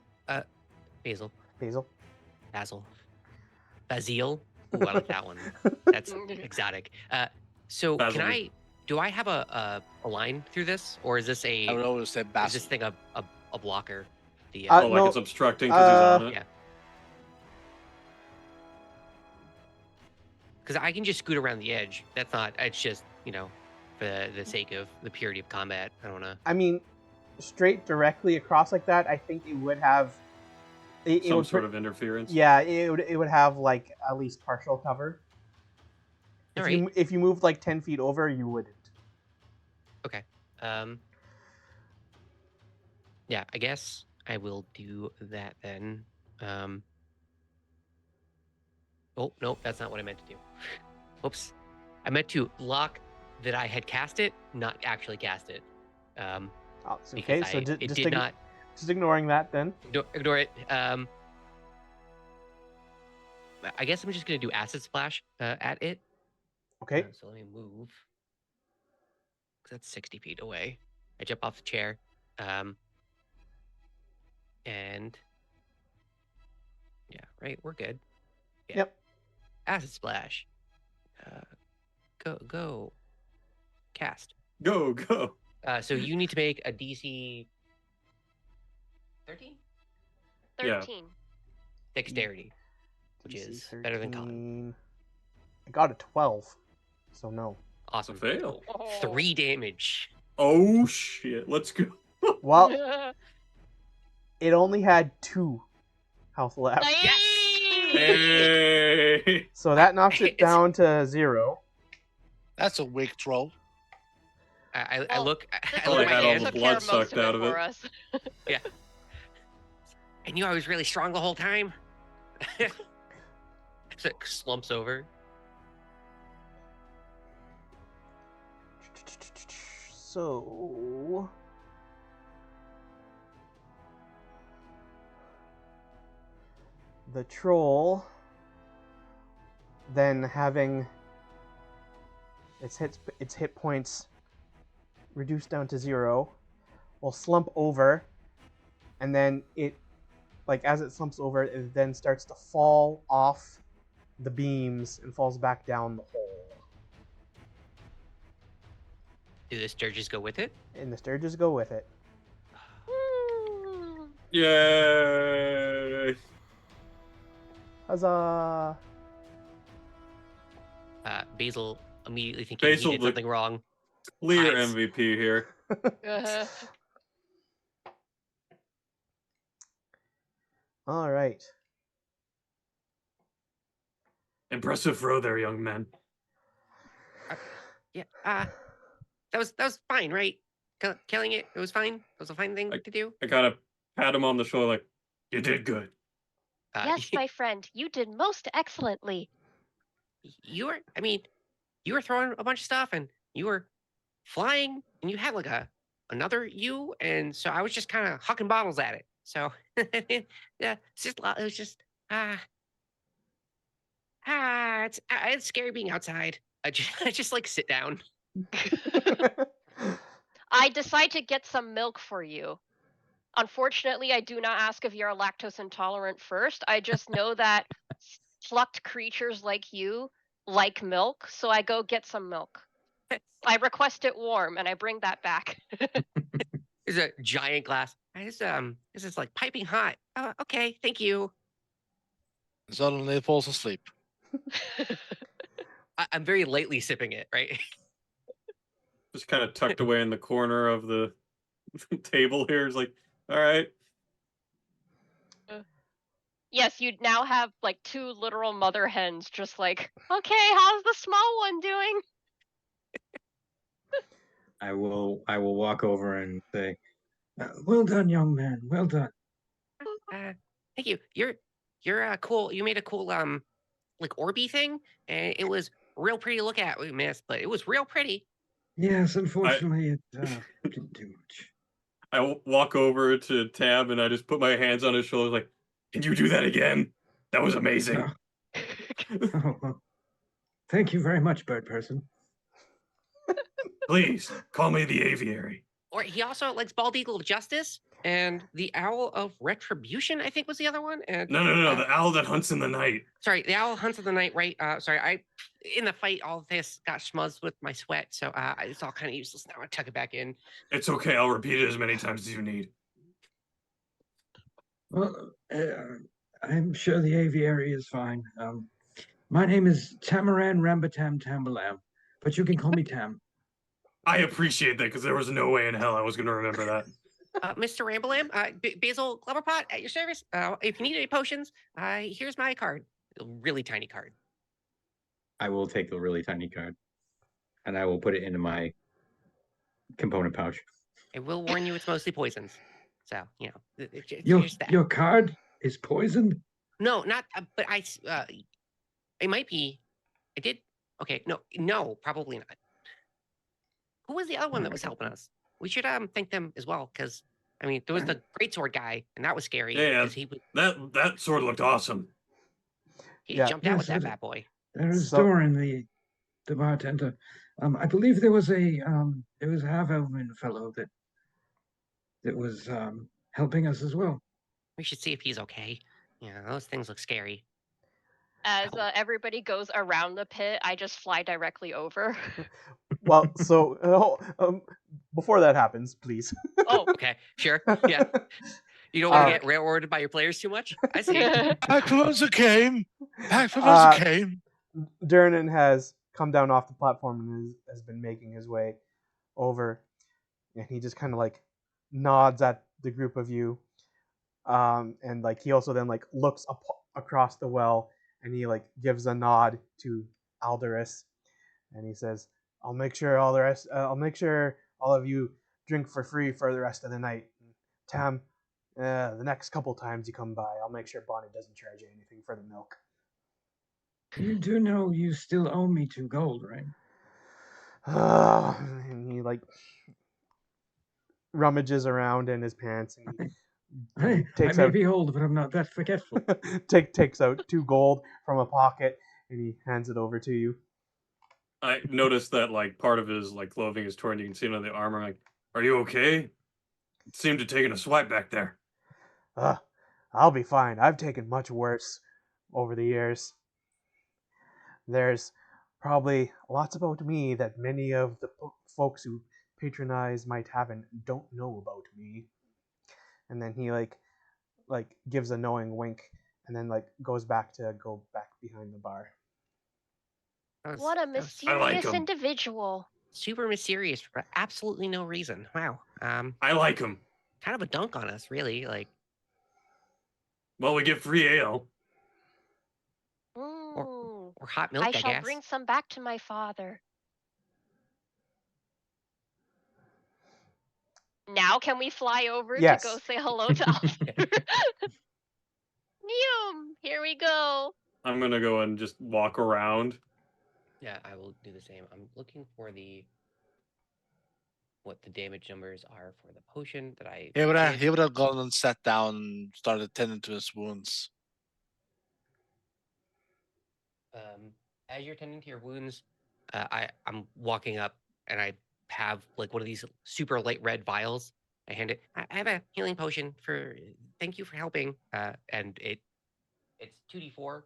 Basil. Basil. Basil. Ooh, I like that one. That's exotic. So Basil. do I have a line through this, or is this I would a always say is Basil. this thing a blocker? The Oh, like no, it's obstructing because he's on it? yeah. Because I can just scoot around the edge. That's not. It's just for the sake of the purity of combat. I don't wanna. I mean, straight directly across like that, I think it would have. It Some would sort of interference. Yeah, it would have like at least partial cover. All If you moved like 10 feet over, you wouldn't. Okay. Yeah, I guess I will do that then. Oh, no, that's not what I meant to do. Whoops. I meant to lock that I had cast it, not actually cast it. Oh, it's Because okay, so it did not. Just ignoring that then. Ignore it. I guess I'm just going to do Acid Splash at it. Okay. So let me move. 'Cause that's 60 feet away. I jump off the chair. And yeah, right, we're good. Yeah. Yep. Acid Splash. Go. Cast. Go. So you need to make a DC 13 Yeah. 13. dexterity, which DC is better than con. 13. I got a 12, so no. It's a Awesome. fail. 3 damage. Oh, shit. Let's go. Well, it only had 2 health left, Yes! Hey! so that knocks it It's- down to 0. That's a weak troll. I Well, look. This I Oh, look they at my had all hand. the took blood care of most sucked out of it. for us. I knew I was really strong the whole time. So it slumps over. So the troll, then having its hit points reduced down to 0, will slump over, and then it, like as it slumps over, it then starts to fall off the beams and falls back down the hole. Do the sturges go with it? And the sturges go with it. Yay! Huzzah! Basil immediately thinking Basil he did the- something wrong. Clear Nice. MVP here. Uh-huh. All right. Impressive throw there, young man. Yeah. That was fine, right? Killing it was fine. That was a fine thing to do. I kind of pat him on the shoulder like, you did good. Yes, my friend, you did most excellently. You were, I mean, you were throwing a bunch of stuff and you were flying and you had like another you, and so I was just kind of hucking bottles at it. So yeah, it was just it's scary being outside. I just like sit down. I decide to get some milk for you. Unfortunately, I do not ask if you're lactose intolerant first. I just know that plucked creatures like you like milk, so I go get some milk. I request it warm, and I bring that back. There's a giant glass. This is like piping hot. Okay, thank you. Suddenly it falls asleep. I'm very lightly sipping it, right? Just kind of tucked away in the corner of the table here. It's like, all right. Yes, you'd now have like 2 literal mother hens just like, okay, how's the small one doing? I will walk over and say, well done, young man. Well done. Thank you. You're cool. You made a cool like Orby thing, and it was real pretty to look at. We missed, but it was real pretty. Yes, unfortunately, it didn't do much. I walk over to Tab and I just put my hands on his shoulders like, can you do that again? That was amazing. Oh, well, thank you very much, bird person. Please, call me the aviary. Or he also likes Bald Eagle of Justice and the Owl of Retribution, I think was the other one. And No, the owl that hunts in the night. sorry, the Owl hunts in the night, right? Sorry, in the fight, all of this got schmuzzed with my sweat, so it's all kind of useless now. I tuck it back in. It's okay. I'll repeat it as many times as you need. Well, I'm sure the aviary is fine. My name is Tamaran Rambatam Tambalam, but you can call me Tam. I appreciate that because there was no way in hell I was going to remember that. Mr. Rambalam, Basil Gloverpot at your service. If you need any potions, here's my card. A really tiny card. I will take the really tiny card, and I will put it into my component pouch. I will warn you, it's mostly poisons. So, you know, Your card is poisoned? No, not, but it might be. I did. Okay, no, probably not. Who was the other one that was helping us? We should thank them as well, because I mean, there was the greatsword guy, and that was scary. Yeah, he was, that sword looked awesome. He jumped out with that bad boy. There is a door in the bartender. I believe there was a half-elven fellow that was helping us as well. We should see if he's okay. Yeah, those things look scary. As everybody goes around the pit, I just fly directly over. Well, so before that happens, please. Oh, okay, sure, yeah. You don't want to get railroaded by your players too much? I see. Back from those who came. Back from those who came. Durnan has come down off the platform and has been making his way over, and he just kind of like nods at the group of you, and like he also then like looks up across the well and he like gives a nod to Alderus, and he says, I'll make sure all of you drink for free for the rest of the night. Tam, the next couple times you come by, I'll make sure Bonnie doesn't charge you anything for the milk. You do know you still owe me 2 gold, right? And he like rummages around in his pants and I may be old, but I'm not that forgetful. takes out 2 gold from a pocket and he hands it over to you. I noticed that like part of his like clothing is torn. You can see it on the armor. Like, are you okay? It seemed to have taken a swipe back there. I'll be fine. I've taken much worse over the years. There's probably lots about me that many of the folks who patronize might haven't don't know about me. And then he like gives a knowing wink and then like goes back behind the bar. What a mysterious individual. Super mysterious for absolutely no reason. Wow. I like him. Kind of a dunk on us, really. Like, well, we get free ale. Or hot milk, I guess. I shall bring some back to my father. Now can we fly over to go Yes. say hello to Alder? Neum, here we go. I'm gonna go and just walk around. Yeah, I will do the same. I'm looking for what the damage numbers are for the potion that I He would have, did. he would have gone and sat down and started tending to his wounds. As you're tending to your wounds, I'm walking up and I have like one of these super light red vials. I hand it. I have a healing potion for. Thank you for helping. And it's 2d4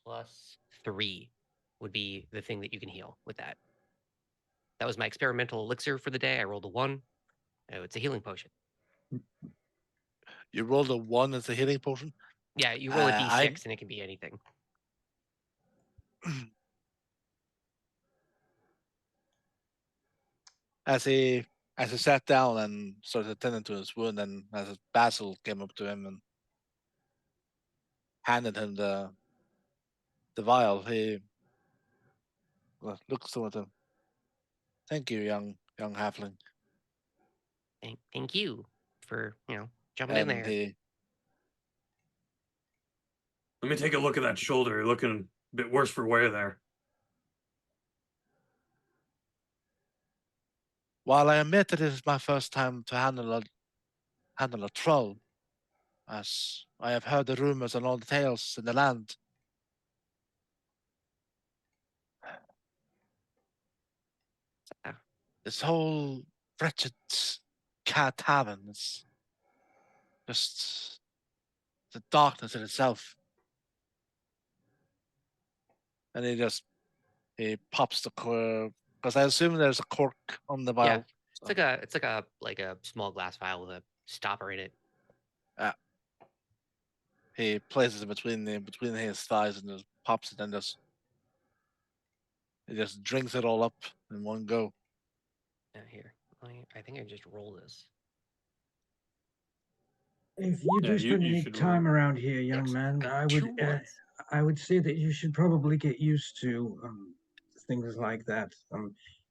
plus 3 would be the thing that you can heal with that. That was my experimental elixir for the day. I rolled a 1. Oh, it's a healing potion. You rolled a 1 as a healing potion. Yeah, you roll a d6 I- and it can be anything. As he sat down and started tending to his wound, and as Basil came up to him and handed him the vial, he looks at him. Thank you, young halfling. Thank you for jumping in And there. Let me take a look at that shoulder. You're looking a bit worse for wear there. While I admit that it is my first time to handle a troll, as I have heard the rumors and all the tales in the land, this whole wretched cat tavern is just the darkness in itself. And he pops the cork, because I assume there's a cork on the vial. Yeah, it's like a small glass vial with a stopper in it. He places it between his thighs and just pops it and he just drinks it all up in one go. Here, I think I just roll this. If you do spend any time around here, young man, I would say that you should probably get used to things like that.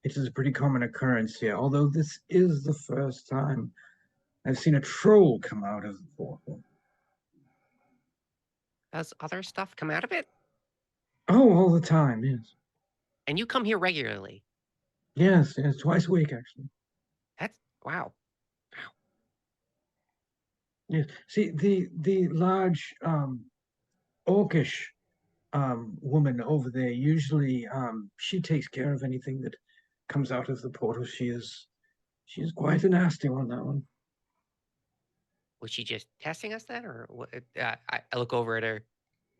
It is a pretty common occurrence here, although this is the first time I've seen a troll come out of the portal. Does other stuff come out of it? Oh, all the time, yes. And you come here regularly? Yes, twice a week, actually. That's wow. Yes. See, the large orcish woman over there, usually she takes care of anything that comes out of the portal. She is quite a nasty one, that one. Was she just testing us then, or what? I look over at her.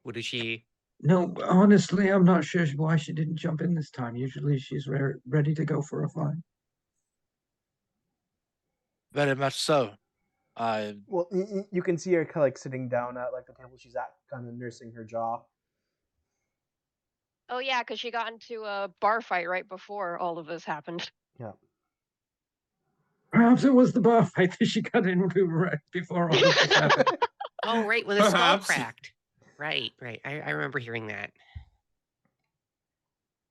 What is she? No, honestly, I'm not sure why she didn't jump in this time. Usually she's ready to go for a fight. Very much so. Well, you can see her kind of like sitting down at like the table she's at, kind of nursing her jaw. Oh yeah, because she got into a bar fight right before all of this happened. Yeah. Perhaps it was the bar fight that she got into right before all this happened. Oh, right, when the skull Perhaps. cracked. Right. I remember hearing that.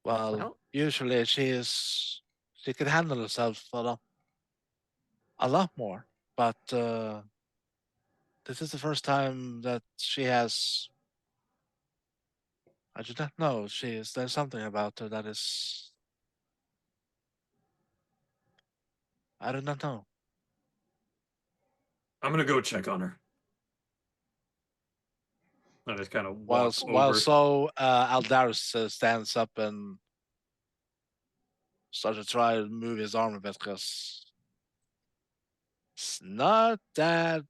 Well, usually she can handle herself a lot more, but this is the first time that she has. I do not know. There's something about her that is. I do not know. I'm gonna go check on her. I just kind of While walk over. Aldaris stands up and starts to try to move his arm a bit, because it's not that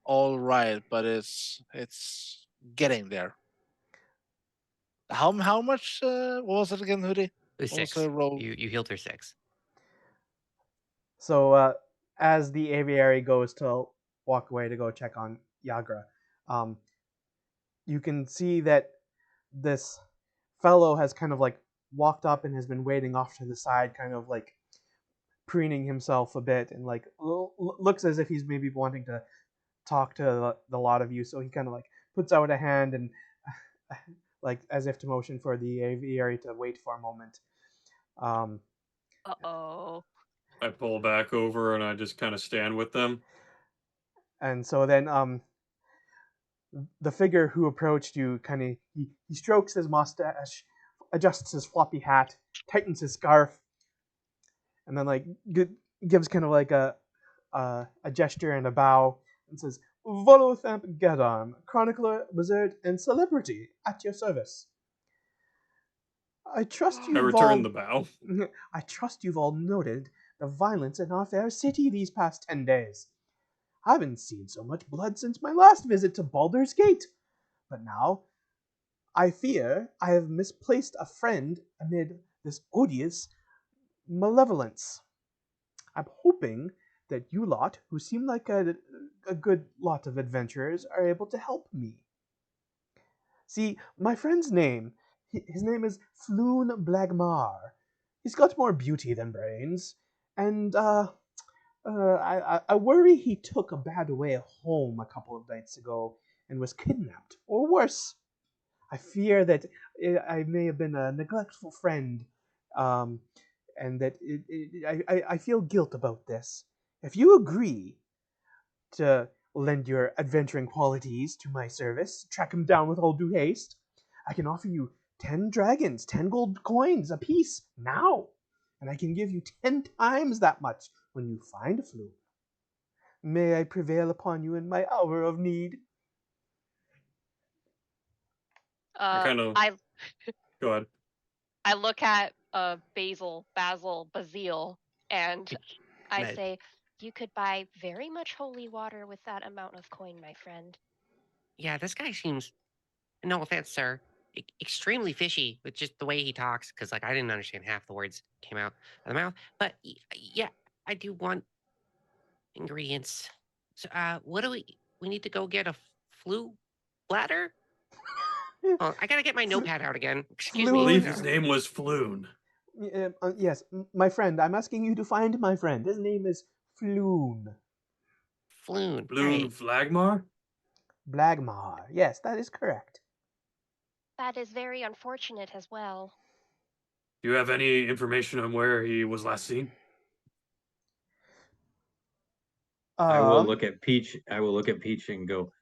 all right, but it's getting there. How much what was it again, Hoodie? It was What was 6. her roll? You healed her 6. So as the aviary goes to walk away to go check on Yagra, you can see that this fellow has kind of like walked up and has been waiting off to the side, kind of like preening himself a bit, and like looks as if he's maybe wanting to talk to the lot of you. So he kind of like puts out a hand and like as if to motion for the aviary to wait for a moment. Uh-oh. I pull back over and I just kind of stand with them. And so then the figure who approached you kind of he strokes his mustache, adjusts his floppy hat, tightens his scarf, and then like gives kind of like a gesture and a bow and says, "Volothamp Gadam, chronicler, wizard, and celebrity, at your service. I trust I you've return all the bow. I trust you've all noted the violence in our fair city these past 10 days. I haven't seen so much blood since my last visit to Baldur's Gate, but now I fear I have misplaced a friend amid this odious malevolence. I'm hoping that you lot, who seem like a good lot of adventurers, are able to help me. See, my friend's name, his name is Floon Blagmar. He's got more beauty than brains, and I worry he took a bad way home a couple of nights ago and was kidnapped, or worse. I fear that I may have been a neglectful friend, um, and that I feel guilt about this. If you agree to lend your adventuring qualities to my service, track him down with all due haste, I can offer you 10 dragons, 10 gold coins apiece now, and I can give you 10 times that much when you find a fluke. May I prevail upon you in my hour of need? I kind of go ahead. I look at Basil, Basile, and I Nice. say, "You could buy very much holy water with that amount of coin, my friend." Yeah, this guy seems, no offense, sir, extremely fishy with just the way he talks. Because like I didn't understand half the words that came out of the mouth. But yeah, I do want ingredients. So, what do we need to go get a flu bladder? Oh, I gotta get my notepad out again. Excuse I me. believe his name was Floon. Yes, my friend. I'm asking you to find my friend. His name is Floon. Floon. Floon Right. Flagmar? Blagmar. Yes, that is correct. That is very unfortunate as well. Do you have any information on where he was last seen? I will look at Peach. I will look at Peach and go,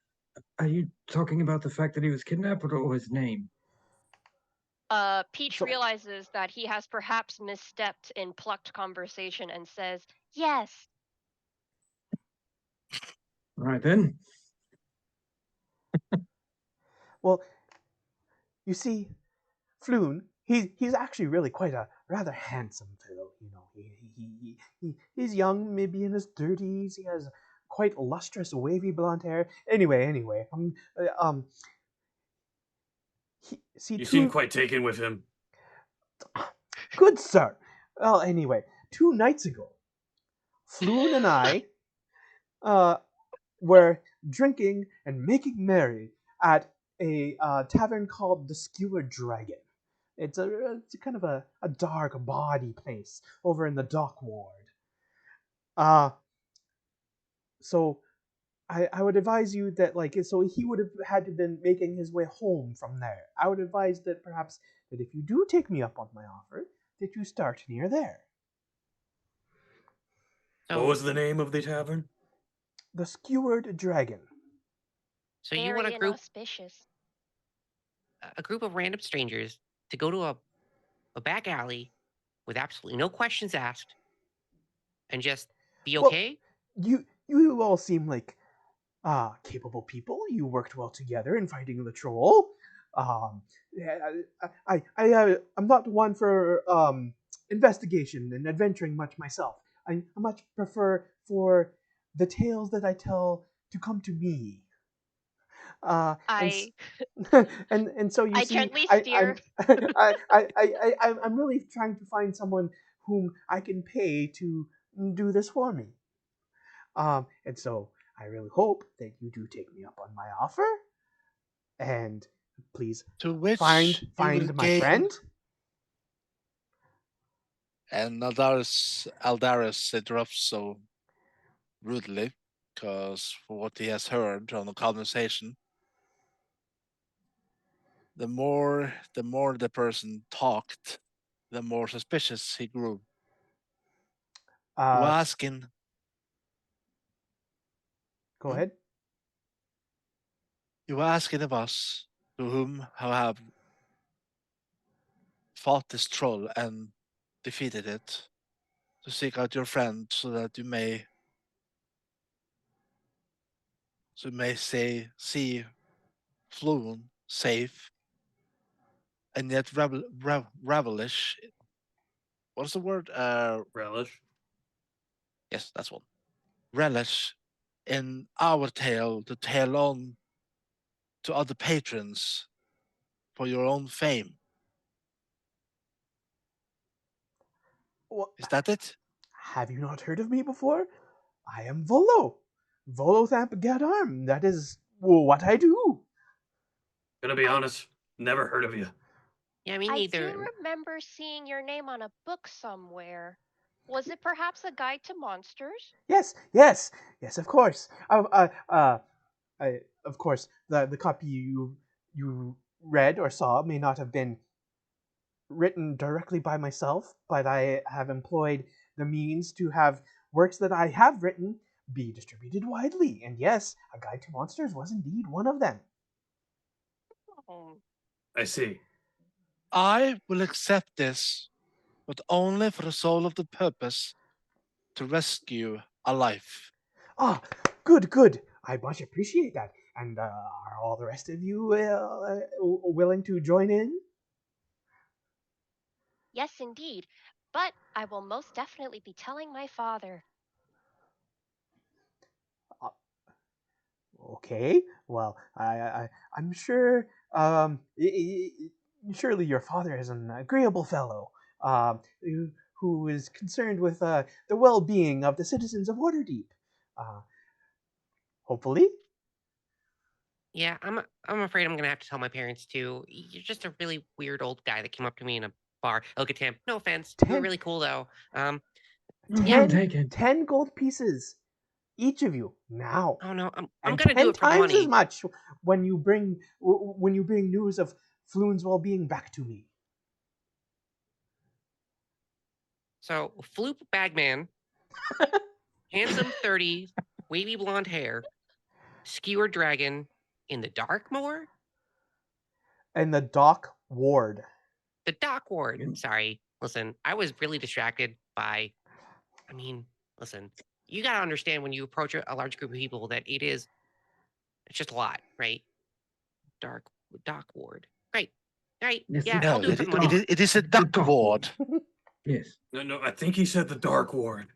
Are you talking about the fact that he was kidnapped or his name? Peach So- realizes that he has perhaps misstepped in plucked conversation and says, "Yes." All right then. Well, you see, Floon, he's actually really quite a rather handsome fellow. You know, he's young, maybe in his 30s. He has quite lustrous, wavy blonde hair. Anyway, see, You seem two quite taken with him. good sir. Well, anyway, 2 nights ago, Floon and I were drinking and making merry at a tavern called the Skewered Dragon. It's kind of a dark, bawdy place over in the dock ward. Uh, so I would advise you that so he would have had to been making his way home from there. I would advise that perhaps that if you do take me up on my offer, that you start near there. So, What was the name of the tavern? The Skewered Dragon. so you want Very inauspicious. a group of random strangers to go to a back alley with absolutely no questions asked and just be Well, okay? you all seem like capable people. You worked well together in fighting the troll. Yeah, I'm not one for investigation and adventuring much myself. I much prefer for the tales that I tell to come to me. And I and so you I see, gently steer. I'm really trying to find someone whom I can pay to do this for me. And so I really hope that you do take me up on my offer, and please To which find you will my gain. friend. And Aldaris interrupts so rudely, because for what he has heard on the conversation, the more the person talked, the more suspicious he grew. asking. Go ahead. You were asking of us to whom have fought this troll and defeated it, to seek out your friend so that you may see Floon safe and yet revelish. What's the word? Relish. Yes, that's one. Relish in our tale to tell on to other patrons for your own fame. Well, Is that it? have you not heard of me before? I am Volo. Volo Thamp Gadarm. That is what I do. Gonna be honest, never heard of you. Yeah, me I neither. do remember seeing your name on a book somewhere. Was it perhaps a guide to monsters? Yes, yes, yes. Of course. Of course, the copy you read or saw may not have been written directly by myself, but I have employed the means to have works that I have written be distributed widely. And yes, A Guide to Monsters was indeed one of them. Oh, I see. I will accept this, but only for the sole of the purpose to rescue a life. Ah, good, good. I much appreciate that. And are all the rest of you willing to join in? yes, indeed. But I will most definitely be telling my father. Okay. Well, I'm sure. Surely your father is an agreeable fellow, who is concerned with the well-being of the citizens of Waterdeep. Uh, hopefully. Yeah, I'm afraid I'm gonna have to tell my parents too. You're just a really weird old guy that came up to me in a bar. Look at him. No offense. You were 10, really cool though. No, Yeah. take it. 10 gold pieces, each of you now, Oh no, I'm and gonna do 10 it for the times as money. much when you bring news of Floon's well-being back to me. So Floop Bagman, handsome 30s, wavy blonde hair, skewered dragon in the Darkmoor? And the Dock Ward. The Dock Ward. Sorry. Listen, I was really distracted by listen, you gotta understand when you approach a large group of people that it's just a lot, right? Dock Ward. Right. Right. Yes, Yeah, the- I'll No, do it for the money. it is a the duck dock ward. Yes. No, I think he said the Dark Ward.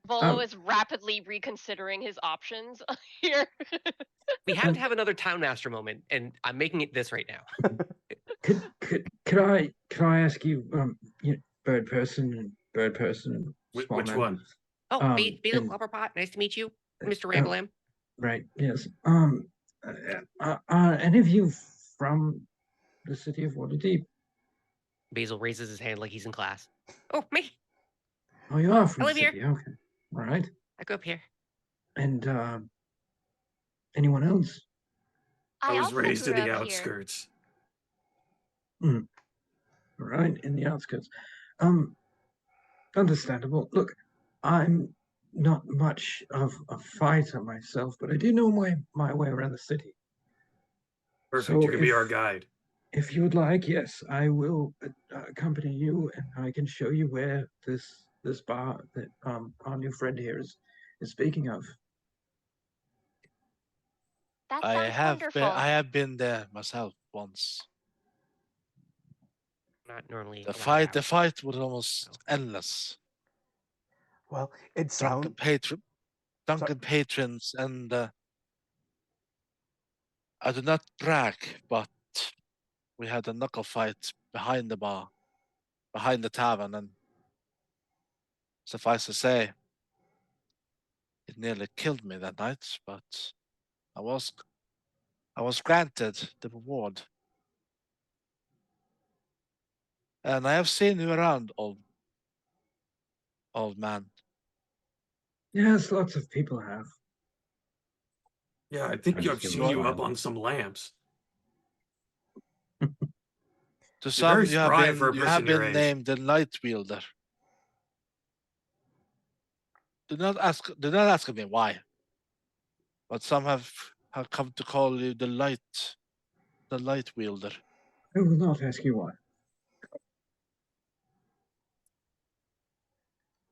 Volo is rapidly reconsidering his options here. We have to have another town master moment, and I'm making it this right now. Could I ask you, bird person, small Which man? one? Oh, Basil and- Copperpot, nice to meet you, Mr. Rambalam. Right. Yes. Are any of you from the city of Waterdeep? Basil raises his hand like he's in class. Oh, me. Oh, you are from I the live here. city. Okay. All right. I grew up here. And anyone else? I was also raised in grew the up here. outskirts. All right, in the outskirts. Understandable. Look, I'm not much of a fighter myself, but I do know my way around the city. Perfect. So You can be our guide. If you would like, yes, I will accompany you, and I can show you where this bar that our new friend here is speaking of. That I sounds have been there myself once. Not normally The allowed fight out. was almost endless. Well, it sounds Drunken patrons, and I do not brag, but we had a knuckle fight behind the bar, behind the tavern, and suffice to say, it nearly killed me that night. But I was granted the reward, and I have seen you around, old man. Yes, lots of people have. Yeah, I think I'll I've just give him seen a you up smile. on some lamps. To You're very some, spry for a you person have your been age. named the Night Wielder. Do not ask me why. But some have come to call you the light wielder. I will not ask you why.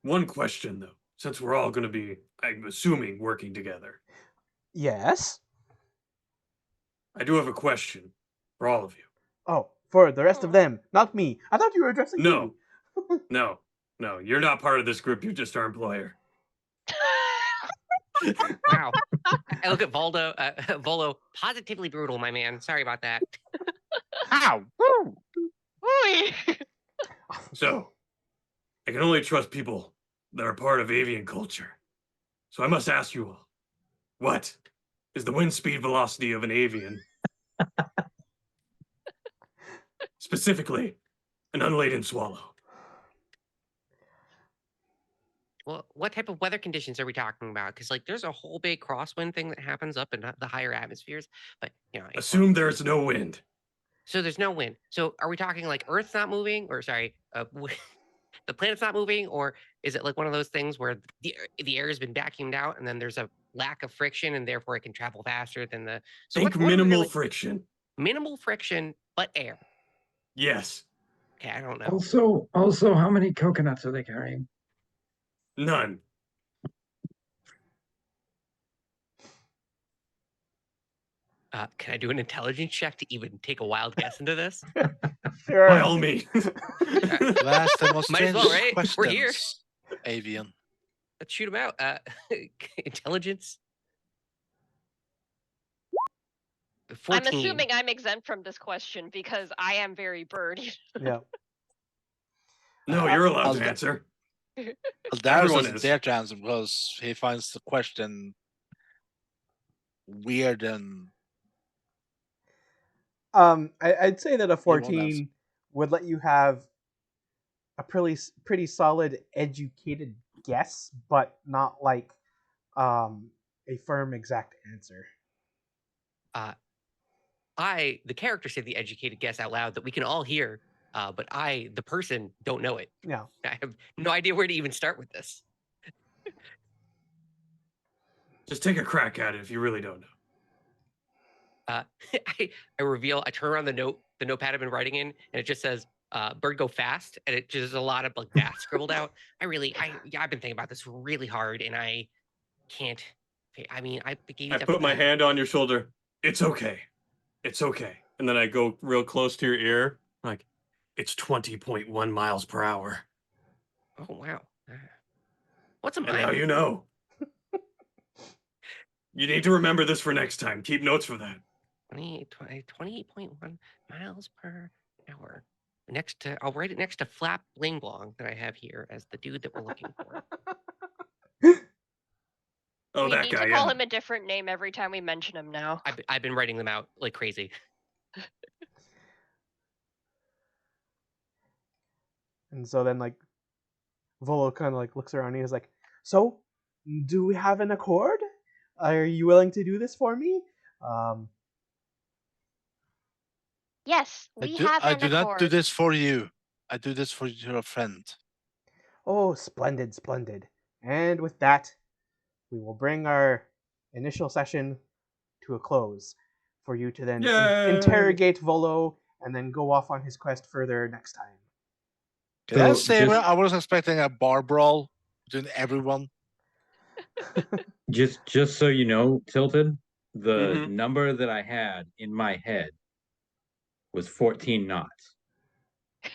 One question, though, since we're all going to be, I'm assuming, working together. Yes. I do have a question for all of you. Oh, for the rest of them, not me. I thought you were addressing No. me. No, you're not part of this group. You're just our employer. Wow. I look at Voldo. Volo, positively brutal, my man. Sorry about that. How? So, I can only trust people that are part of avian culture. So I must ask you all, what is the wind speed velocity of an avian? Specifically, an unladen swallow. Well, what type of weather conditions are we talking about? Because like, there's a whole big crosswind thing that happens up in the higher atmospheres. But assume there's no wind. So there's no wind. So are we talking like Earth's not moving, or sorry, the planet's not moving, or is it like one of those things where the air has been vacuumed out and then there's a lack of friction and therefore it can travel faster than the? So think minimal friction. Minimal friction, but air. Yes. Okay, I don't know. Also, how many coconuts are they carrying? None. Can I do an intelligence check to even take a wild guess into this? Sure. By all means. Last the most Might as well, right? questions. We're here. Avian. Let's shoot him out. Intelligence. 14. I'm assuming I'm exempt from this question because I am very bird. Yeah. No, you're allowed to answer. Darius doesn't dare to answer because he finds the question weird and. I'd say that a 14 would let you have a pretty solid educated guess, but not like a firm exact answer. The character said the educated guess out loud that we can all hear, but I, the person, don't know it. Yeah. I have no idea where to even start with this. Just take a crack at it if you really don't know. I reveal, I turn around the notepad I've been writing in, and it just says, bird go fast, and it just a lot of like that scribbled out. I've been thinking about this really hard, and I can't. I mean, I put my hand on your shoulder. It's okay. It's okay. And then I go real close to your ear, like, it's 20.1 miles per hour. Oh, wow. What's a mile? And now you know. You need to remember this for next time. Keep notes for that. 28.1 miles per hour. I'll write it next to Flap Bling Blong that I have here as the dude that we're looking for. Oh, we that need guy. to call him a different name every time we mention him now. I've been writing them out like crazy. And so then, like, Volo kind of like looks around and he's like, "So, do we have an accord? Are you willing to do this for me?" Yes, we have an accord. I do not do this for you. I do this for your friend. Oh, splendid, splendid. And with that, we will bring our initial session to a close for you to then interrogate Volo and then go off on his quest further next time. Can I say I was expecting a bar brawl between everyone? Just so you know, Tilted, the number that I had in my head was 14 knots.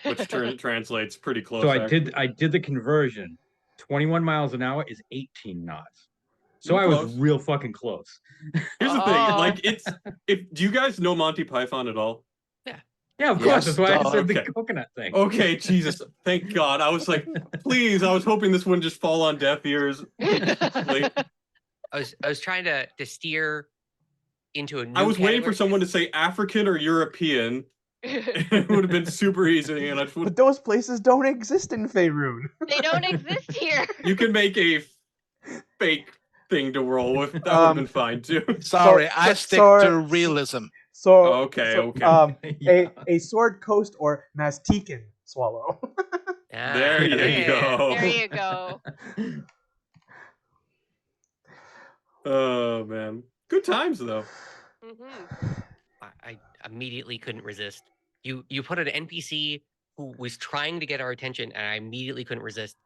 Which translates pretty close. So I did the conversion. 21 miles an hour is 18 knots. So I was real fucking close. Here's the thing, like do you guys know Monty Python at all? Yeah, of course. That's why I said the coconut thing. Okay, Jesus. Thank God. I was like, please, I was hoping this wouldn't just fall on deaf ears. I was trying to steer into a new I was category. waiting for someone to say African or European. It would have been super easy. And But those places don't exist in Faerun. They don't exist here. You can make a fake thing to roll with. That would have been fine, too. Sorry, I stick to realism. So a sword coast or Maztecan swallow. There you go. There you go. Oh man, good times though. Hmm. I immediately couldn't resist. You put an NPC who was trying to get our attention, and I immediately couldn't resist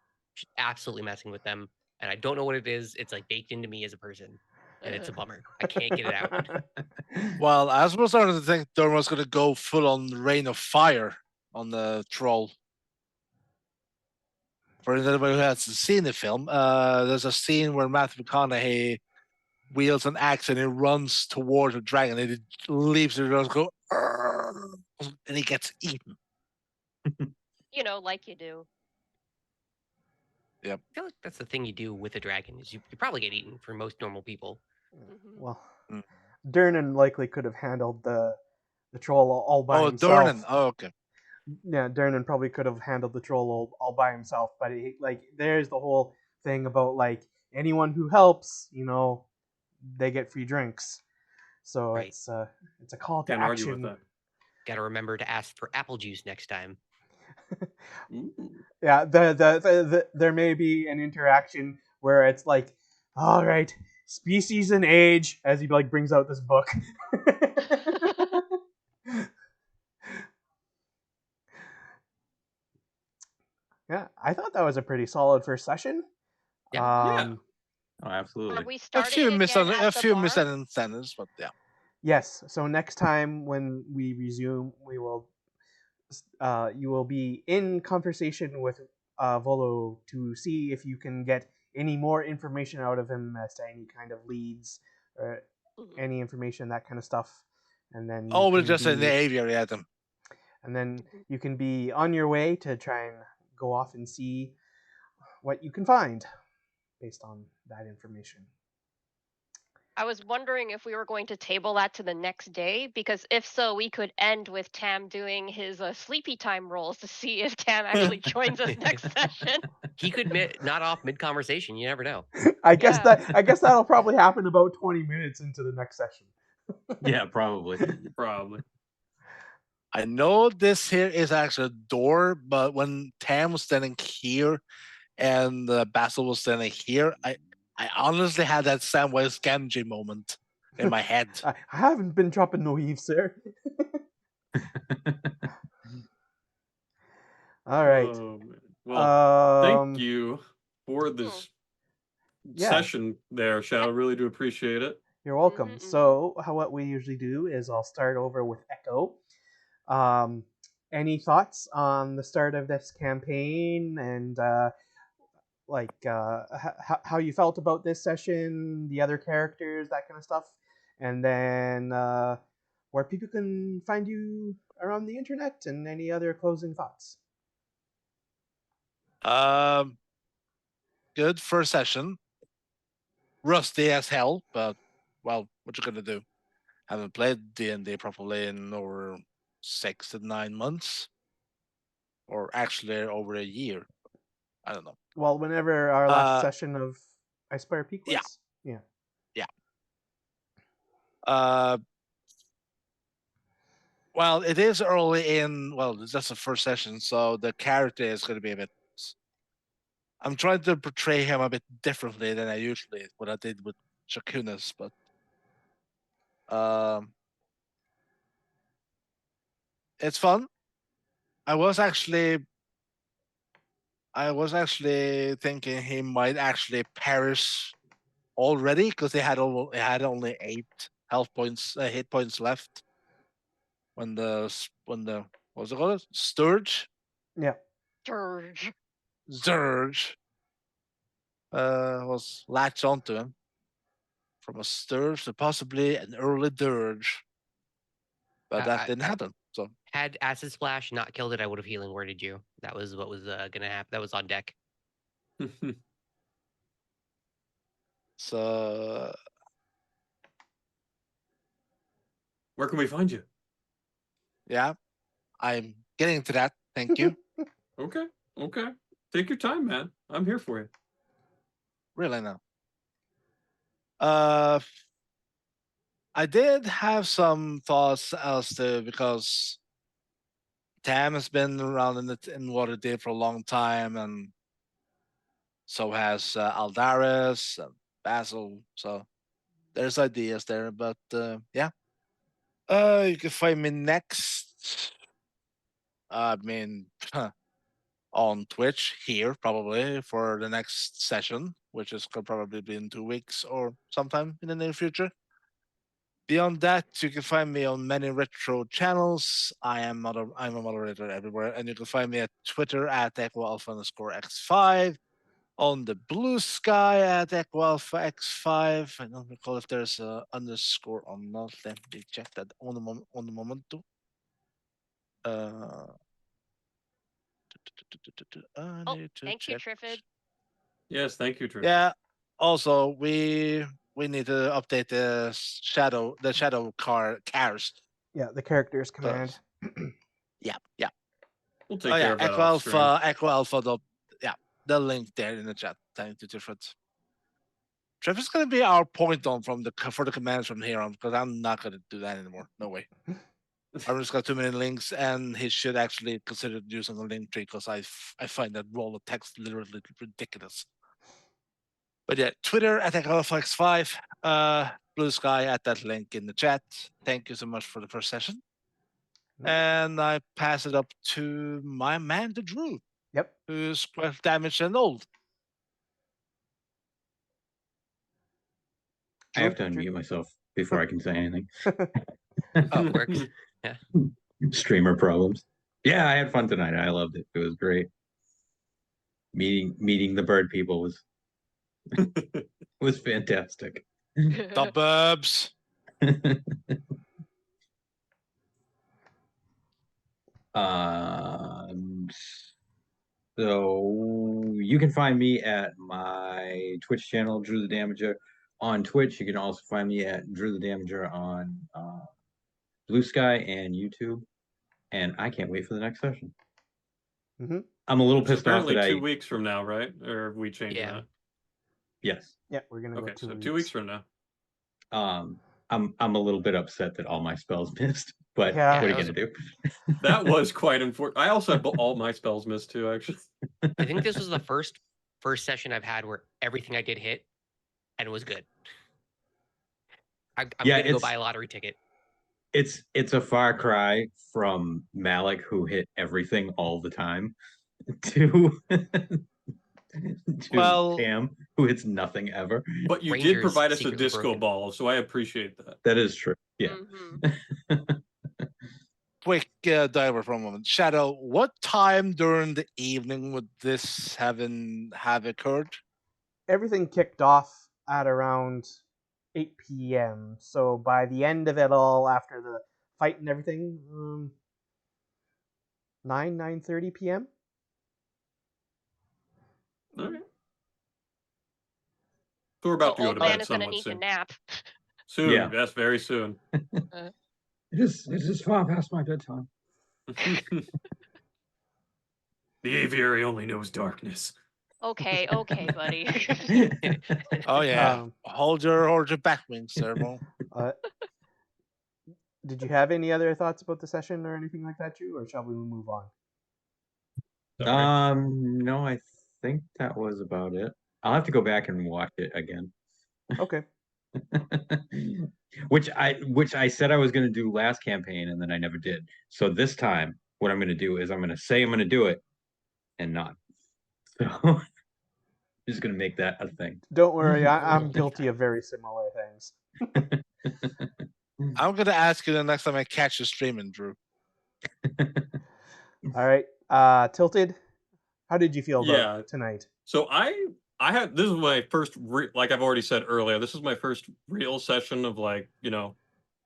absolutely messing with them. And I don't know what it is. It's like baked into me as a person, and it's a bummer. I can't get it out. Well, I was starting to think Durham was going to go full on Rain of Fire on the troll. For anybody who hasn't seen the film, there's a scene where Matthew McConaughey wields an axe and he runs towards a dragon and it leaps and goes go, and he gets eaten. Like you do. Yep. I feel like that's the thing you do with a dragon is you probably get eaten for most normal people. Mhm. Well, Mm. Durnan likely could have handled the troll all by himself. Durnan. Oh, okay. Yeah, Durnan probably could have handled the troll all by himself, but there's the whole thing about like anyone who helps, they get free drinks. So Right. it's a call to Can't argue with action. that. Got to remember to ask for apple juice next time. Ooh. Yeah, there may be an interaction where it's like, all right, species and age, as he like brings out this book. Yeah, I thought that was a pretty solid first session. Yeah. Oh, Are absolutely. we A starting few again at the bar? misunderstandings, but yeah. Yes. So next time when we resume, we will you will be in conversation with Volo to see if you can get any more information out of him as to any kind of leads or Mhm. any information, that kind of stuff. And then Oh, we're just in the aviary, Adam. And then you can be on your way to try and go off and see what you can find based on that information. I was wondering if we were going to table that to the next day, because if so, we could end with Tam doing his sleepy time rolls to see if Tam actually joins us next session. He could not off mid conversation. You never know. I guess that'll probably happen about 20 minutes into the next session. Yeah, probably. Probably. I know this here is actually a door, but when Tam was standing here and Basil was standing here, I honestly had that Samwise Gamgee moment in my head. I haven't been dropping no heaves, sir. All right. Oh, man. Well, thank you. you for this session there, Shadow. Really do appreciate it. You're welcome. So what we usually do is I'll start over with Echo. Any thoughts on the start of this campaign and how you felt about this session, the other characters, that kind of stuff, and then where people can find you around the internet, and any other closing thoughts? Good first session. Rusty as hell, but well, what you gonna do? Haven't played D&D properly in over 6 to 9 months, or actually over a year. I don't know. Well, whenever our last session of Icefire Peak was, yeah. Well, it is early in. Well, it's just the first session, so the character is going to be a bit. I'm trying to portray him a bit differently than I usually what I did with Shakunas, but it's fun. I was actually thinking he might actually perish already because he had only 8 health points, hit points left when the what was it called? Sturge. Yeah. Sturge. Was latched onto him from a sturge to possibly an early dirge, but that didn't happen. So had Acid Splash not killed it, I would have healing worded you. That was what was gonna happen. That was on deck. So where can we find you? Yeah, I'm getting to that. Thank you. Okay. Take your time, man. I'm here for you. Really now. I did have some thoughts as to, because Tam has been around in Waterdeep for a long time, and so has Aldaris and Basil. So there's ideas there, but yeah. You can find me next. I mean, on Twitch here probably for the next session, which is could probably be in 2 weeks or sometime in the near future. Beyond that, you can find me on many retro channels. I'm a moderator everywhere, and you can find me at Twitter at EchoAlpha_X5, on the Blue Sky at EchoAlphaX5. I don't recall if there's a underscore or not. Let me check that on the moment too. Oh, thank you, Triffid. Yes, thank you, Triffid. Yeah. Also, we need to update the shadow cars. Yeah, the characters command. Yeah. We'll take care of that off stream. Echo Alpha. The link there in the chat. Thank you, Triffid. Triffid's gonna be our point on for the commands from here on, because I'm not gonna do that anymore. No way. I've just got too many links, and he should actually consider using a link tree, because I find that roll of text literally ridiculous. But yeah, Twitter at EchoAlphaX5, Blue Sky at that link in the chat. Thank you so much for the first session. And I pass it up to my man, the Drew. Yep. Who's quite damaged and old. I have to unmute myself before I can say anything. Oh, it works. Yeah. Streamer problems. Yeah, I had fun tonight. I loved it. It was great. Meeting the bird people was fantastic. The burbs. So you can find me at my Twitch channel, Drew the Damager, on Twitch. You can also find me at Drew the Damager on Blue Sky and YouTube. And I can't wait for the next session. I'm a little pissed off that 2 weeks from now, right? Or have we changed that? Yes. Yeah, we're gonna go 2 so weeks. 2 weeks from now. I'm a little bit upset that all my spells missed, but Yeah. what are you gonna do? That was quite unfortunate. I also had all my spells missed too, actually. I think this was the first session I've had where everything I did hit, and it was good. I'm gonna go buy a lottery ticket. It's a far cry from Malik, who hit everything all the time, to Pam, who hits nothing ever. But you did provide us a disco ball, so I appreciate that. That is true. Yeah. Quick diver for a moment. Shadow, what time during the evening would this have occurred? Everything kicked off at around 8 p.m. So by the end of it all, after the fight and everything, 9:30 p.m. Okay. So we're about to go to bed somewhat need soon. A nap. Soon, Yeah. yes, very soon. It is far past my bedtime. The aviary only knows darkness. Okay, buddy. Oh yeah. Hold your back wings, Servo. Did you have any other thoughts about the session or anything like that, Drew, or shall we move on? No, I think that was about it. I'll have to go back and watch it again. Okay. which I said I was going to do last campaign, and then I never did. So this time, what I'm going to do is I'm going to say I'm going to do it, and not. So I'm just going to make that a thing. Don't worry, I'm guilty of very similar things. I'm going to ask you the next time I catch you streaming, Drew. All right, Tilted. How did you feel about tonight? So I had, this is my first, like I've already said earlier, this is my first real session of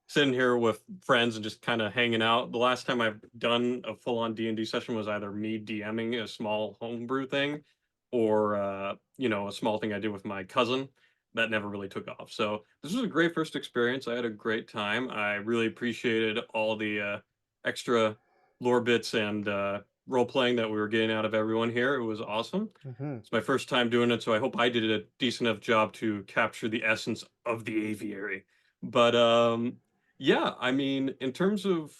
sitting here with friends and just kind of hanging out. The last time I've done a full-on D&D session was either me DMing a small homebrew thing or, a small thing I did with my cousin. That never really took off. So this was a great first experience. I had a great time. I really appreciated all the extra lore bits and role-playing that we were getting out of everyone here. It was awesome. It's my first time doing it, so I hope I did a decent enough job to capture the essence of the aviary. But yeah, I mean, in terms of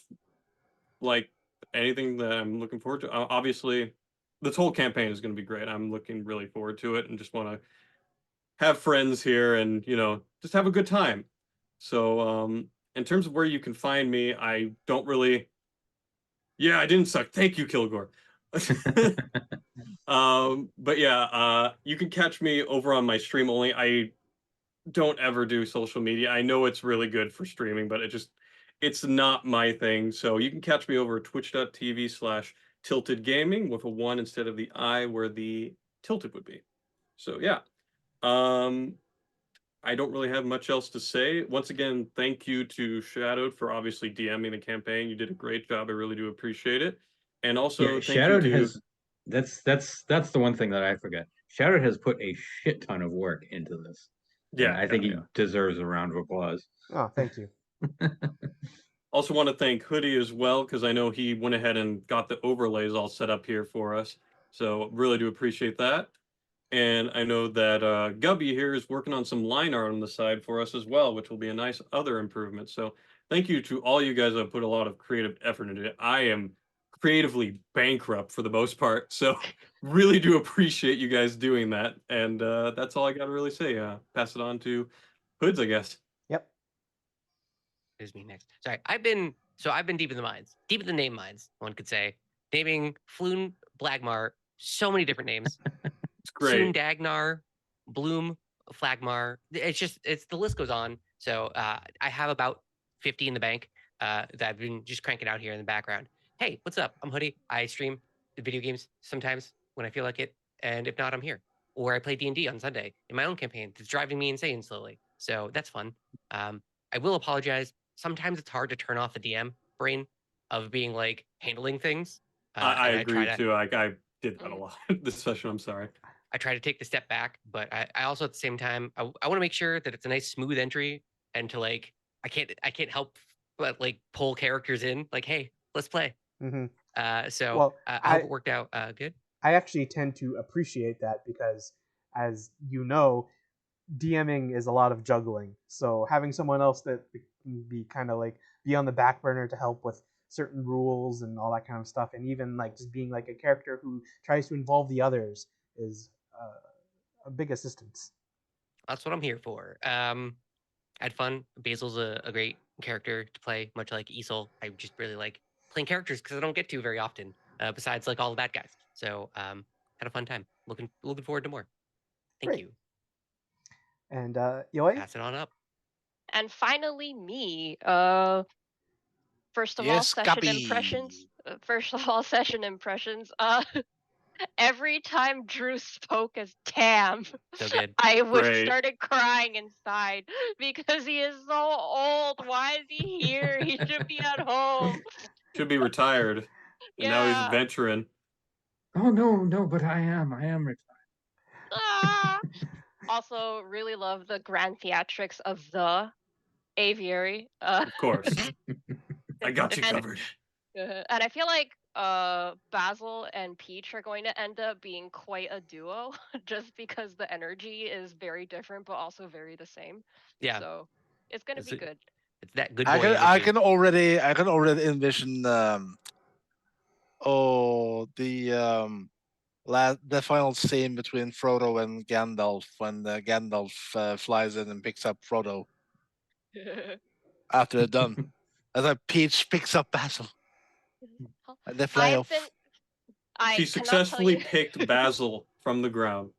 anything that I'm looking forward to, obviously this whole campaign is going to be great. I'm looking really forward to it and just want to have friends here and, just have a good time. So, in terms of where you can find me, I don't really. Yeah, I didn't suck. Thank you, Kilgore. But yeah, you can catch me over on my stream only. I don't ever do social media. I know it's really good for streaming, but it's not my thing. So you can catch me over at twitch.tv/tilted gaming with a one instead of the I where the tilted would be. So yeah. Um, I don't really have much else to say. Once again, thank you to Shadowed for obviously DMing the campaign. You did a great job. I really do appreciate it. And also Yeah, thank you Shadowed to has that's the one thing that I forget. Shadowed has put a shit ton of work into this. And I think he deserves a round of applause. Oh, thank you. Also want to thank Hoodie as well, because I know he went ahead and got the overlays all set up here for us. So really do appreciate that. And I know that Gubby here is working on some line art on the side for us as well, which will be a nice other improvement. So thank you to all you guys that have put a lot of creative effort into it. I am creatively bankrupt for the most part. So really do appreciate you guys doing that. And that's all I got to really say. Pass it on to Hoods, I guess. Yep. Here's me next. Sorry, I've been deep in the mines, deep in the name mines, one could say, naming Floon, Blagmar, so many different names. It's great. Soon Dagnar, Bloom, Flagmar. It's the list goes on. So I have about 50 in the bank that I've been just cranking out here in the background. Hey, what's up? I'm Hoodie. I stream the video games sometimes when I feel like it, and if not, I'm here. Or I play D&D on Sunday in my own campaign. It's driving me insane slowly. So that's fun. I will apologize. Sometimes it's hard to turn off the DM brain of being like handling things. I agree too. I did that a lot this session. I'm sorry. I try to take the step back, but I also at the same time I want to make sure that it's a nice smooth entry and to like I can't help but like pull characters in like, hey, let's play. Mm-hmm. I hope it worked out good. I actually tend to appreciate that because, as you know, DMing is a lot of juggling. So having someone else that can be kind of like be on the back burner to help with certain rules and all that kind of stuff, and even like just being like a character who tries to involve the others is a big assistance. That's what I'm here for. I had fun. Basil's a great character to play, much like Isol. I just really like playing characters because I don't get to very often. Besides like all the bad guys. So had a fun time. Looking forward to more. Thank you. And Yoi? Pass it on up. And finally, me. First of all, session impressions. Every time Drew spoke as Tam, so good. I started crying inside because he is so old. Why is he here? He should be at home. Should be retired. And now he's a veteran. Oh no, but I am retired. Also, really love the grand theatrics of the aviary. Of course. I got you covered. And I feel like Basil and Peach are going to end up being quite a duo just because the energy is very different but also very the same. Yeah. So it's going to be good. It's that good boy I can already envision the final scene between Frodo and Gandalf when Gandalf flies in and picks up Frodo after they're done. As Peach picks up Basil. And they fly off. She successfully picked Basil from the ground.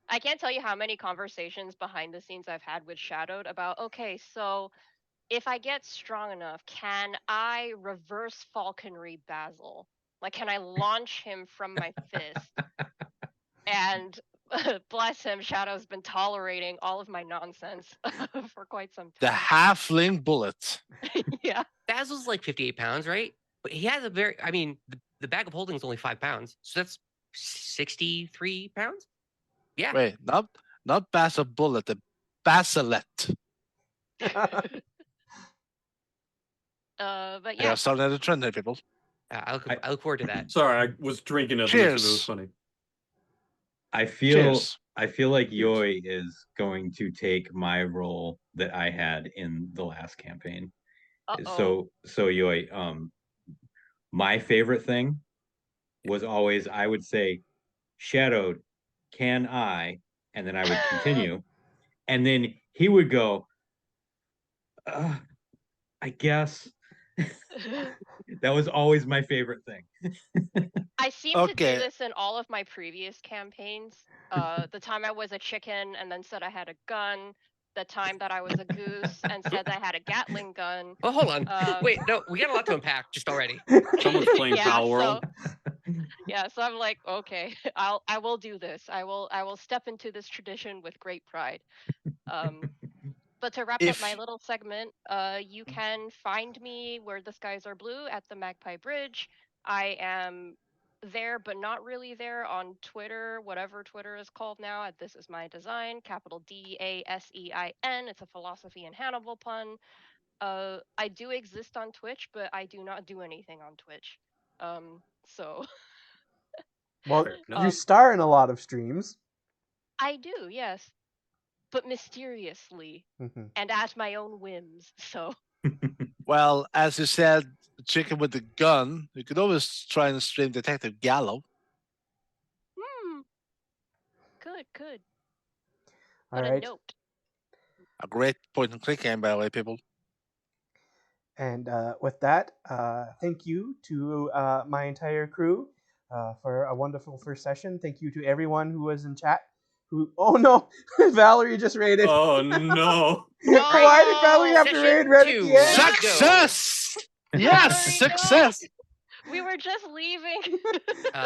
I can't tell you how many conversations behind the scenes I've had with Shadowed about, okay, so if I get strong enough, can I reverse falconry Basil? Like, can I launch him from my fist? And bless him, Shadow's been tolerating all of my nonsense for quite some time. The halfling bullet. Yeah. Basil's like 58 pounds, right? But he has the bag of holding is only 5 pounds. So that's 63 pounds? Yeah. Wait, not Basil bullet, the Basilet. But yeah. Starting at a trend there, people. I look forward to that. Sorry, I was drinking at least. It was funny. I feel like Yoi is going to take my role that I had in the last campaign. So Yoi, my favorite thing was always I would say, Shadowed, can I and then I would continue, and then he would go, I guess. That was always my favorite thing. I seem to do Okay. this in all of my previous campaigns. The time I was a chicken and then said I had a gun. The time that I was a goose and said I had a Gatling gun. Oh, hold on. Wait, no, we got a lot to unpack just already. Someone's playing Yeah, Pal World. So I'm like, okay, I will do this. I will step into this tradition with great pride. But to wrap up my little segment, you can find me where the skies are blue at the Magpie Bridge. I am there, but not really there on Twitter, whatever Twitter is called now. At This Is My Design, capital DASEIN. It's a philosophy and Hannibal pun. I do exist on Twitch, but I do not do anything on Twitch. So Well, Fair you enough. star in a lot of streams. I do, yes, but mysteriously Mhm. and at my own whims. So Well, as you said, the chicken with the gun, you could always try and stream Detective Gallo. Good. All But a right. note. A great point and click game, by the way, people. And with that, thank you to my entire crew for a wonderful first session. Thank you to everyone who was in chat. Oh no, Valerie just raided. Oh no. Why did Valerie have to Session raid right at 2. the end? Let's go. Success! Yes, Valerie, success! no! We were just leaving.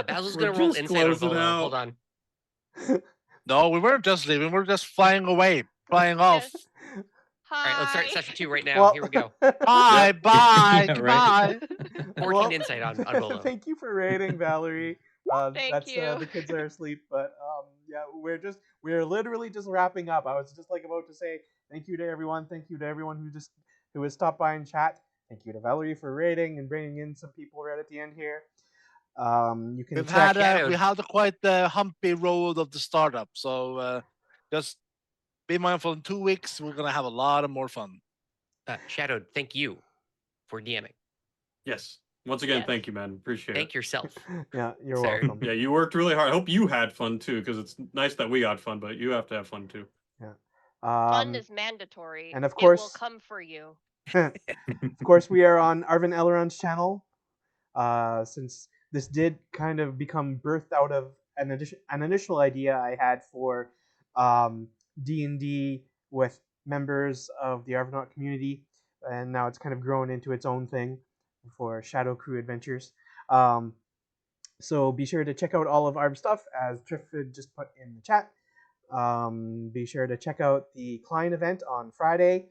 Basil's We're gonna roll just insight on closing Volo. out. Hold on. No, we weren't just leaving. We were just flying away, flying off. Yes. All right, let's start Hi. session 2 right now. Well, Here we go. Bye, Yep. bye, Yeah, goodbye. 14 insight on Volo. Thank you for raiding, Valerie. Thank you. The kids are asleep, but yeah, we're literally just wrapping up. I was just like about to say thank you to everyone. Thank you to everyone who has stopped by and chat. Thank you to Valerie for raiding and bringing in some people right at the end here. You can We've check. had we had quite the humpy road of the startup, so just be mindful. In 2 weeks, we're gonna have a lot of more fun. Shadowed, thank you for DMing. Yes. Once again, Yes. thank you, man. Appreciate Thank it. yourself. Yeah, you're Sir. welcome. Yeah, you worked really hard. I hope you had fun too, because it's nice that we got fun, but you have to have fun too. Yeah. Fun is mandatory. And of it will course, come for you. of course, we are on Arvin Eleron's channel. Since this did kind of become birthed out of an initial idea I had for D&D with members of the Arvinaut community, and now it's kind of grown into its own thing for Shadow Crew Adventures. So be sure to check out all of Arv's stuff, as Triffid just put in the chat. Be sure to check out the Klein event on Friday.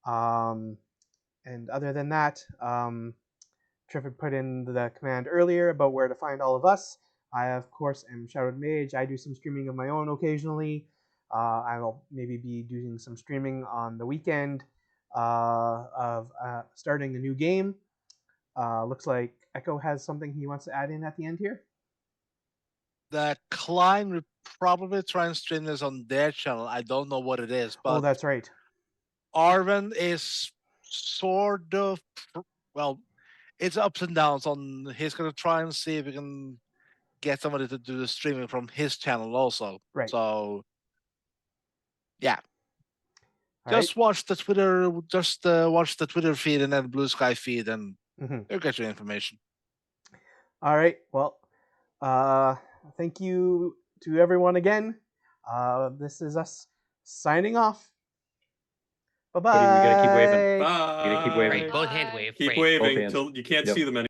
And other than that, Triffid put in the command earlier about where to find all of us. I, of course, am Shadowed Mage. I do some streaming of my own occasionally. I will maybe be doing some streaming on the weekend of starting a new game. Looks like Echo has something he wants to add in at the end here. The Klein will probably try and stream this on their channel. I don't know what it is, but that's right. Arvin is sort of, well, it's ups and downs. He's gonna try and see if he can get somebody to do the streaming from his channel also. Right. So, yeah. All just watch the Twitter. Just watch the Twitter feed and then the Blue Sky feed, and you'll get your information. All right. Well, thank you to everyone again. This is us signing off. Bye bye. Buddy, we gotta keep waving. Bye. You gotta keep waving. Right, both hand wave. Keep right. waving Both hands. till you can't Yep. see them anymore.